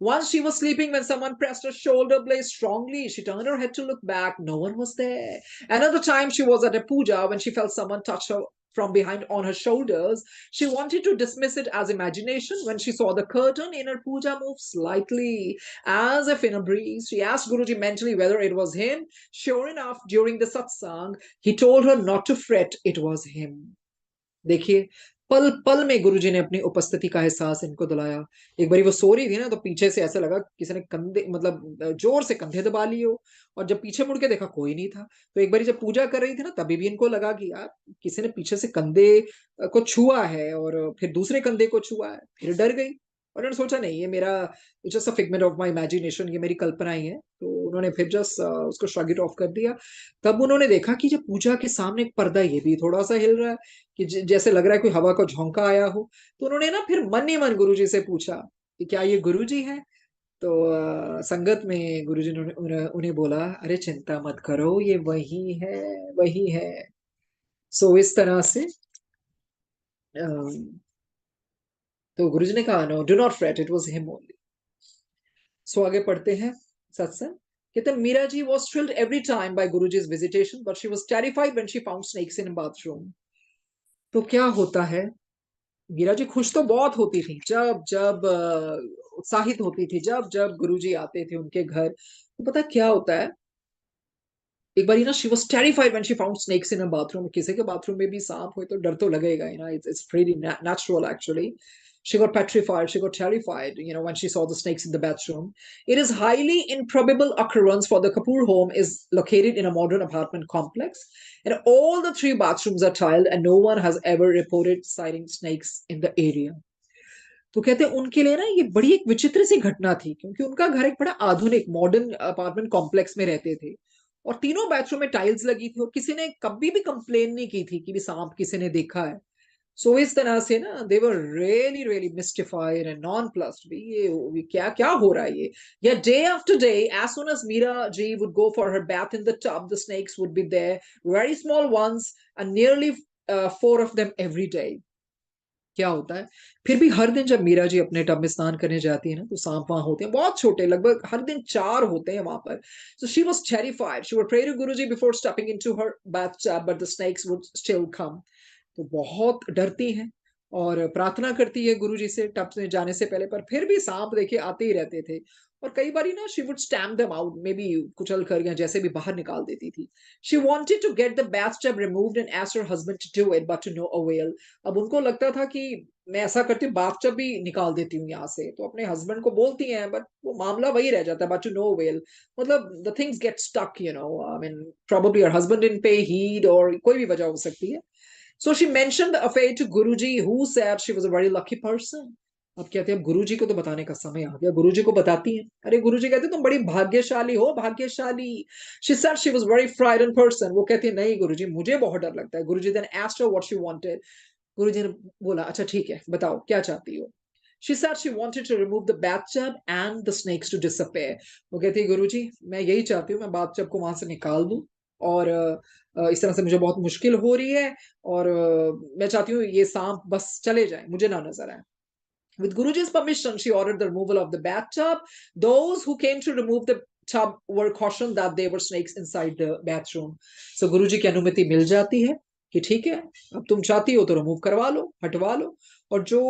Once she was sleeping when someone pressed her shoulder blade strongly. She turned her head to look back. No one was there. Another time she was at a puja when she felt someone touch her from behind on her shoulders. She wanted to dismiss it as imagination when she saw the curtain in her puja move slightly, as if in a breeze. She asked Guruji mentally whether it was him. Sure enough, during the satsang, he told her not to fret, it was him. देखिए, पल पल में गुरुजी ने अपनी उपस्थिति का एहसास इनको दिलाया। एक बारी वो सो रही थी ना, तो पीछे से ऐसा लगा किसी ने कंधे, मतलब जोर से कंधे दबा लिए हो, और जब पीछे मुड़ के देखा कोई नहीं था। तो एक बारी जब पूजा कर रही थी ना, तभी भी इनको लगा कि यार किसी ने पीछे से कंधे को छुआ है, और फिर दूसरे कंधे को छुआ है। फिर डर गई और उन्होंने सोचा नहीं, ये मेरा just a figment of my imagination, ये मेरी कल्पना ही है। तो उन्होंने फिर जस्ट उसको श्रग इट ऑफ कर दिया। तब उन्होंने देखा कि जब पूजा के सामने एक पर्दा ये भी थोड़ा सा हिल रहा है, कि जैसे लग रहा है कोई हवा का झोंका आया हो। तो उन्होंने ना फिर मन ही मन गुरुजी से पूछा कि क्या ये गुरुजी है। तो संगत में गुरुजी ने उन्हें बोला, अरे चिंता मत करो, ये वही है, वही है। सो इस तरह से तो गुरुजी ने कहा, no do not fret, it was him only. So आगे पढ़ते हैं सत्संग। कहते Meera ji was thrilled every time by Guruji's visitation, but she was terrified when she found snakes in a bathroom. तो क्या होता है, मीरा जी खुश तो बहुत होती थी जब जब उत्साहित होती थी जब जब गुरुजी आते थे उनके घर। तो पता क्या होता है, एक बार ना she was terrified when she found snakes in a bathroom. किसी के बाथरूम में भी सांप हो तो डर तो लगेगा ही ना, it's pretty natural actually. She got petrified, she got terrified, when she saw the snakes in the bathroom. It is highly improbable occurrence for the Kapoor home is located in a modern apartment complex, and all the 3 bathrooms are tiled, and no one has ever reported sighting snakes in the area. तो कहते हैं उनके लिए ना ये बड़ी एक विचित्र सी घटना थी, क्योंकि उनका घर एक बड़ा आधुनिक मॉडर्न अपार्टमेंट कॉम्प्लेक्स में रहते थे, और तीनों बाथरूम में टाइल्स लगी थी, और किसी ने कभी भी कंप्लेन नहीं की थी कि भी सांप किसी ने देखा है। सो इस तरह से ना they were really really mystified and nonplussed, भी ये क्या क्या हो रहा है ये। या day after day, as soon as Meera ji would go for her bath in the tub, the snakes would be there, very small ones, and nearly 4 of them every day. क्या होता है, फिर भी हर दिन जब मीरा जी अपने टब में स्नान करने जाती है ना, तो सांप वहां होते हैं, बहुत छोटे, लगभग हर दिन 4 होते हैं वहां पर। So she was terrified, she would pray to Guruji before stepping into her bathtub, but the snakes would still come. तो बहुत डरती हैं और प्रार्थना करती है गुरुजी से टब में जाने से पहले, पर फिर भी सांप देखिए आते ही रहते थे। और कई बारी ना she would stamp them out, maybe कुचल कर या जैसे भी बाहर निकाल देती थी। She wanted to get the bathtub removed and asked her husband to do it, but to no avail. अब उनको लगता था कि मैं ऐसा करती हूँ, bathtub भी निकाल देती हूँ यहाँ से, तो अपने हस्बैंड को बोलती हैं, बट वो मामला वही रह जाता है, but to no avail। मतलब the things get stuck, I mean probably her husband didn't pay heed, और कोई भी वजह हो सकती है। So she mentioned the affair to Guruji, who said she was a very lucky person. अब कहते हैं, अब गुरुजी को तो बताने का समय आ गया। गुरुजी को बताती हैं, अरे गुरुजी कहते तुम बड़ी भाग्यशाली हो, भाग्यशाली। She said she was very frightened person. वो कहती है, नहीं गुरुजी, मुझे बहुत डर लगता है। गुरुजी then asked her what she wanted. गुरुजी ने बोला, अच्छा ठीक है, बताओ क्या चाहती हो। She said she wanted to remove the bathtub and the snakes to disappear. वो कहती है, गुरुजी मैं यही चाहती हूँ, मैं bathtub को वहां से निकाल दूं, और इस तरह से मुझे बहुत मुश्किल हो रही है, और मैं चाहती हूँ ये सांप बस चले जाए, मुझे ना नजर आए। With Guruji's permission, she ordered the removal of the bathtub. Those who came to remove the tub were cautioned that there were snakes inside the bathroom. So Guruji की अनुमति मिल जाती है कि ठीक है, अब तुम चाहती हो तो रिमूव करवा लो, हटवा लो। और जो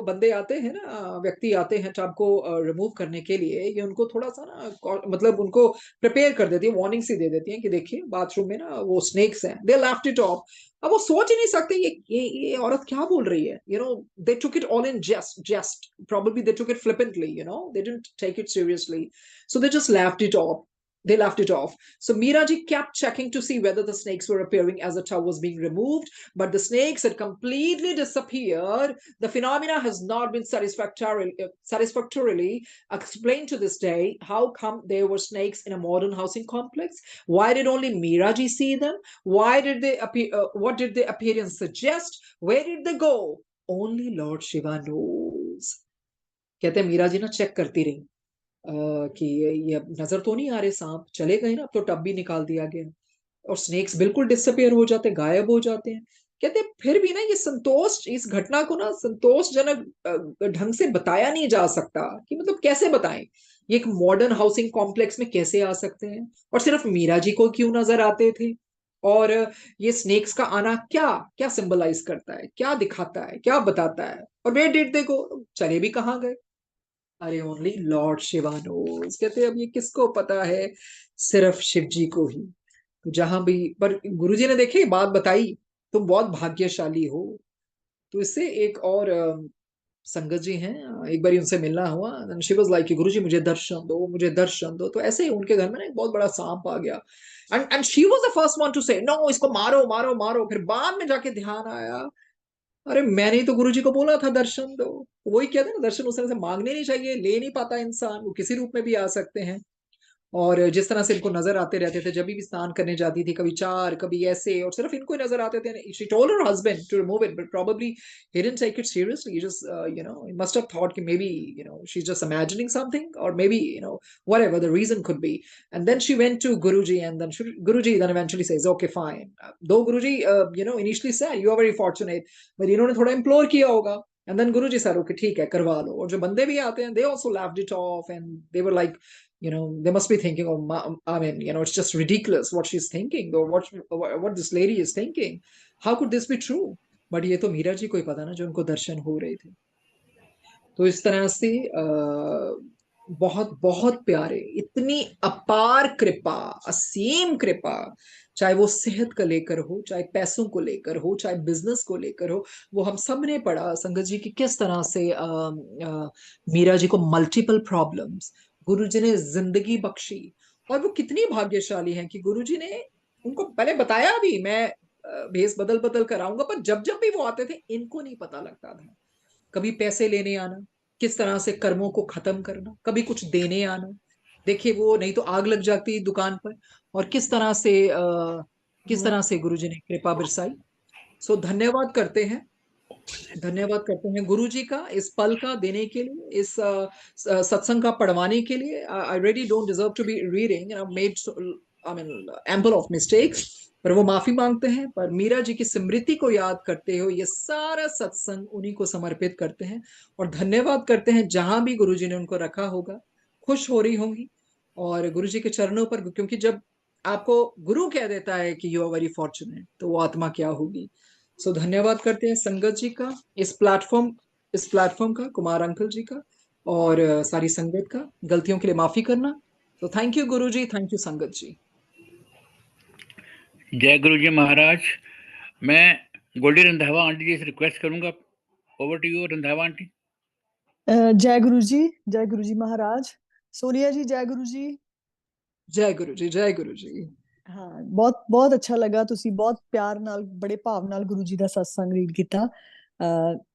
बंदे आते हैं ना, व्यक्ति आते हैं टब को रिमूव करने के लिए, ये उनको थोड़ा सा ना, मतलब उनको प्रिपेयर कर देती है, वार्निंग सी दे देती है कि देखिए बाथरूम में ना वो स्नेक्स हैं, दे लेफ्ट इट ऑफ। अब वो सोच ही नहीं सकते ये औरत क्या बोल रही है। They took it all in jest probably they took it flippantly, they didn't take it seriously, so they just laughed it off. They laughed it off. So Miraji kept checking to see whether the snakes were appearing as the tub was being removed, but the snakes had completely disappeared. The phenomena has not been satisfactorily explained to this day. How come there were snakes in a modern housing complex? Why did only Miraji see them? Why did they appear? What did the appearance suggest? Where did they go? Only Lord Shiva knows. कहते हैं मीरा जी ना check करती रही कि ये अब नजर तो नहीं आ रहे, सांप चले गए ना, अब तो टब भी निकाल दिया गया, और स्नेक्स बिल्कुल डिसअपियर हो जाते, गायब हो जाते हैं। कहते हैं फिर भी ना ये संतोष, इस घटना को ना संतोषजनक ढंग से बताया नहीं जा सकता, कि मतलब कैसे बताएं, ये एक मॉडर्न हाउसिंग कॉम्प्लेक्स में कैसे आ सकते हैं, और सिर्फ मीरा जी को क्यों नजर आते थे। और ये स्नेक्स का आना क्या क्या सिंबलाइज करता है, क्या दिखाता है, क्या बताता है, और वेयर डिड दे गो, चले भी कहाँ गए? अरे ओनली लॉर्ड शिवा नोस, कहते अब ये किसको पता है, सिर्फ शिव जी को ही। तो जहां भी पर गुरुजी ने देखी बात बताई, तुम बहुत भाग्यशाली हो। तो इससे एक और संगत जी हैं, एक बार उनसे मिलना हुआ, शी वाज लाइक कि गुरुजी मुझे दर्शन दो, मुझे दर्शन दो। तो ऐसे ही उनके घर में ना एक बहुत बड़ा सांप आ गया, and she was the first one two से नो, इसको मारो मारो मारो। फिर बाद में जाके ध्यान आया, अरे मैंने ही तो गुरुजी को बोला था दर्शन दो। तो वही कहते हैं ना, दर्शन उस तरह से मांगने नहीं चाहिए, ले नहीं पाता इंसान, वो किसी रूप में भी आ सकते हैं। और जिस तरह से इनको नजर आते रहते थे जब भी स्नान करने जाती थी, कभी चार कभी ऐसे, और सिर्फ इनको ही नजर आते थे। She told her husband to remove it, but probably he didn't take it seriously. He just he must have thought कि maybe she's just imagining something, or maybe whatever the reason could be. And then she went to Guruji, and then Guruji then eventually says okay fine. Though Guruji initially said you are very fortunate, but इन्होंने थोड़ा implore किया होगा, and then Guruji said okay ठीक है करवा लो। और जो बंदे भी आते हैं, they also laughed it off, and they were like, they must be thinking, oh, I mean, it's just ridiculous what she's thinking, or what this lady is thinking. How could this be true? But ये तो मीरा जी को ही पता ना, जो उनको दर्शन हो रहे थे। तो इस तरह से बहुत बहुत प्यारे, इतनी अपार कृपा, असीम कृपा, चाहे वो सेहत को लेकर हो, चाहे पैसों को लेकर हो, चाहे बिजनेस को लेकर हो। वो हम सब ने पढ़ा संगत जी की किस तरह से मीरा जी को मल्टीपल प्रॉब्लम्स गुरु जी ने जिंदगी बख्शी। और वो कितनी भाग्यशाली हैं कि गुरु जी ने उनको पहले बताया भी, मैं भेस बदल बदल कर आऊंगा, पर जब जब भी वो आते थे इनको नहीं पता लगता था। कभी पैसे लेने आना, किस तरह से कर्मों को खत्म करना, कभी कुछ देने आना। देखिए वो नहीं तो आग लग जाती दुकान पर, और किस तरह से गुरु जी ने कृपा बरसाई। सो धन्यवाद करते हैं, धन्यवाद करते हैं गुरु जी का इस पल का देने के लिए, इस सत्संग का पढ़वाने के लिए। I really don't deserve to be reading, made I mean ample of mistakes, पर वो माफी मांगते हैं। पर मीरा जी की स्मृति को याद करते हुए ये सारा सत्संग उन्हीं को समर्पित करते हैं, और धन्यवाद करते हैं जहां भी गुरु जी ने उनको रखा होगा, खुश हो रही होंगी। और गुरु जी के चरणों पर, क्योंकि जब आपको गुरु कह देता है कि यू आर वेरी फॉर्चुनेट, तो वो आत्मा क्या होगी। सो धन्यवाद करते हैं संगत जी का, इस प्लेटफॉर्म का, कुमार अंकल जी का, और सारी संगत का, गलतियों के लिए माफी करना। तो thank you Guru ji, thank you संगत जी। जय गुरु जी महाराज। मैं गोल्डी रंधावा आंटी जी से रिक्वेस्ट करूंगा, over to you Randhawa aunty. जय गुरु जी, जय गुरु जी महाराज। सोनिया जी जय गुरु जी। जय गुरु जी, जय गुरु जी। ਹਾਂ ਬਹੁਤ ਬਹੁਤ ਅੱਛਾ ਲੱਗਾ, ਤੁਸੀਂ ਬਹੁਤ ਪਿਆਰ ਨਾਲ ਬੜੇ ਭਾਵ ਨਾਲ ਗੁਰੂ ਜੀ ਦਾ ਸਤਸੰਗ ਰੀਡ ਕੀਤਾ।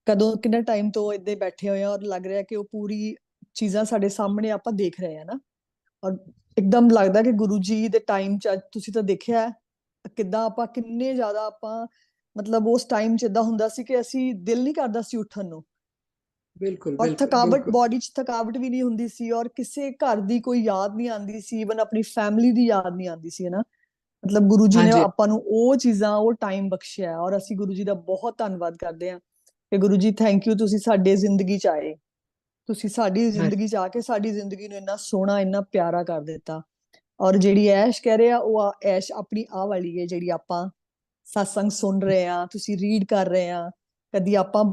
ਕਦੋਂ ਕਿੰਨਾ ਟਾਈਮ ਤੋਂ ਇੱਦਾਂ ਬੈਠੇ ਹੋਏ ਆ, ਔਰ ਲੱਗ ਰਿਹਾ ਕਿ ਉਹ ਪੂਰੀ ਚੀਜ਼ਾਂ ਸਾਡੇ ਸਾਹਮਣੇ ਆਪਾਂ ਦੇਖ ਰਹੇ ਆ ਨਾ। ਔਰ ਇੱਕਦਮ ਲੱਗਦਾ ਕਿ ਗੁਰੂ ਜੀ ਦੇ ਟਾਈਮ ਚ ਤੁਸੀਂ ਤਾਂ ਦੇਖਿਆ ਕਿੱਦਾਂ ਆਪਾਂ ਕਿੰਨੇ ਜ਼ਿਆਦਾ ਆਪਾਂ ਮਤਲਬ ਉਸ ਟਾਈਮ ਚ ਏਦਾਂ ਹੁੰਦਾ ਸੀ ਕਿ ਅਸੀਂ ਦਿਲ ਨਹੀਂ ਕਰਦਾ ਸੀ ਉੱਠਣ ਨੂੰ, बिल्कुल ਔਰ बिल्कुल ਥਕਾਵਟ बिल्कुल। ਬੋਡੀ ਚ ਥਕਾਵਟ ਵੀ ਨਹੀਂ ਹੁੰਦੀ ਸੀ, ਔਰ ਕਿਸੇ ਘਰ ਦੀ ਕੋਈ ਯਾਦ ਨਹੀਂ ਆਉਂਦੀ ਸੀ, ਇਵਨ ਆਪਣੀ ਫੈਮਿਲੀ ਦੀ ਯਾਦ ਨਹੀਂ ਆਉਂਦੀ ਸੀ, ਹੈ ਨਾ। ਮਤਲਬ ਗੁਰੂ ਜੀ हाँ ਨੇ जी। ਆਪਾਂ ਨੂੰ ਉਹ ਚੀਜ਼ਾਂ, ਉਹ ਟਾਈਮ ਬਖਸ਼ਿਆ, ਔਰ ਅਸੀਂ ਗੁਰੂ ਜੀ ਦਾ ਬਹੁਤ ਧੰਨਵਾਦ ਕਰਦੇ ਹਾਂ ਕਿ ਗੁਰੂ ਜੀ ਥੈਂਕ ਯੂ, ਤੁਸੀਂ ਸਾਡੇ ਜ਼ਿੰਦਗੀ ਚ ਆਏ, ਤੁਸੀਂ ਸਾਡੀ हाँ ਜ਼ਿੰਦਗੀ ਚ ਆ ਕੇ ਸਾਡੀ ਜ਼ਿੰਦਗੀ ਨੂੰ ਇੰਨਾ ਸੋਹਣਾ, ਇੰਨਾ ਪਿਆਰਾ ਕਰ ਦਿੱਤਾ। ਔਰ ਜਿਹੜੀ ਐਸ਼ ਕਹਿ ਰਹੇ ਆ, ਉਹ ਐਸ਼ ਆਪਣੀ ਆਹ ਵਾਲੀ ਹੈ ਜਿਹੜੀ ਆਪਾਂ ਸਤਸੰਗ ਸੁਣ ਰਹੇ ਆ, ਤੁਸੀਂ ਰੀਡ ਕਰ ਰਹੇ ਆ, ਕਦੀ ਆਪਾਂ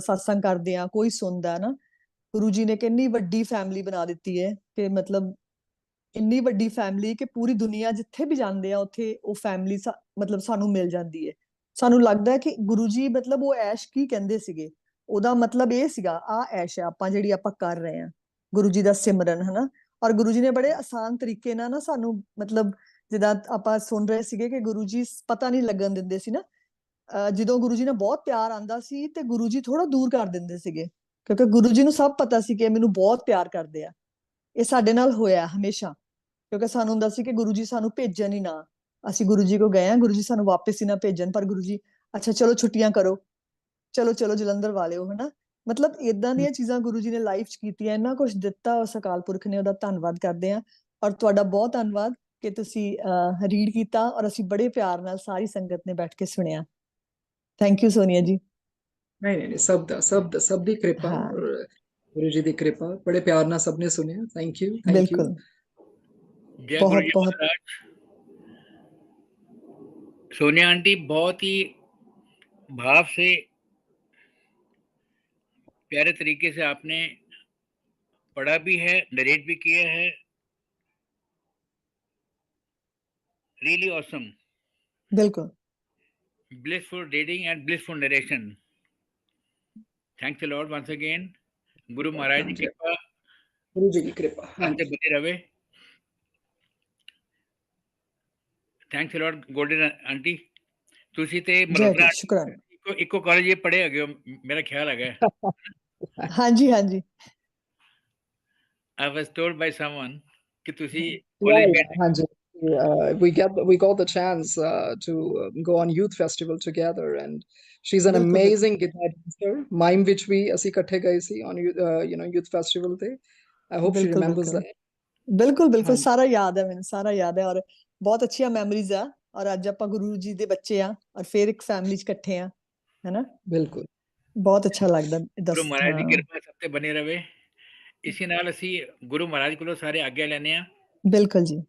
ਸਤਸੰਗ ਕਰਦੇ ਆ, ਕੋਈ ਸੁਣਦਾ ਨਾ। ਗੁਰੂ ਜੀ ਨੇ ਕਿੰਨੀ ਵੱਡੀ ਫੈਮਿਲੀ ਬਣਾ ਦਿੱਤੀ ਹੈ, ਕਿ ਮਤਲਬ ਇੰਨੀ ਵੱਡੀ ਫੈਮਿਲੀ ਕਿ ਪੂਰੀ ਦੁਨੀਆ ਜਿੱਥੇ ਵੀ ਜਾਂਦੇ ਆ ਉੱਥੇ ਉਹ ਫੈਮਿਲੀ ਮਤਲਬ ਸਾਨੂੰ ਮਿਲ ਜਾਂਦੀ ਹੈ। ਸਾਨੂੰ ਲੱਗਦਾ ਹੈ ਕਿ ਗੁਰੂ ਜੀ ਮਤਲਬ ਉਹ ਐਸ਼ ਕੀ ਕਹਿੰਦੇ ਸੀਗੇ, ਉਹਦਾ ਮਤਲਬ ਇਹ ਸੀਗਾ ਆ ਐਸ਼ ਹੈ ਆਪਾਂ ਜਿਹੜੀ ਆਪਾਂ ਕਰ ਰਹੇ ਹਾਂ, ਗੁਰੂ ਜੀ ਦਾ ਸਿਮਰਨ, ਹਨਾ। ਔਰ ਗੁਰੂ ਜੀ ਨੇ ਬੜੇ ਆਸਾਨ ਤਰੀਕੇ ਨਾਲ ਨਾ ਸਾਨੂੰ ਮਤਲਬ ਜਿੱਦਾਂ ਆਪਾਂ ਸੁਣ ਰਹੇ ਸੀਗੇ ਕਿ ਗੁਰੂ ਜੀ ਪਤਾ ਨਹੀਂ ਲੱਗਣ ਦਿੰਦੇ ਸੀ ਨਾ। ਜਦੋਂ ਗੁਰੂ ਜੀ ਨੇ ਬਹੁਤ ਪਿਆਰ ਆਂਦਾ ਸੀ ਤੇ ਗੁਰੂ ਜੀ ਥੋੜਾ ਦੂਰ ਕਰ ਦਿੰਦੇ ਸੀਗੇ, ਕਿਉਂਕਿ ਗੁਰੂ ਜੀ ਨੂੰ ਸਭ ਪਤਾ ਸੀ ਕਿ ਇਹ ਮੈਨੂੰ ਬਹੁਤ ਪਿਆਰ ਕਰਦੇ ਆ। ਇਹ ਸਾਡੇ ਨਾਲ ਹੋਇਆ ਹਮੇਸ਼ਾ, ਕਿਉਂਕਿ ਸਾਨੂੰ ਹੁੰਦਾ ਸੀ ਕਿ ਗੁਰੂ ਜੀ ਸਾਨੂੰ ਭੇਜਣ ਹੀ ਨਾ, ਅਸੀਂ ਗੁਰੂ ਜੀ ਕੋ ਗਏ ਆ, ਗੁਰੂ ਜੀ ਸਾਨੂੰ ਵਾਪਸ ਹੀ ਨਾ ਭੇਜਣ, ਪਰ ਗੁਰੂ ਜੀ ਅੱਛਾ ਚਲੋ ਛੁੱਟੀਆਂ ਕਰੋ, ਚਲੋ ਚਲੋ ਜਲੰਧਰ ਵਾਲਿਓ, ਹਨਾ। ਮਤਲਬ ਇਦਾਂ ਦੀਆਂ ਚੀਜ਼ਾਂ ਗੁਰੂ ਜੀ ਨੇ ਲਾਈਫ ਚ ਕੀਤੀਆਂ, ਇੰਨਾ ਕੁਝ ਦਿੱਤਾ ਉਸ ਅਕਾਲ ਪੁਰਖ ਨੇ, ਉਹਦਾ ਧੰਨਵਾਦ ਕਰਦੇ ਆ। ਔਰ ਤੁਹਾਡਾ ਬਹੁਤ ਧੰਨਵਾਦ ਕਿ ਤੁਸੀਂ ਰੀਡ ਕੀਤਾ, ਔਰ ਅਸੀਂ ਬੜੇ ਪਿਆਰ ਨਾਲ ਸਾਰੀ ਸੰਗਤ ਨੇ ਬੈਠ ਕੇ ਸੁਣਿਆ। ਥੈਂਕ ਯੂ ਸੋਨੀਆ ਜੀ। नहीं नहीं नहीं, सब दी कृपा, हाँ और गुरु जी दी कृपा, बड़े प्यार ना सबने सुने। Thank you, thank you. बिल्कुल, जय गुरु बहुत जी बहुत महाराज। सोनिया आंटी बहुत ही भाव से प्यारे तरीके से आपने पढ़ा भी है, नरेट भी किया है। रियली ऑसम, बिल्कुल blissful reading and blissful narration. Thanks a lot once again. Guru Maharaj की कृपा गुरु जी की कृपा। हाँ आपसे जी। बनी रहे। Thanks a lot golden aunty. ਤੁਸੀਂ ਤੇ जय ਮਲਹੋਤਰਾ गुरु शुक्राना। ਇੱਕੋ ਕਾਲਜ ਇਹ ਪੜ੍ਹੇ ਹੈਗੇ ਹੋ, ਮੇਰਾ ਖਿਆਲ ਹੈਗਾ। हाँ जी हाँ जी। I was told by someone कि ਤੁਸੀਂ Yeah, ਕਾਲਜ yeah, ਮੇਟ। हाँ जी। We got the chance to go on youth festival together, and she's an बिल्कुल बिल्कुल amazing guitar dancer. Mime which we ਅਸੀਂ ਇਕੱਠੇ ਗਏ ਸੀ on youth festival ਤੇ। I hope she बिल्कुल remembers बिल्कुल that. ਬਿਲਕੁਲ ਬਿਲकुल हाँ जी, ਸਾਰਾ ਯਾਦ ਹੈ ਮੈਨੂੰ, ਸਾਰਾ ਯਾਦ ਹੈ। ਔਰ ਬਹੁਤ ਅੱਛੀਆਂ ਮੈਮਰੀਜ਼ ਆ। ਔਰ ਅੱਜ ਆਪਾਂ ਗੁਰੂ ਜੀ ਦੇ ਬੱਚੇ ਆ ਔਰ ਫਿਰ ਇੱਕ ਫੈਮਿਲੀ ਚ ਇਕੱਠੇ ਆ, ਹੈਨਾ। ਬਿਲਕੁਲ। ਬਹੁਤ ਅੱਛਾ ਲੱਗਦਾ ਗੁਰੂ ਦਸ। ਮਹਾਰਾਜ ਦੀ ਹਾਂ ਕਿਰਪਾ ਸਭ ਤੇ ਬਣੀ ਰਵੇ। ਇਸੇ ਨਾਲ ਅਸੀਂ ਗੁਰੂ ਮਹਾਰਾਜ ਕੋਲੋਂ ਸਾਰੇ ਆਗਿਆ ਲੈਂਦੇ ਆ। ਬਿਲकुल जी।